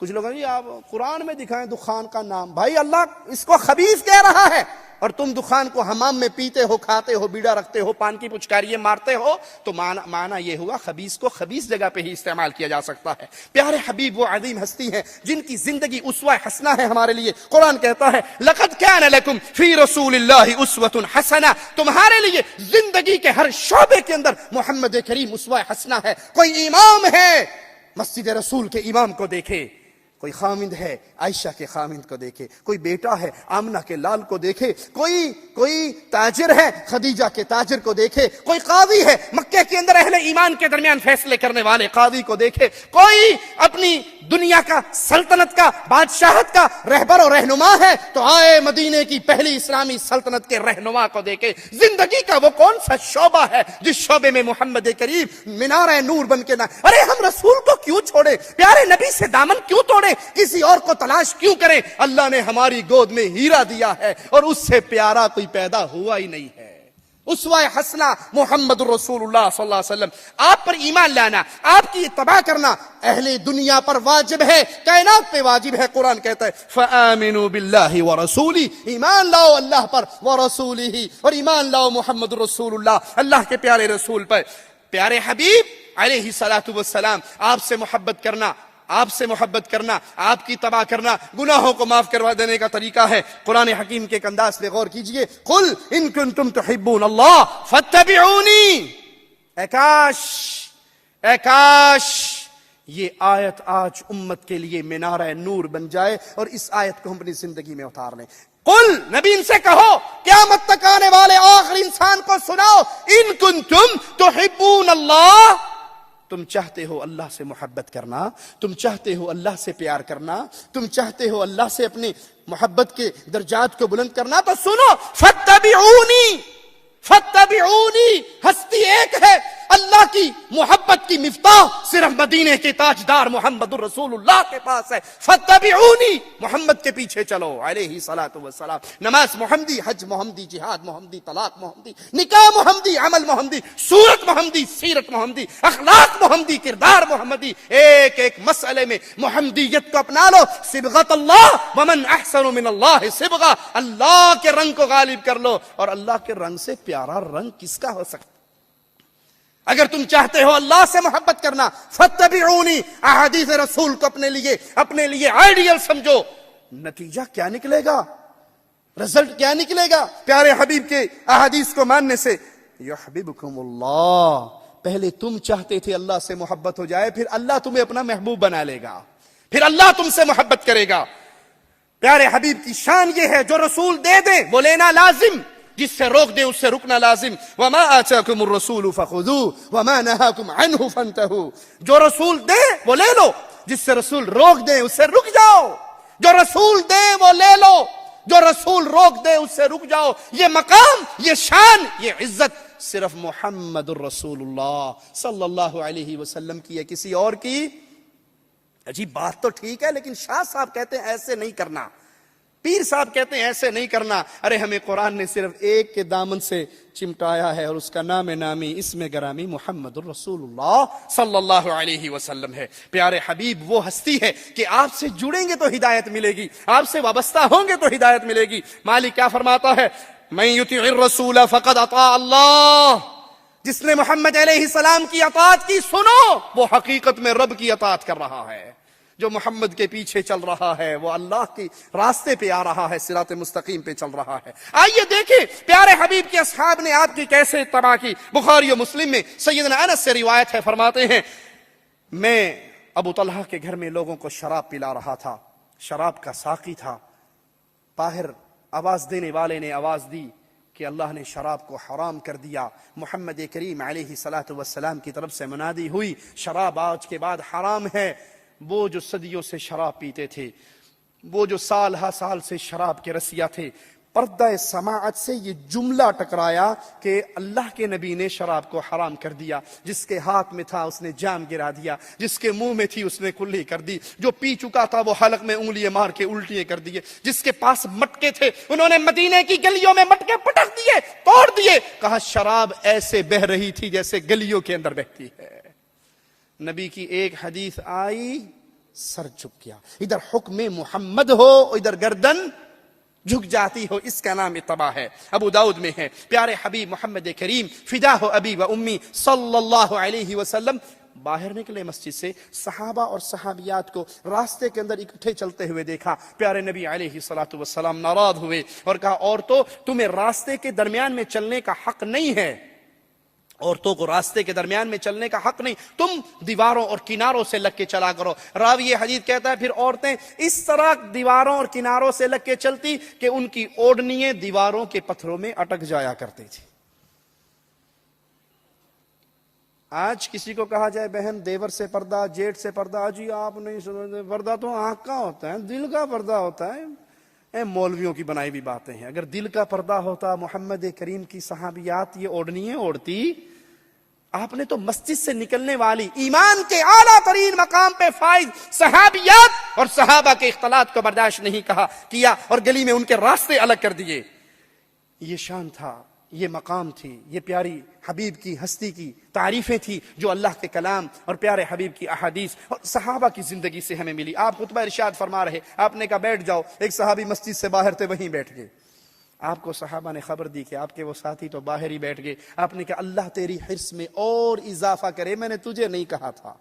کچھ لوگ جی آپ قرآن میں دکھائیں دخان کا نام. بھائی اللہ اس کو خبیث کہہ رہا ہے اور تم دخان کو حمام میں پیتے ہو, کھاتے ہو, بیڑا رکھتے ہو, پان کی پچکاریاں مارتے ہو, تو معنی یہ ہوا خبیث کو خبیث جگہ پہ ہی استعمال کیا جا سکتا ہے. پیارے حبیب وہ عظیم ہستی ہیں جن کی زندگی اسوہ حسنہ ہے ہمارے لیے. قرآن کہتا ہے لقد كان لكم في رسول الله اسوة حسنہ. تمہارے لیے زندگی کے ہر شعبے کے اندر محمد کریم اسوہ حسنہ ہے. کوئی امام ہے, مسجد رسول کے امام کو دیکھے. کوئی خامند ہے, عائشہ کے خامند کو دیکھے. کوئی بیٹا ہے, آمنہ کے لال کو دیکھے. کوئی تاجر ہے, خدیجہ کے تاجر کو دیکھے. کوئی قاضی ہے, مکے کے اندر اہل ایمان کے درمیان فیصلے کرنے والے قاضی کو دیکھے. کوئی اپنی دنیا کا, سلطنت کا, بادشاہت کا رہبر و رہنما ہے, تو آئے مدینے کی پہلی اسلامی سلطنت کے رہنما کو دیکھے. زندگی کا وہ کون سا شعبہ ہے جس شعبے میں محمد کریم مینار نور بن کے نہ, ارے ہم رسول کو کیوں چھوڑے؟ پیارے نبی سے دامن کیوں توڑے؟ کسی اور کو تلاش کیوں کریں؟ اللہ نے ہماری گود میں ہیرا دیا ہے اور اس سے پیارا کوئی پیدا ہوا ہی نہیں ہے. اسوہ حسنہ محمد رسول اللہ صلی اللہ علیہ وسلم. آپ پر ایمان لانا, آپ کی اتباع کرنا اہل دنیا پر واجب ہے, کائنات پہ واجب ہے. قرآن کہتا ہے فآمنوا باللہ ورسولہ, ایمان لاؤ اللہ پر, ورسولہ, اور ایمان لاؤ محمد رسول اللہ, اللہ کے پیارے رسول پر. پیارے حبیب علیہ الصلوۃ والسلام, آپ سے محبت کرنا, آپ سے محبت کرنا, آپ کی تباہ کرنا, گناہوں کو معاف کروا دینے کا طریقہ ہے. قرآن حکیم کے ایک انداز پہ غور کیجئے. قل ان کنتم تحبون اللہ فاتبعونی. اے کاش یہ آیت آج امت کے لیے مینارہ نور بن جائے اور اس آیت کو ہم اپنی زندگی میں اتار لیں. قل, نبی ان سے کہو, قیامت تک آنے والے آخری انسان کو سناؤ, ان کنتم تحبون اللہ, تم چاہتے ہو اللہ سے محبت کرنا, تم چاہتے ہو اللہ سے پیار کرنا, تم چاہتے ہو اللہ سے اپنی محبت کے درجات کو بلند کرنا, تو سنو فاتبعونی. فاتبعونی, ہستی ایک ہے. اللہ کی محبت کی مفتاح صرف مدینے کے تاجدار محمد الرسول اللہ کے پاس ہے. فاتبعونی, محمد کے پیچھے چلو علیہ الصلوۃ والسلام. نماز محمدی, حج محمدی, جہاد محمدی, طلاق محمدی, نکاح محمدی, عمل محمدی, صورت محمدی, سیرت محمدی, اخلاق محمدی, کردار محمدی. ایک ایک مسئلے میں محمدیت کو اپنا لو. صبغۃ اللہ ومن احسن من اللہ صبغہ, اللہ کے رنگ کو غالب کر لو, اور اللہ کے رنگ سے پیارا رنگ کس کا ہو سکتا؟ اگر تم چاہتے ہو اللہ سے محبت کرنا, فاتبعونی, احادیث رسول کو اپنے لیے آئیڈیل سمجھو. نتیجہ کیا نکلے گا؟ رزلٹ کیا نکلے گا پیارے حبیب کے احادیث کو ماننے سے؟ یحببکم اللہ. پہلے تم چاہتے تھے اللہ سے محبت ہو جائے, پھر اللہ تمہیں اپنا محبوب بنا لے گا, پھر اللہ تم سے محبت کرے گا. پیارے حبیب کی شان یہ ہے, جو رسول دے دیں وہ لینا لازم, جس سے روک دیں اس سے رکنا لازم. وما آتاکم الرسول فخذوه وما نهاکم عنه فانتهوا. جو رسول دے وہ لے لو, جس سے رسول روک دیں اس سے رک جاؤ. جو رسول دے وہ لے لو, جو رسول روک دے اس سے رک جاؤ. یہ مقام, یہ شان, یہ عزت صرف محمد الرسول اللہ صلی اللہ علیہ وسلم کی ہے, کسی اور کی. عجیب بات تو ٹھیک ہے, لیکن شاہ صاحب کہتے ہیں ایسے نہیں کرنا. پیر صاحب کہتے ہیں ایسے نہیں کرنا. ارے ہمیں قرآن نے صرف ایک کے دامن سے چمٹایا ہے اور اس کا نام نامی اسم گرامی محمد الرسول اللہ صلی اللہ علیہ وسلم ہے. پیارے حبیب وہ ہستی ہے کہ آپ سے جڑیں گے تو ہدایت ملے گی, آپ سے وابستہ ہوں گے تو ہدایت ملے گی. مالک کیا فرماتا ہے؟ من یطع الرسول فقد اطاع اللہ. جس نے محمد علیہ السلام کی اطاعت کی, سنو, وہ حقیقت میں رب کی اطاعت کر رہا ہے. جو محمد کے پیچھے چل رہا ہے وہ اللہ کی راستے پہ آ رہا ہے, صراط مستقیم پہ چل رہا ہے. آئیے دیکھیں پیارے حبیب کے اصحاب نے آپ کی کیسے اتباع کی. بخاری و مسلم میں سیدنا انس سے روایت ہے, فرماتے ہیں میں ابو طلحہ کے گھر میں لوگوں کو شراب پلا رہا تھا, شراب کا ساقی تھا. باہر آواز دینے والے نے آواز دی کہ اللہ نے شراب کو حرام کر دیا. محمد کریم علیہ الصلوۃ والسلام کی طرف سے منادی ہوئی, شراب آج کے بعد حرام ہے. وہ جو صدیوں سے شراب پیتے تھے, وہ جو سال ہا سال سے شراب کے رسیا تھے, پردہ سماعت سے یہ جملہ ٹکرایا کہ اللہ کے نبی نے شراب کو حرام کر دیا. جس کے ہاتھ میں تھا اس نے جام گرا دیا, جس کے منہ میں تھی اس نے کلی کر دی, جو پی چکا تھا وہ حلق میں انگلیاں مار کے الٹیاں کر دیے, جس کے پاس مٹکے تھے انہوں نے مدینے کی گلیوں میں مٹکے پٹک دیے, توڑ دیے. کہا شراب ایسے بہ رہی تھی جیسے گلیوں کے اندر بہتی ہے. نبی کی ایک حدیث آئی, سر جھک گیا. ادھر حکم محمد ہو, ادھر گردن جھک جاتی ہو. اس کا نام اتباع ہے. ابو داؤد میں ہے پیارے حبیب محمد کریم فدا ہو ابی و امی صلی اللہ علیہ وسلم باہر نکلے مسجد سے, صحابہ اور صحابیات کو راستے کے اندر اکٹھے چلتے ہوئے دیکھا. پیارے نبی علیہ الصلوۃ والسلام ناراض ہوئے اور کہا عورتوں تمہیں راستے کے درمیان میں چلنے کا حق نہیں ہے, عورتوں کو راستے کے درمیان میں چلنے کا حق نہیں, تم دیواروں اور کناروں سے لگ کے چلا کرو. راوی حدیث کہتا ہے پھر عورتیں اس طرح دیواروں اور کناروں سے لگ کے چلتی کہ ان کی اوڑنیاں دیواروں کے پتھروں میں اٹک جایا کرتی تھی. آج کسی کو کہا جائے بہن دیور سے پردہ, جیٹ سے پردہ, جی آپ نہیں سمجھتے, پردہ تو آنکھ کا ہوتا ہے, دل کا پردہ ہوتا ہے. مولویوں کی بنائی ہوئی باتیں ہیں. اگر دل کا پردہ ہوتا محمد کریم کی صحابیات یہ اوڑھنیاں اوڑھتی. آپ نے تو مسجد سے نکلنے والی ایمان کے اعلیٰ ترین مقام پہ فائز صحابیات اور صحابہ کے اختلاط کو برداشت نہیں کیا اور گلی میں ان کے راستے الگ کر دیے. یہ شان تھا, یہ مقام تھی, یہ پیاری حبیب کی ہستی کی تعریفیں تھی جو اللہ کے کلام اور پیارے حبیب کی احادیث اور صحابہ کی زندگی سے ہمیں ملی. آپ خطبہ ارشاد فرما رہے, آپ نے کہا بیٹھ جاؤ, ایک صحابی مسجد سے باہر تھے وہیں بیٹھ گئے. آپ کو صحابہ نے خبر دی کہ آپ کے وہ ساتھی تو باہر ہی بیٹھ گئے. آپ نے کہا اللہ تیری حرص میں اور اضافہ کرے, میں نے تجھے نہیں کہا تھا.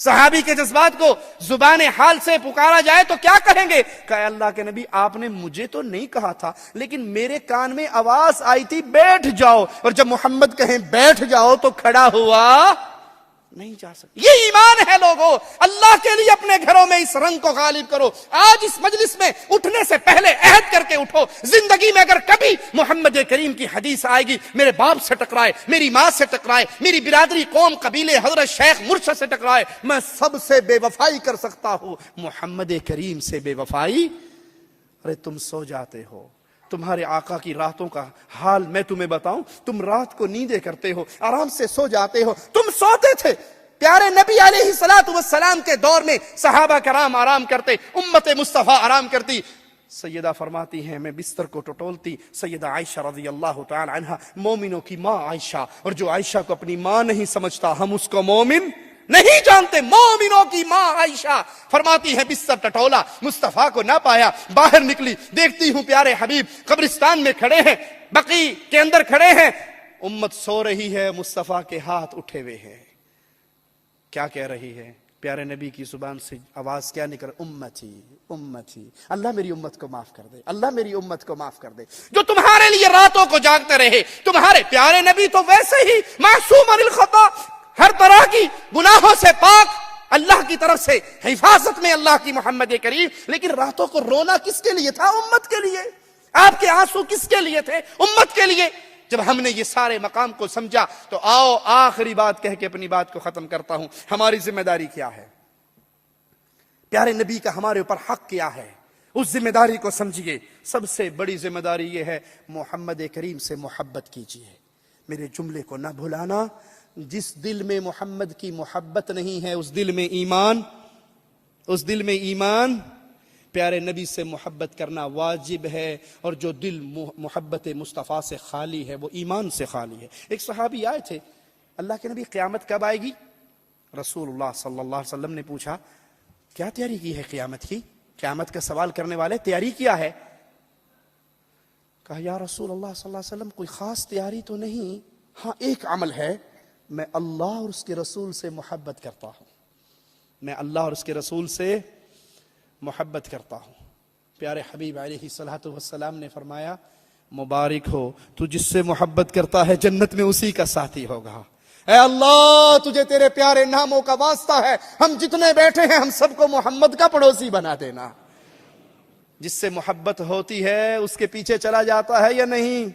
صحابی کے جذبات کو زبان حال سے پکارا جائے تو کیا کہیں گے؟ کہ اللہ کے نبی آپ نے مجھے تو نہیں کہا تھا لیکن میرے کان میں آواز آئی تھی بیٹھ جاؤ, اور جب محمد کہیں بیٹھ جاؤ تو کھڑا ہوا نہیں جا سکتا. یہ ایمان ہے لوگوں. اللہ کے لیے اپنے گھروں میں اس رنگ کو غالب کرو. آج اس مجلس میں اٹھنے سے پہلے عہد کر کے اٹھو, زندگی میں اگر کبھی محمد کریم کی حدیث آئے گی, میرے باپ سے ٹکرائے, میری ماں سے ٹکرائے, میری برادری قوم قبیلے حضرت شیخ مرشد سے ٹکرائے, میں سب سے بے وفائی کر سکتا ہوں, محمد کریم سے بے وفائی. ارے تم سو جاتے ہو, تمہارے آقا کی راتوں کا حال میں تمہیں بتاؤں, تم رات کو نیندیں کرتے ہو, آرام سے سو جاتے ہو, تم سوتے تھے. پیارے نبی علیہ الصلوۃ والسلام کے دور میں صحابہ کرام آرام کرتے, امت مصطفیٰ آرام کرتی. سیدہ فرماتی ہیں میں بستر کو ٹٹولتی, سیدہ عائشہ رضی اللہ تعالی عنہا, مومنوں کی ماں عائشہ, اور جو عائشہ کو اپنی ماں نہیں سمجھتا ہم اس کو مومن نہیں جانتے, مومنوں کی ماں عائشہ فرماتی ہے بستر ٹٹولا, مصطفیٰ کو نہ پایا, باہر نکلی, دیکھتی ہوں پیارے حبیب قبرستان میں کھڑے ہیں, بقیع کے اندر کھڑے ہیں, امت سو رہی ہے, مصطفیٰ کے ہاتھ اٹھے ہوئے ہیں. کیا کہہ رہی ہے؟ پیارے نبی کی زبان سے آواز کیا نکل, امتی امتی, اللہ میری امت کو معاف کر دے, اللہ میری امت کو معاف کر دے. جو تمہارے لیے راتوں کو جاگتے رہے, تمہارے پیارے نبی تو ویسے ہی معصوم عن الخطا, ہر طرح کی گناہوں سے پاک, اللہ کی طرف سے حفاظت میں اللہ کی محمد کریم, لیکن راتوں کو رونا کس کے لیے تھا؟ امت کے لیے. آپ کے آنسو کس کے لیے تھے؟ امت کے لیے. جب ہم نے یہ سارے مقام کو سمجھا تو آؤ آخری بات کہہ کے اپنی بات کو ختم کرتا ہوں. ہماری ذمہ داری کیا ہے؟ پیارے نبی کا ہمارے اوپر حق کیا ہے؟ اس ذمہ داری کو سمجھیے. سب سے بڑی ذمہ داری یہ ہے محمد کریم سے محبت کیجیے. میرے جملے کو نہ بھلانا, جس دل میں محمد کی محبت نہیں ہے اس دل میں ایمان پیارے نبی سے محبت کرنا واجب ہے، اور جو دل محبت مصطفیٰ سے خالی ہے وہ ایمان سے خالی ہے۔ ایک صحابی آئے تھے، اللہ کے نبی قیامت کب آئے گی؟ رسول اللہ صلی اللہ علیہ وسلم نے پوچھا کیا تیاری کی ہے قیامت کی؟ قیامت کا سوال کرنے والے تیاری کیا ہے؟ کہا یا رسول اللہ صلی اللہ علیہ وسلم کوئی خاص تیاری تو نہیں، ہاں ایک عمل ہے، میں اللہ اور اس کے رسول سے محبت کرتا ہوں، میں اللہ اور اس کے رسول سے محبت کرتا ہوں۔ پیارے حبیب علیہ الصلوۃ والسلام نے فرمایا مبارک ہو تو جس سے محبت کرتا ہے جنت میں اسی کا ساتھی ہوگا۔ اے اللہ تجھے تیرے پیارے ناموں کا واسطہ ہے، ہم جتنے بیٹھے ہیں ہم سب کو محمد کا پڑوسی بنا دینا۔ جس سے محبت ہوتی ہے اس کے پیچھے چلا جاتا ہے یا نہیں؟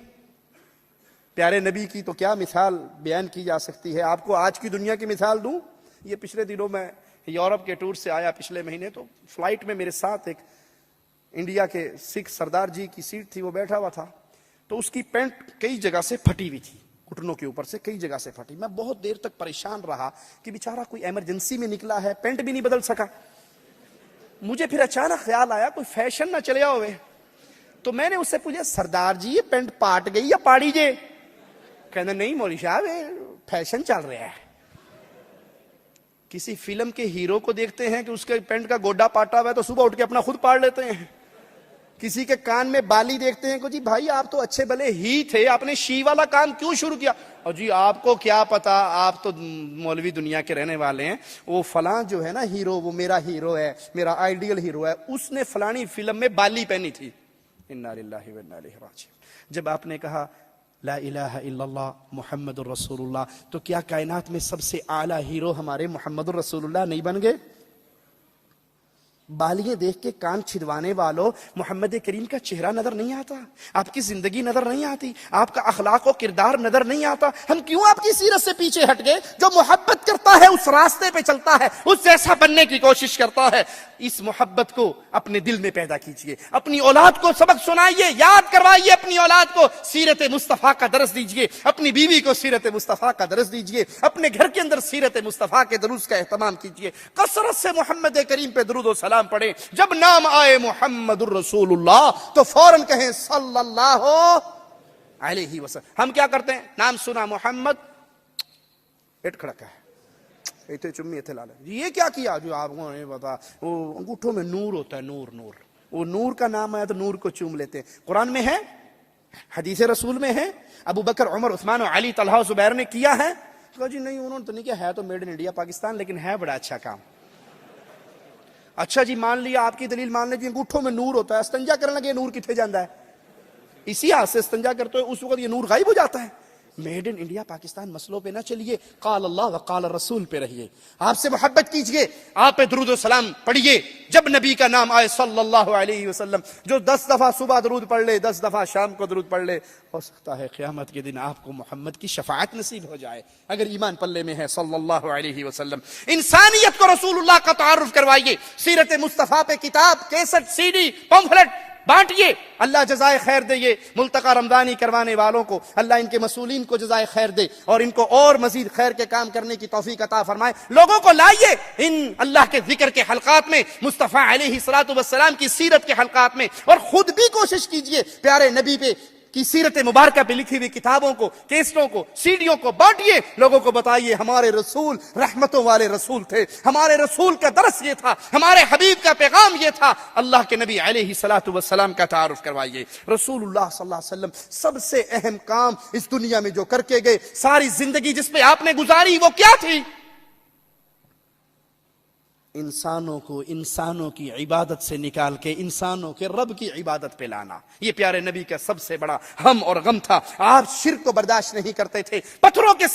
پیارے نبی کی تو کیا مثال بیان کی جا سکتی ہے۔ آپ کو آج کی دنیا کی مثال دوں، یہ پچھلے دنوں میں یورپ کے ٹور سے آیا پچھلے مہینے، تو فلائٹ میں میرے ساتھ ایک انڈیا کے سکھ سردار جی کی سیٹ تھی، وہ بیٹھا ہوا تھا، تو اس کی پینٹ کئی جگہ سے پھٹی ہوئی تھی، گھٹنوں کے اوپر سے کئی جگہ سے پھٹی۔ میں بہت دیر تک پریشان رہا کہ بیچارہ کوئی ایمرجنسی میں نکلا ہے، پینٹ بھی نہیں بدل سکا۔ مجھے پھر اچانک خیال آیا کوئی فیشن نہ چلیا ہوئے، تو میں نے اس سے پوچھا سردار جی یہ پینٹ پاٹ گئی یا پاڑی جے؟ کہنا نہیں مولوی صاحب فیشن چل رہا ہے۔ کسی فلم کے ہیرو کو دیکھتے ہیں کہ اس کے پینٹ کا گوڈا پاٹا ہوا ہے تو صبح اٹھ کے اپنا خود پاڑ لیتے ہیں۔ کسی کے کان میں بالی دیکھتے ہیں کہ جی بھائی آپ تو اچھے بھلے ہی تھے، آپ نے شی والا کام کیوں شروع کیا؟ اور جی آپ کو کیا پتا، آپ تو مولوی دنیا کے رہنے والے ہیں، وہ فلاں جو ہے نا ہیرو، وہ میرا ہیرو ہے، میرا آئیڈیل ہیرو ہے، اس نے فلانی فلم میں بالی پہنی تھی۔ انا للہ و انا الیہ راجعون۔ جب آپ نے کہا لا الہ الا اللہ محمد الرسول اللہ، تو کیا کائنات میں سب سے اعلیٰ ہیرو ہمارے محمد الرسول اللہ نہیں بن گئے؟ بالیاں دیکھ کے کان چھدوانے والوں، محمد کریم کا چہرہ نظر نہیں آتا؟ آپ کی زندگی نظر نہیں آتی؟ آپ کا اخلاق و کردار نظر نہیں آتا؟ ہم کیوں آپ کی سیرت سے پیچھے ہٹ گئے؟ جو محبت کرتا ہے اس راستے پہ چلتا ہے، اس جیسا بننے کی کوشش کرتا ہے۔ اس محبت کو اپنے دل میں پیدا کیجئے، اپنی اولاد کو سبق سنائیے، یاد کروائیے اپنی اولاد کو، سیرت مصطفیٰ کا درس دیجئے، اپنی بیوی کو سیرت مصطفیٰ کا درس دیجئے، اپنے گھر کے اندر سیرت مصطفیٰ کے دروس کا اہتمام کیجئے، کثرت سے محمد کریم پہ درود و سلام پڑھیں۔ جب نام آئے محمد الرسول اللہ تو فوراً کہیں صلی اللہ علیہ وسلم۔ ہم کیا کرتے ہیں؟ نام سنا محمد، پیٹ کھڑکا ہے، ایتھے چمی ایتھے لالے، یہ کیا کیا؟ جو آپ کو نہیں پتا، وہ انگوٹھوں میں نور ہوتا ہے، نور نور، وہ نور کا نام آیا تو نور کو چوم لیتے ہیں۔ قرآن میں ہے، حدیث رسول میں ہے، ابو بکر عمر عثمان و علی طلحہ و زبیر نے کیا ہے؟ کہا جی نہیں انہوں نے تو نہیں کیا، ہے تو میڈ ان انڈیا پاکستان لیکن ہے بڑا اچھا کام۔ اچھا جی مان لیا، آپ کی دلیل مان لیں جی انگوٹھوں میں نور ہوتا ہے، استنجا کرنے لگے نور کتنے جاندہ ہے؟ اسی ہاتھ سے استنجا کرتے ہوئے اس وقت یہ نور غائب ہو جاتا ہے۔ میڈ ان انڈیا پاکستان مسئلوں پہ نہ چلیے، قال اللہ و قال رسول پہ رہیے، آپ سے محبت کیجئے، آپ پہ درود و سلام پڑھیے۔ جب نبی کا نام آئے صلی اللہ علیہ وسلم، جو 10 دفعہ صبح درود پڑھ لے، 10 دفعہ شام کو درود پڑھ لے، ہو سکتا ہے قیامت کے دن آپ کو محمد کی شفاعت نصیب ہو جائے اگر ایمان پلے میں ہے صلی اللہ علیہ وسلم۔ انسانیت کو رسول اللہ کا تعارف کروائیے، سیرت مصطفیٰ پہ کتاب، کیسٹ، سی ڈی، پمفلٹ بانٹیے، اللہ جزائے خیر دے۔ یہ ملتقى رمضانی کروانے والوں کو اللہ ان کے مسئولین کو جزائے خیر دے اور ان کو اور مزید خیر کے کام کرنے کی توفیق عطا فرمائے۔ لوگوں کو لائیے ان اللہ کے ذکر کے حلقات میں، مصطفیٰ علیہ الصلوۃ والسلام کی سیرت کے حلقات میں، اور خود بھی کوشش کیجئے پیارے نبی پہ کی سیرت مبارکہ پہ لکھی ہوئی کتابوں کو، کیسٹوں کو، سیڈیوں کو بانٹیے، لوگوں کو بتائیے ہمارے رسول رحمتوں والے رسول تھے، ہمارے رسول کا درس یہ تھا، ہمارے حبیب کا پیغام یہ تھا۔ اللہ کے نبی علیہ الصلوۃ والسلام کا تعارف کروائیے۔ رسول اللہ صلی اللہ علیہ وسلم سب سے اہم کام اس دنیا میں جو کر کے گئے، ساری زندگی جس پہ آپ نے گزاری وہ کیا تھی؟ انسانوں کو انسانوں کی عبادت سے نکال کے انسانوں کے رب کی عبادت پہ لانا۔ یہ پیارے نبی کا سب سے بڑا ہم اور غم تھا۔ آپ شرک کو برداشت نہیں کرتے تھے، پتھروں کے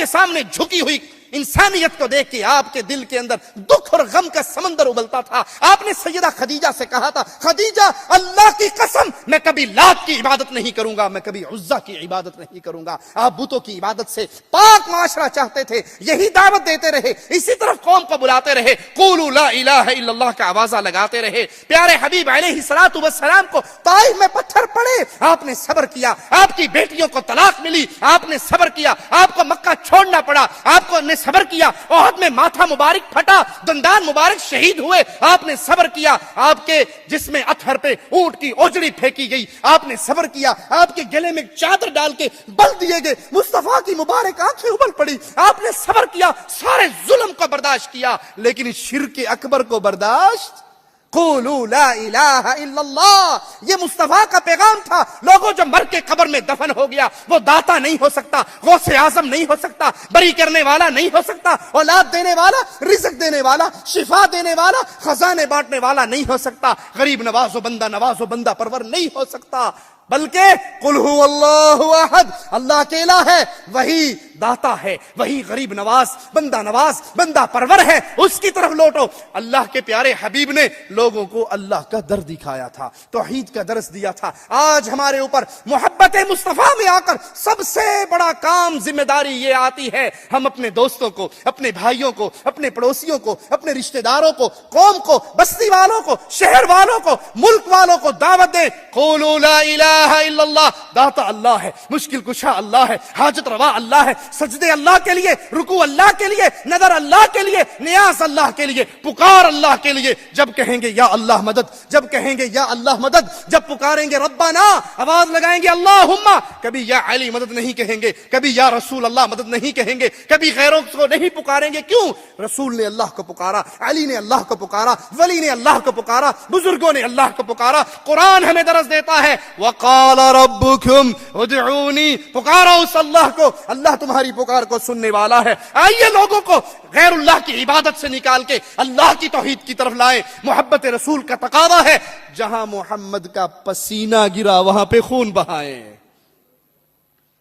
سامنے جھکی ہوئی انسانیت کو دیکھ کے آپ کے دل کے اندر دکھ اور غم کا سمندر ابلتا تھا۔ آپ نے سیدہ خدیجہ سے کہا تھا، خدیجہ اللہ کی قسم میں کبھی لات کی عبادت نہیں کروں گا، میں کبھی عزا کی عبادت نہیں کروں گا۔ آپ بتوں کی عبادت سے پاک معاشرہ چاہتے تھے، یہی دعوت دیتے رہے، اسی طرف قوم کو بلاتے رہے، قولوا لا الہ الا اللہ کا آوازہ لگاتے رہے۔ پیارے حبیب علیہ الصلوۃ والسلام کو طائف میں پتھر پڑے، آپ نے صبر کیا۔ آپ کی بیٹیوں کو طلاق ملی، آپ نے صبر کیا۔ آپ کو مکہ چھوڑنا پڑا، آپ کو صبر کیا، احد میں ماتھا مبارک پھٹا، دندان مبارک شہید ہوئے، آپ نے صبر کیا، آپ کے جسم اطہر پہ اونٹ کی اوجڑی پھینکی گئی، آپ نے صبر کیا، آپ کے گلے میں چادر ڈال کے بل دیے گئے، مصطفیٰ کی مبارک آنکھیں ابل پڑی، آپ نے صبر کیا، سارے ظلم کو برداشت کیا، لیکن شرک اکبر کو برداشت قولوا لا الہ الا اللہ، یہ مصطفیٰ کا پیغام تھا۔ لوگوں جو مر کے قبر میں دفن ہو گیا، وہ داتا نہیں ہو سکتا، غوث اعظم نہیں ہو سکتا، بری کرنے والا نہیں ہو سکتا، اولاد دینے والا، رزق دینے والا، شفا دینے والا، خزانے بانٹنے والا نہیں ہو سکتا، غریب نواز و بندہ پرور نہیں ہو سکتا، بلکہ قل هو اللہ احد، اللہ اکیلا ہے، وہی داتا ہے، وہی غریب نواز، بندہ پرور ہے، اس کی طرف لوٹو۔ اللہ کے پیارے حبیب نے لوگوں کو اللہ کا در دکھایا تھا، توحید کا درس دیا تھا۔ آج ہمارے اوپر محبت مصطفیٰ میں آ کر سب سے بڑا کام، ذمہ داری یہ آتی ہے، ہم اپنے دوستوں کو، اپنے بھائیوں کو، اپنے پڑوسیوں کو، اپنے رشتہ داروں کو، قوم کو، بستی والوں کو، شہر والوں کو، ملک والوں کو دعوت دیں، قولوا لا الہ الا اللہ، داتا اللہ ہے، مشکل کشا اللہ ہے، حاجت روا اللہ ہے، سجدے اللہ کے لیے، رکوع اللہ کے لیے، نظر اللہ کے لیے، نیاز اللہ کے لیے، پکار اللہ کے لیے۔ جب کہیں گے یا اللہ مدد، جب کہیں گے یا اللہ مدد، جب پکاریں گے ربنا، آواز لگائیں گے اللہم، کبھی یا علی مدد نہیں کہیں گے، کبھی یا رسول اللہ مدد نہیں کہیں گے، کبھی غیروں کو نہیں پکاریں گے۔ کیوں؟ رسول نے اللہ کو پکارا، علی نے اللہ کو پکارا، ولی نے اللہ کو پکارا، بزرگوں نے اللہ کو پکارا۔ قرآن ہمیں درس دیتا ہے وقال ربکم ادعونی، پکارا اس اللہ کو، اللہ تمہاری پکار کو سننے والا ہے۔ آئیے لوگوں کو غیر اللہ کی عبادت سے نکال کے اللہ کی توحید کی طرف لائیں۔ محبت رسول کا تقاضا ہے، جہاں محمد کا پسینہ گرا وہاں پہ خون بہائیں۔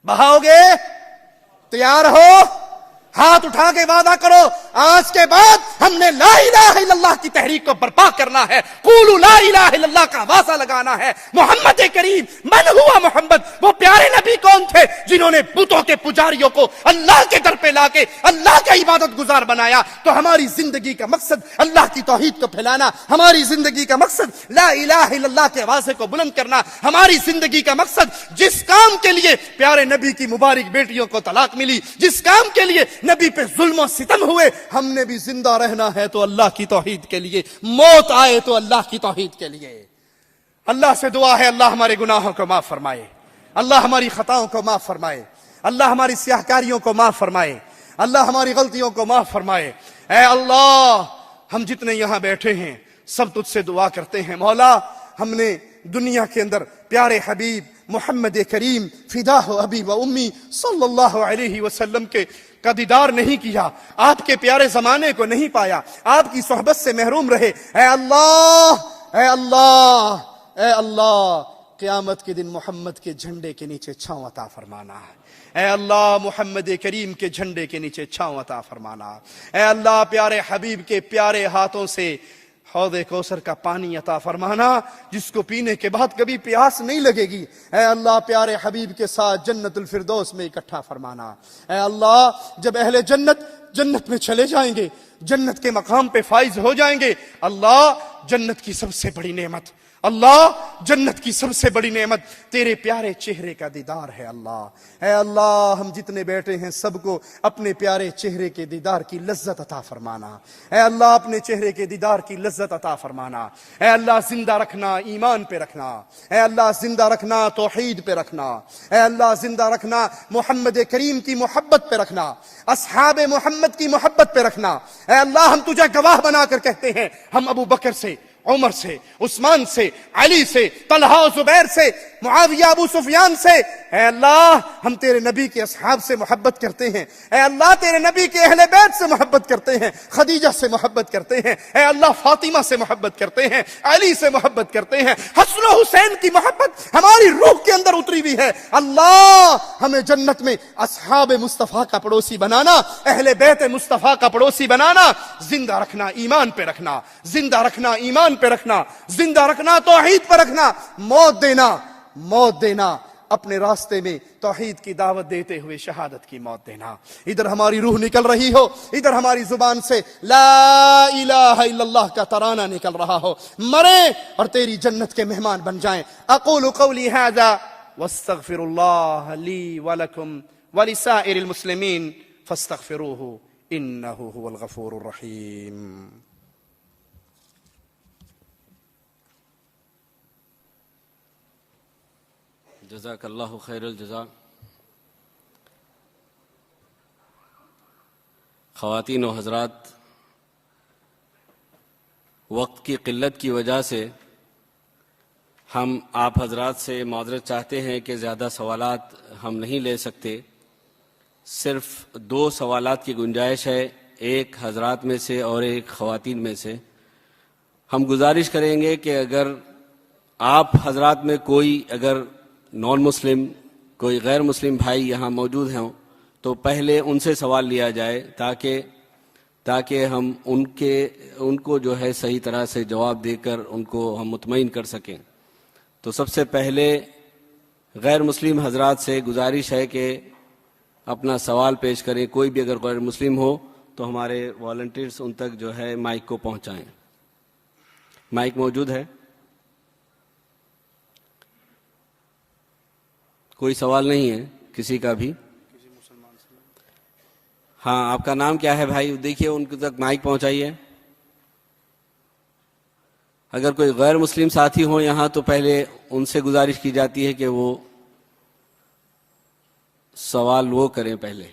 بہاؤ گے؟ تیار ہو؟ ہاتھ اٹھا کے وعدہ کرو، آج کے بعد ہم نے لا الہ الا اللہ کی تحریک کو برپا کرنا ہے، قولوا لا الہ الا اللہ کا وعدہ لگانا ہے۔ محمد کریم، من ہوا محمد، وہ پیارے نبی کون تھے جنہوں نے بتوں کے پجاریوں کو اللہ کے در پہ لا کے اللہ کا عبادت گزار بنایا۔ تو ہماری زندگی کا مقصد اللہ کی توحید کو پھیلانا، ہماری زندگی کا مقصد لا الہ الا اللہ کے واضح کو بلند کرنا، ہماری زندگی کا مقصد جس کام کے لیے پیارے نبی کی مبارک بیٹیوں کو طلاق ملی، جس کام کے لیے نبی پہ ظلم و ستم ہوئے، ہم نے بھی زندہ رہنا ہے تو اللہ کی توحید کے لیے، موت آئے تو اللہ کی توحید کے لیے۔ اللہ سے دعا ہے اللہ ہمارے گناہوں کو معاف فرمائے، اللہ ہماری خطاؤں کو معاف فرمائے، اللہ ہماری سیاہکاریوں کو معاف فرمائے، اللہ ہماری غلطیوں کو معاف فرمائے۔ اے اللہ، ہم جتنے یہاں بیٹھے ہیں سب تجھ سے دعا کرتے ہیں، مولا ہم نے دنیا کے اندر پیارے حبیب محمد کریم فدا ہو ابی و امی صلی اللہ علیہ وسلم کے کا دیدار نہیں کیا، آپ کے پیارے زمانے کو نہیں پایا، آپ کی صحبت سے محروم رہے۔ اے اللہ، اے اللہ، اے اللہ، قیامت کے دن محمد کے جھنڈے کے نیچے چھاؤں عطا فرمانا ہے۔ اے اللہ، محمد کریم کے جھنڈے کے نیچے چھاؤں عطا فرمانا۔ اے اللہ، پیارے حبیب کے پیارے ہاتھوں سے حوض کوثر کا پانی عطا فرمانا، جس کو پینے کے بعد کبھی پیاس نہیں لگے گی۔ اے اللہ، پیارے حبیب کے ساتھ جنت الفردوس میں اکٹھا فرمانا۔ اے اللہ، جب اہل جنت میں چلے جائیں گے، جنت کے مقام پہ فائز ہو جائیں گے، اللہ، جنت کی سب سے بڑی نعمت، اللہ، جنت کی سب سے بڑی نعمت تیرے پیارے چہرے کا دیدار ہے۔ اللہ، اے اللہ، ہم جتنے بیٹھے ہیں سب کو اپنے پیارے چہرے کے دیدار کی لذت عطا فرمانا۔ اے اللہ، اپنے چہرے کے دیدار کی لذت عطا فرمانا۔ اے اللہ، زندہ رکھنا ایمان پہ رکھنا، اے اللہ زندہ رکھنا توحید پہ رکھنا، اے اللہ زندہ رکھنا محمد کریم کی محبت پہ رکھنا، اصحاب محمد کی محبت پہ رکھنا۔ اے اللہ، ہم تجھے گواہ بنا کر کہتے ہیں، ہم ابو بکر سے، عمر سے، عثمان سے، علی سے، طلحہ و زبیر سے، معاویہ ابو سفیان سے، اے اللہ ہم تیرے نبی کے اصحاب سے محبت کرتے ہیں، اے اللہ تیرے نبی کے اہل بیت سے محبت کرتے ہیں، خدیجہ سے محبت کرتے ہیں، اے اللہ فاطمہ سے محبت کرتے ہیں، علی سے محبت کرتے ہیں، حسن و حسین کی محبت ہماری روح کے اندر اتری ہوئی ہے۔ اللہ، ہمیں جنت میں اصحاب مصطفیٰ کا پڑوسی بنانا، اہل بیت مصطفیٰ کا پڑوسی بنانا، زندہ رکھنا ایمان پہ رکھنا، زندہ رکھنا ایمان پہ رکھنا، زندہ رکھنا توحید پہ رکھنا، موت دینا اپنے راستے میں توحید کی دعوت دیتے ہوئے شہادت کی موت دینا۔ ادھر ہماری روح نکل رہی ہو، ادھر ہماری زبان سے لا الہ الا اللہ کا ترانہ نکل رہا ہو، مریں اور تیری جنت کے مہمان بن جائیں۔ اقول قولی ھذا واستغفر اللہ لی ولکم ولسائر المسلمین فاستغفروہ إنه هو الغفور الرحيم. جزاک اللہ خیر الجزا. خواتین و حضرات، وقت کی قلت کی وجہ سے ہم آپ حضرات سے معذرت چاہتے ہیں کہ زیادہ سوالات ہم نہیں لے سکتے. صرف 2 سوالات کی گنجائش ہے، ایک حضرات میں سے اور ایک خواتین میں سے. ہم گزارش کریں گے کہ اگر آپ حضرات میں کوئی اگر نان مسلم کوئی غیر مسلم بھائی یہاں موجود ہیں تو پہلے ان سے سوال لیا جائے تاکہ ہم ان کو جو ہے صحیح طرح سے جواب دے کر ان کو ہم مطمئن کر سکیں. تو سب سے پہلے غیر مسلم حضرات سے گزارش ہے کہ اپنا سوال پیش کریں. کوئی بھی اگر غیر مسلم ہو تو ہمارے والنٹیئرز ان تک جو ہے مائک کو پہنچائیں. مائک موجود ہے؟ کوئی سوال نہیں ہے کسی کا بھی؟ ہاں، آپ کا نام کیا ہے بھائی؟ دیکھیے ان تک مائک پہنچائیے. اگر کوئی غیر مسلم ساتھی ہو یہاں تو پہلے ان سے گزارش کی جاتی ہے کہ وہ سوال وہ کریں پہلے.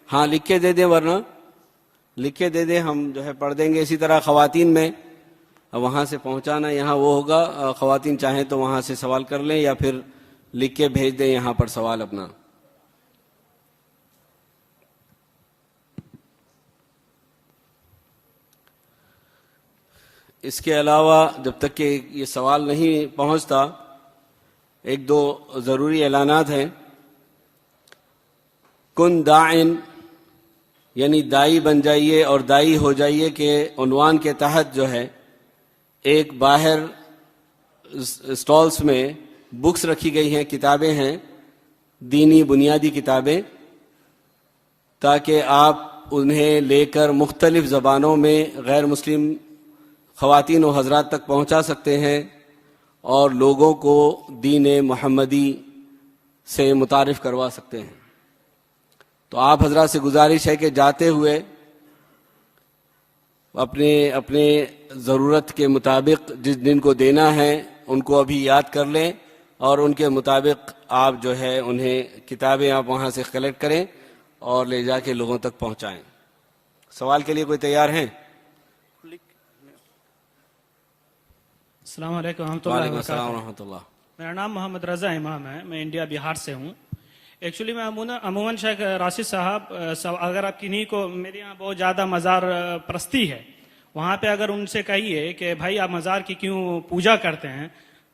ہاں لکھ کے دے دیں، ورنہ لکھ کے دے دیں، ہم جو ہے پڑھ دیں گے. اسی طرح خواتین میں وہاں سے پہنچانا یہاں وہ ہوگا. خواتین چاہیں تو وہاں سے سوال کر لیں یا پھر لکھ کے بھیج دیں یہاں پر سوال اپنا. اس کے علاوہ جب تک کہ یہ سوال نہیں پہنچتا 1-2 ضروری اعلانات ہیں. کن داعن یعنی دائی بن جائیے اور دائی ہو جائیے کے عنوان کے تحت جو ہے ایک باہر اسٹالز میں بکس رکھی گئی ہیں، کتابیں ہیں، دینی بنیادی کتابیں، تاکہ آپ انہیں لے کر مختلف زبانوں میں غیر مسلم خواتین و حضرات تک پہنچا سکتے ہیں اور لوگوں کو دین محمدی سے متعارف کروا سکتے ہیں. تو آپ حضرات سے گزارش ہے کہ جاتے ہوئے اپنے ضرورت کے مطابق جس دن کو دینا ہے ان کو ابھی یاد کر لیں اور ان کے مطابق آپ جو ہے انہیں کتابیں آپ وہاں سے کلیکٹ کریں اور لے جا کے لوگوں تک پہنچائیں. سوال کے لیے کوئی تیار ہیں؟ السلام علیکم ورحمۃ اللہ وعلیکم السلام وبرکاتہ. ورحمۃ اللہ. میرا نام محمد رضا امام ہے، میں انڈیا بہار سے ہوں. ایکچولی میں عموماً شیخ راشد صاحب اگر آپ کنہیں کو، میرے یہاں بہت زیادہ مزار پرستی ہے، وہاں پہ اگر ان سے کہیے کہ بھائی آپ مزار کی کیوں پوجا کرتے ہیں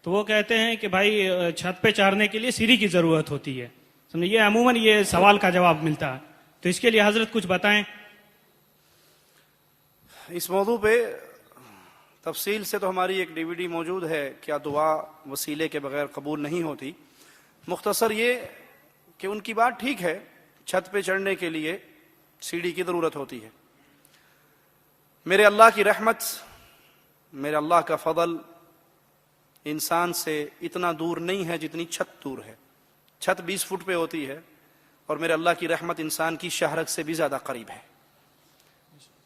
تو وہ کہتے ہیں کہ بھائی چھت پہ چڑھنے کے لیے سیڑھی کی ضرورت ہوتی ہے. سمجھے، عموماً یہ سوال کا جواب ملتا ہے. تو اس کے لیے حضرت کچھ بتائیں. اس موضوع پہ تفصیل سے تو ہماری ایک DVD موجود ہے، کیا دعا وسیلے کے بغیر قبول نہیں ہوتی. مختصر یہ کہ ان کی بات ٹھیک ہے، چھت پہ چڑھنے کے لیے سیڑھی کی ضرورت ہوتی ہے. میرے اللہ کی رحمت، میرے اللہ کا فضل انسان سے اتنا دور نہیں ہے جتنی چھت دور ہے. چھت 20 فٹ پہ ہوتی ہے اور میرے اللہ کی رحمت انسان کی شہرک سے بھی زیادہ قریب ہے.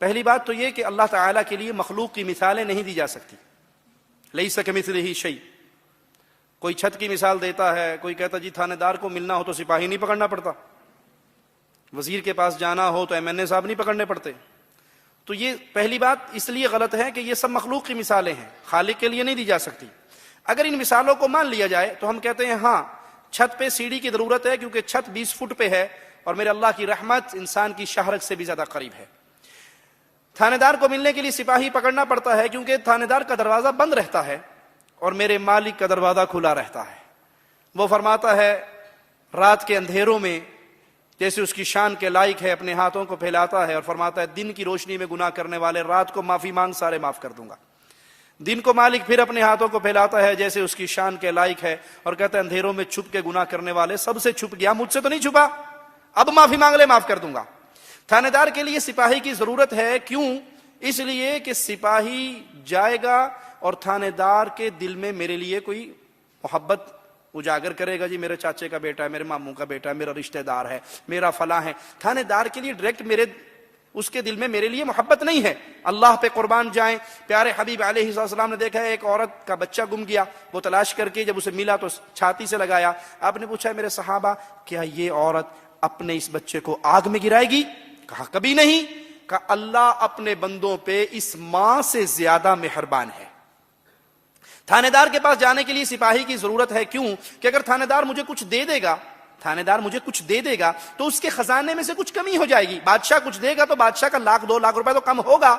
پہلی بات تو یہ کہ اللہ تعالیٰ کے لیے مخلوق کی مثالیں نہیں دی جا سکتی. لیس کمثلہ شیء. کوئی چھت کی مثال دیتا ہے، کوئی کہتا جی تھانے دار کو ملنا ہو تو سپاہی نہیں پکڑنا پڑتا، وزیر کے پاس جانا ہو تو MNA صاحب نہیں پکڑنے پڑتے. تو یہ پہلی بات اس لیے غلط ہے کہ یہ سب مخلوق کی مثالیں ہیں، خالق کے لیے نہیں دی جا سکتی. اگر ان مثالوں کو مان لیا جائے تو ہم کہتے ہیں ہاں چھت پہ سیڑھی کی ضرورت ہے کیونکہ چھت 20 فٹ پہ ہے اور میرے اللہ کی رحمت انسان کی شہرک سے بھی زیادہ قریب ہے. تھانے دار کو ملنے کے لیے سپاہی پکڑنا پڑتا ہے کیونکہ تھانے دار کا دروازہ بند رہتا ہے اور میرے مالک کا دروازہ کھلا رہتا ہے. وہ فرماتا ہے رات کے اندھیروں میں جیسے اس کی شان کے لائق ہے اپنے ہاتھوں کو پھیلاتا ہے اور فرماتا ہے دن کی روشنی میں گناہ کرنے والے رات کو معافی مانگ سارے معاف کر دوں گا. دن کو مالک پھر اپنے ہاتھوں کو پھیلاتا ہے جیسے اس کی شان کے لائق ہے اور کہتا ہے اندھیروں میں چھپ کے گناہ کرنے والے سب سے چھپ گیا، مجھ سے تو نہیں چھپا، اب معافی مانگ لے معاف کر دوں گا. تھانے دار کے لیے سپاہی کی ضرورت ہے. کیوں؟ اس لیے کہ سپاہی جائے گا اور تھانے دار کے دل میں میرے لیے کوئی محبت اجاگر کرے گا جی میرے چاچے کا بیٹا ہے, میرے ماموں کا بیٹا ہے, میرا رشتہ دار ہے, میرا فلاں ہے. تھانے دار کے لیے ڈائریکٹ اس کے دل میں میرے لیے محبت نہیں ہے. اللہ پہ قربان جائیں, پیارے حبیب علیہ السلام نے دیکھا ہے ایک عورت کا بچہ گم گیا, وہ تلاش کر کے جب اسے ملا تو چھاتی سے لگایا. آپ نے پوچھا میرے صحابہ کیا یہ عورت اپنے اس بچے کو آگ میں گرائے گی؟ کہا کبھی نہیں. کہا اللہ اپنے بندوں پہ اس ماں سے زیادہ مہربان ہے. تھانے دار کے پاس جانے کے لیے سپاہی کی ضرورت ہے. کیوں؟ کہ اگر تھانے دار مجھے کچھ دے دے گا تو اس کے خزانے میں سے کچھ کمی ہو جائے گی. بادشاہ کچھ دے گا تو بادشاہ کا 1,00,000 2,00,000 روپے تو کم ہوگا.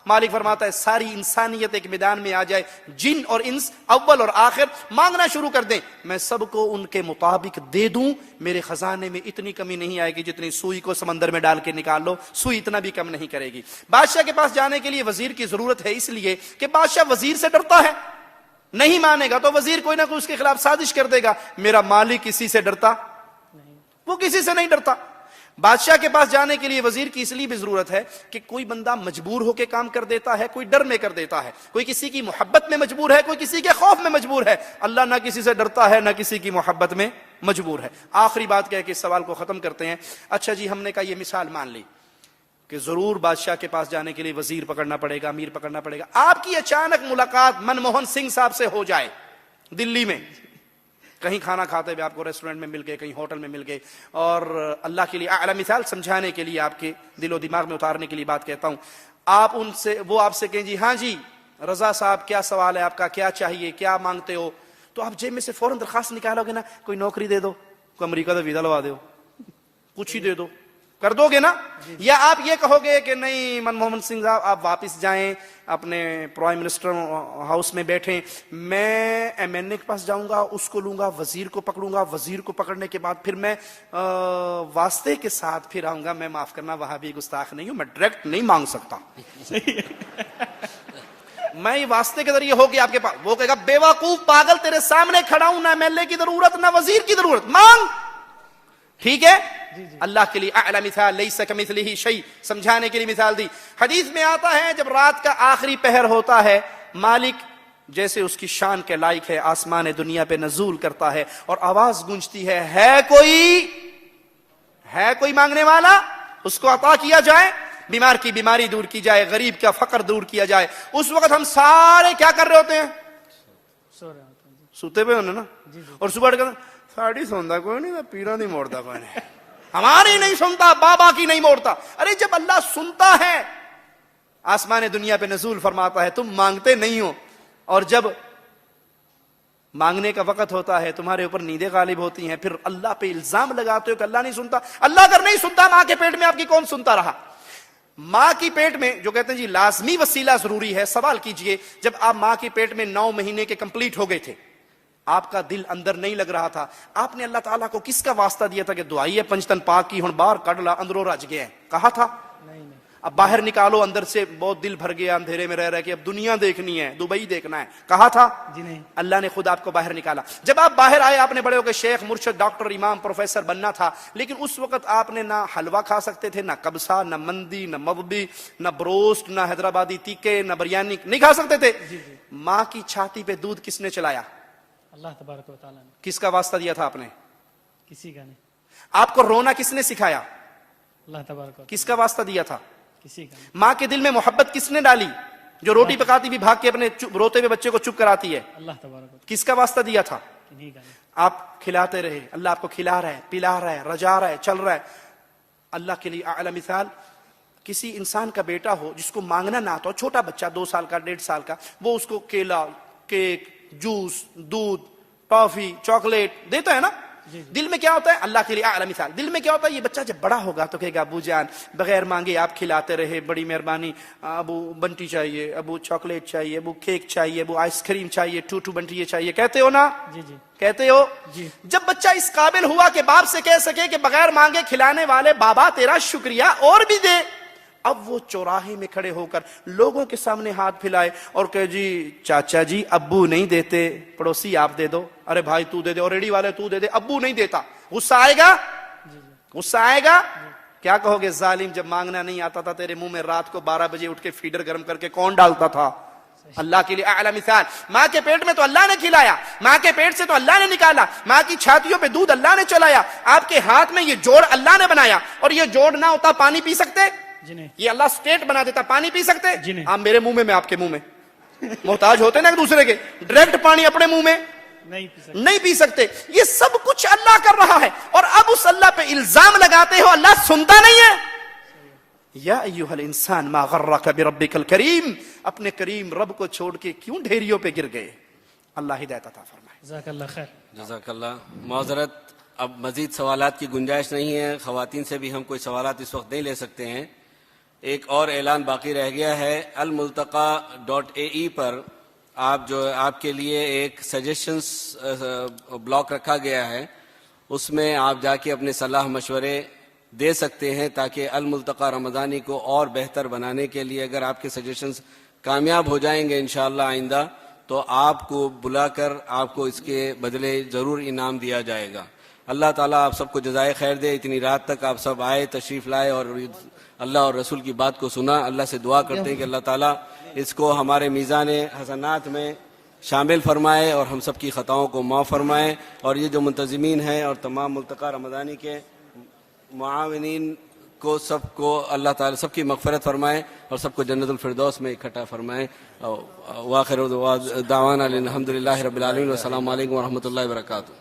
مالک فرماتا ہے ساری انسانیت ایک میدان میں آ جائے, جن اور انس اول اور آخر مانگنا شروع کر دیں, میں سب کو ان کے مطابق دے دوں. میرے خزانے میں اتنی کمی نہیں آئے گی جتنی سوئی کو سمندر میں ڈال کے نکال لو, سوئی اتنا بھی کم نہیں کرے گی. بادشاہ کے پاس جانے کے لیے وزیر کی ضرورت ہے, اس لیے کہ بادشاہ وزیر سے ڈرتا ہے. نہیں مانے گا تو وزیر کوئی نہ کوئی اس کے خلاف سازش کر دے گا. میرا مالک کسی سے ڈرتا, وہ کسی سے نہیں ڈرتا. بادشاہ کے پاس جانے کے لیے وزیر کی اس لیے بھی ضرورت ہے کہ کوئی بندہ مجبور ہو کے کام کر دیتا ہے, کوئی ڈر میں کر دیتا ہے, کوئی کسی کی محبت میں مجبور ہے, کوئی کسی کے خوف میں مجبور ہے. اللہ نہ کسی سے ڈرتا ہے نہ کسی کی محبت میں مجبور ہے. آخری بات کہہ کے اس سوال کو ختم کرتے ہیں. اچھا جی, ہم نے کہا یہ مثال مان لی کہ ضرور بادشاہ کے پاس جانے کے لیے وزیر پکڑنا پڑے گا, امیر پکڑنا پڑے گا. آپ کی اچانک ملاقات منموہن سنگھ صاحب سے ہو جائے دلی میں, کہیں کھانا کھاتے ہوئے آپ کو ریسٹورنٹ میں مل گئے, کہیں ہوٹل میں مل گئے, اور اللہ کے لیے اعلی مثال سمجھانے کے لیے, آپ کے دل و دماغ میں اتارنے کے لیے بات کہتا ہوں. وہ آپ سے کہیں جی ہاں جی رضا صاحب کیا سوال ہے آپ کا, کیا چاہیے, کیا مانگتے ہو, تو آپ جیب میں سے فوراً درخواست نکالو گے نا, کوئی نوکری دے دو, کوئی امریکہ کا ویزا لوا دو, کچھ ہی دے دو, کر دو گے نا؟ یا آپ یہ کہو گے کہ نہیں منموہن سنگھ صاحب آپ واپس جائیں, اپنے پرائم منسٹر ہاؤس میں بیٹھیں, میں MNA کے پاس جاؤں گا, اس کو لوں گا, وزیر کو پکڑوں گا, وزیر کو پکڑنے کے بعد پھر میں واسطے کے ساتھ پھر آؤں گا. میں معاف کرنا وہاں بھی گستاخ نہیں ہوں, میں ڈائریکٹ نہیں مانگ سکتا. میں یہ واسطے کے ذریعے ہوگی آپ کے پاس. وہ کہے گا بے وقوف پاگل, تیرے سامنے کھڑا ہوں, نہ MLA کی ضرورت نہ وزیر کی ضرورت, مانگ. ٹھیک ہے, اللہ کے لیے اعلی مثال لیس کمثلہ شیء, سمجھانے کے لیے مثال دی. حدیث میں آتا ہے جب رات کا آخری پہر ہوتا ہے, مالک جیسے اس کی شان کے لائق ہے آسمان دنیا پہ نزول کرتا ہے اور آواز گونجتی ہے کوئی مانگنے والا, اس کو عطا کیا جائے, بیمار کی بیماری دور کی جائے, غریب کا فقر دور کیا جائے. اس وقت ہم سارے کیا کر رہے ہوتے ہیں؟ سوتے پہ ہونے نا, اور صبح ساڑی سوندا کوئی نہیں, پیرا نہیں موڑتا کوئی نہیں, ہماری نہیں سنتا, بابا کی نہیں موڑتا. ارے جب اللہ سنتا ہے, آسمان دنیا پہ نزول فرماتا ہے, تم مانگتے نہیں ہو, اور جب مانگنے کا وقت ہوتا ہے تمہارے اوپر نیندیں غالب ہوتی ہیں, پھر اللہ پہ الزام لگاتے ہو کہ اللہ نہیں سنتا. اللہ اگر نہیں سنتا, ماں کے پیٹ میں آپ کی کون سنتا رہا؟ ماں کی پیٹ میں جو کہتے ہیں جی لازمی وسیلہ ضروری ہے, سوال کیجئے جب آپ ماں کی پیٹ میں 9 مہینے کے کمپلیٹ ہو گئے تھے, آپ کا دل اندر نہیں لگ رہا تھا, آپ نے اللہ تعالیٰ کو کس کا واسطہ دیا تھا کہ دعائی ہے پنجتن پاک کی, ہن باہر کڈ لا, اندروں رج گیا ہے, کہا تھا؟ اب باہر نکالو, اندر سے بہت دل بھر گیا اندھیرے میں رہ کہ اب دنیا دیکھنی ہے, دبئی دیکھنا ہے, کہا تھا؟ جی نہیں. اللہ نے خود آپ کو باہر نکالا. جب آپ باہر آئے, آپ نے بڑے ہو کے شیخ, مرشد, ڈاکٹر, امام, پروفیسر بننا تھا, لیکن اس وقت آپ نے نہ حلوہ کھا سکتے تھے, نہ کبسا, نہ مندی, نہ مببی, نہ بروسٹ, نہ حیدرآبادی تیکے, نہ بریانی, نہیں کھا سکتے تھے. ماں کی چھاتی پہ دودھ کس نے چلایا؟ اللہ تبارک و تعالیٰ نے. کس کا واسطہ دیا تھا آپ نے؟ کسی کا نہیں. آپ کو رونا کس نے سکھایا؟ اللہ تبارک و کس کا واسطہ دیا تھا؟ کسی کا نہیں. ماں کے دل میں محبت کس نے ڈالی؟ جو روٹی پکاتی بھی بھاگ کے اپنے روتے ہوئے بچے کو چپ کراتی ہے, اللہ تبارک و کس کا واسطہ دیا تھا؟ تعالیٰ کا نہیں. آپ کھلاتے رہے, اللہ آپ کو کھلا رہا ہے, پلا رہا ہے, رجا رہا ہے, چل رہا ہے. اللہ کے لیے اعلی مثال, کسی انسان کا بیٹا ہو جس کو مانگنا نہ آتا ہو, چھوٹا بچہ 2 سال کا, 1.5 سال کا, وہ اس کو کیلا, کیک, جوس, دودھ, ٹافی, چاکلیٹ دیتا ہے نا, دل میں کیا ہوتا ہے؟ اللہ کے لیے اعلی مثال, دل میں کیا ہوتا ہے؟ یہ بچہ جب بڑا ہوگا تو کہے گا ابو جان بغیر مانگے آپ کھلاتے رہے, بڑی مہربانی, ابو بنٹی چاہیے, ابو چاکلیٹ چاہیے, ابو کیک چاہیے, ابو آئس کریم چاہیے, 2 بنٹی یہ چاہیے, کہتے ہو نا؟ جی جی کہتے ہو؟ جی. جب بچہ اس قابل ہوا کہ باپ سے کہہ سکے کہ بغیر مانگے کھلانے والے بابا تیرا شکریہ اور بھی دے, اب وہ چوراہے میں کھڑے ہو کر لوگوں کے سامنے ہاتھ پھیلائے اور کہے جی چاچا جی ابو نہیں دیتے, پڑوسی آپ دے دو, ارے بھائی تو دے دے, اور ریڑھی والے تو دے دے, ابو نہیں دیتا. غصہ آئے گا؟ غصہ آئے گا؟ کیا کہو گے؟ ظالم, جب مانگنا نہیں آتا تھا تیرے منہ میں رات کو 12 بجے اٹھ کے فیڈر گرم کر کے کون ڈالتا تھا؟ اللہ کے لیے اعلی مثال. ماں کے پیٹ میں تو اللہ نے کھلایا, ماں کے پیٹ سے تو اللہ نے نکالا, ماں کی چھاتیوں پہ دودھ اللہ نے چلایا, آپ کے ہاتھ میں یہ جوڑ اللہ نے بنایا, اور یہ جوڑ نہ ہوتا پانی پی سکتے؟ جی نہیں. یہ اللہ سٹیٹ بنا دیتا, پانی پی سکتے؟ جی نہیں. آپ میرے منہ میں آپ کے منہ میں محتاج ہوتے نا ایک دوسرے کے, ڈائریکٹ پانی اپنے منہ میں نہیں پی سکتے. یہ سب کچھ اللہ کر رہا ہے, اور اب اس اللہ پہ الزام لگاتے ہو اللہ سنتا نہیں ہے. یا ایھا الانسان ما غرک بربک الکریم, اپنے کریم رب کو چھوڑ کے کیوں ڈھیریوں پہ گر گئے؟ اللہ ہدایت عطا فرمائے. جزاک اللہ خیر. جزاک اللہ. معذرت, اب مزید سوالات کی گنجائش نہیں ہے, خواتین سے بھی ہم کوئی سوالات اس وقت نہیں لے سکتے ہیں. ایک اور اعلان باقی رہ گیا ہے, الملتقی.ae پر آپ کے لیے ایک سجیشنز بلاک رکھا گیا ہے, اس میں آپ جا کے اپنے صلاح مشورے دے سکتے ہیں تاکہ الملتقی رمضانی کو اور بہتر بنانے کے لیے اگر آپ کے سجیشنز کامیاب ہو جائیں گے انشاءاللہ آئندہ تو آپ کو بلا کر آپ کو اس کے بدلے ضرور انعام دیا جائے گا. اللہ تعالیٰ آپ سب کو جزائے خیر دے. اتنی رات تک آپ سب آئے, تشریف لائے اور اللہ اور رسول کی بات کو سنا. اللہ سے دعا کرتے ہیں کہ اللہ تعالیٰ اس کو ہمارے میزان حسنات میں شامل فرمائے اور ہم سب کی خطاؤں کو معاف فرمائے, اور یہ جو منتظمین ہیں اور تمام ملتقی رمضانی کے معاونین کو سب کو اللہ تعالیٰ سب کی مغفرت فرمائے اور سب کو جنت الفردوس میں اکٹھا فرمائے. وآخر دعوانا الحمدللہ رب العالمین والسلام علیکم ورحمۃ اللہ وبرکاتہ.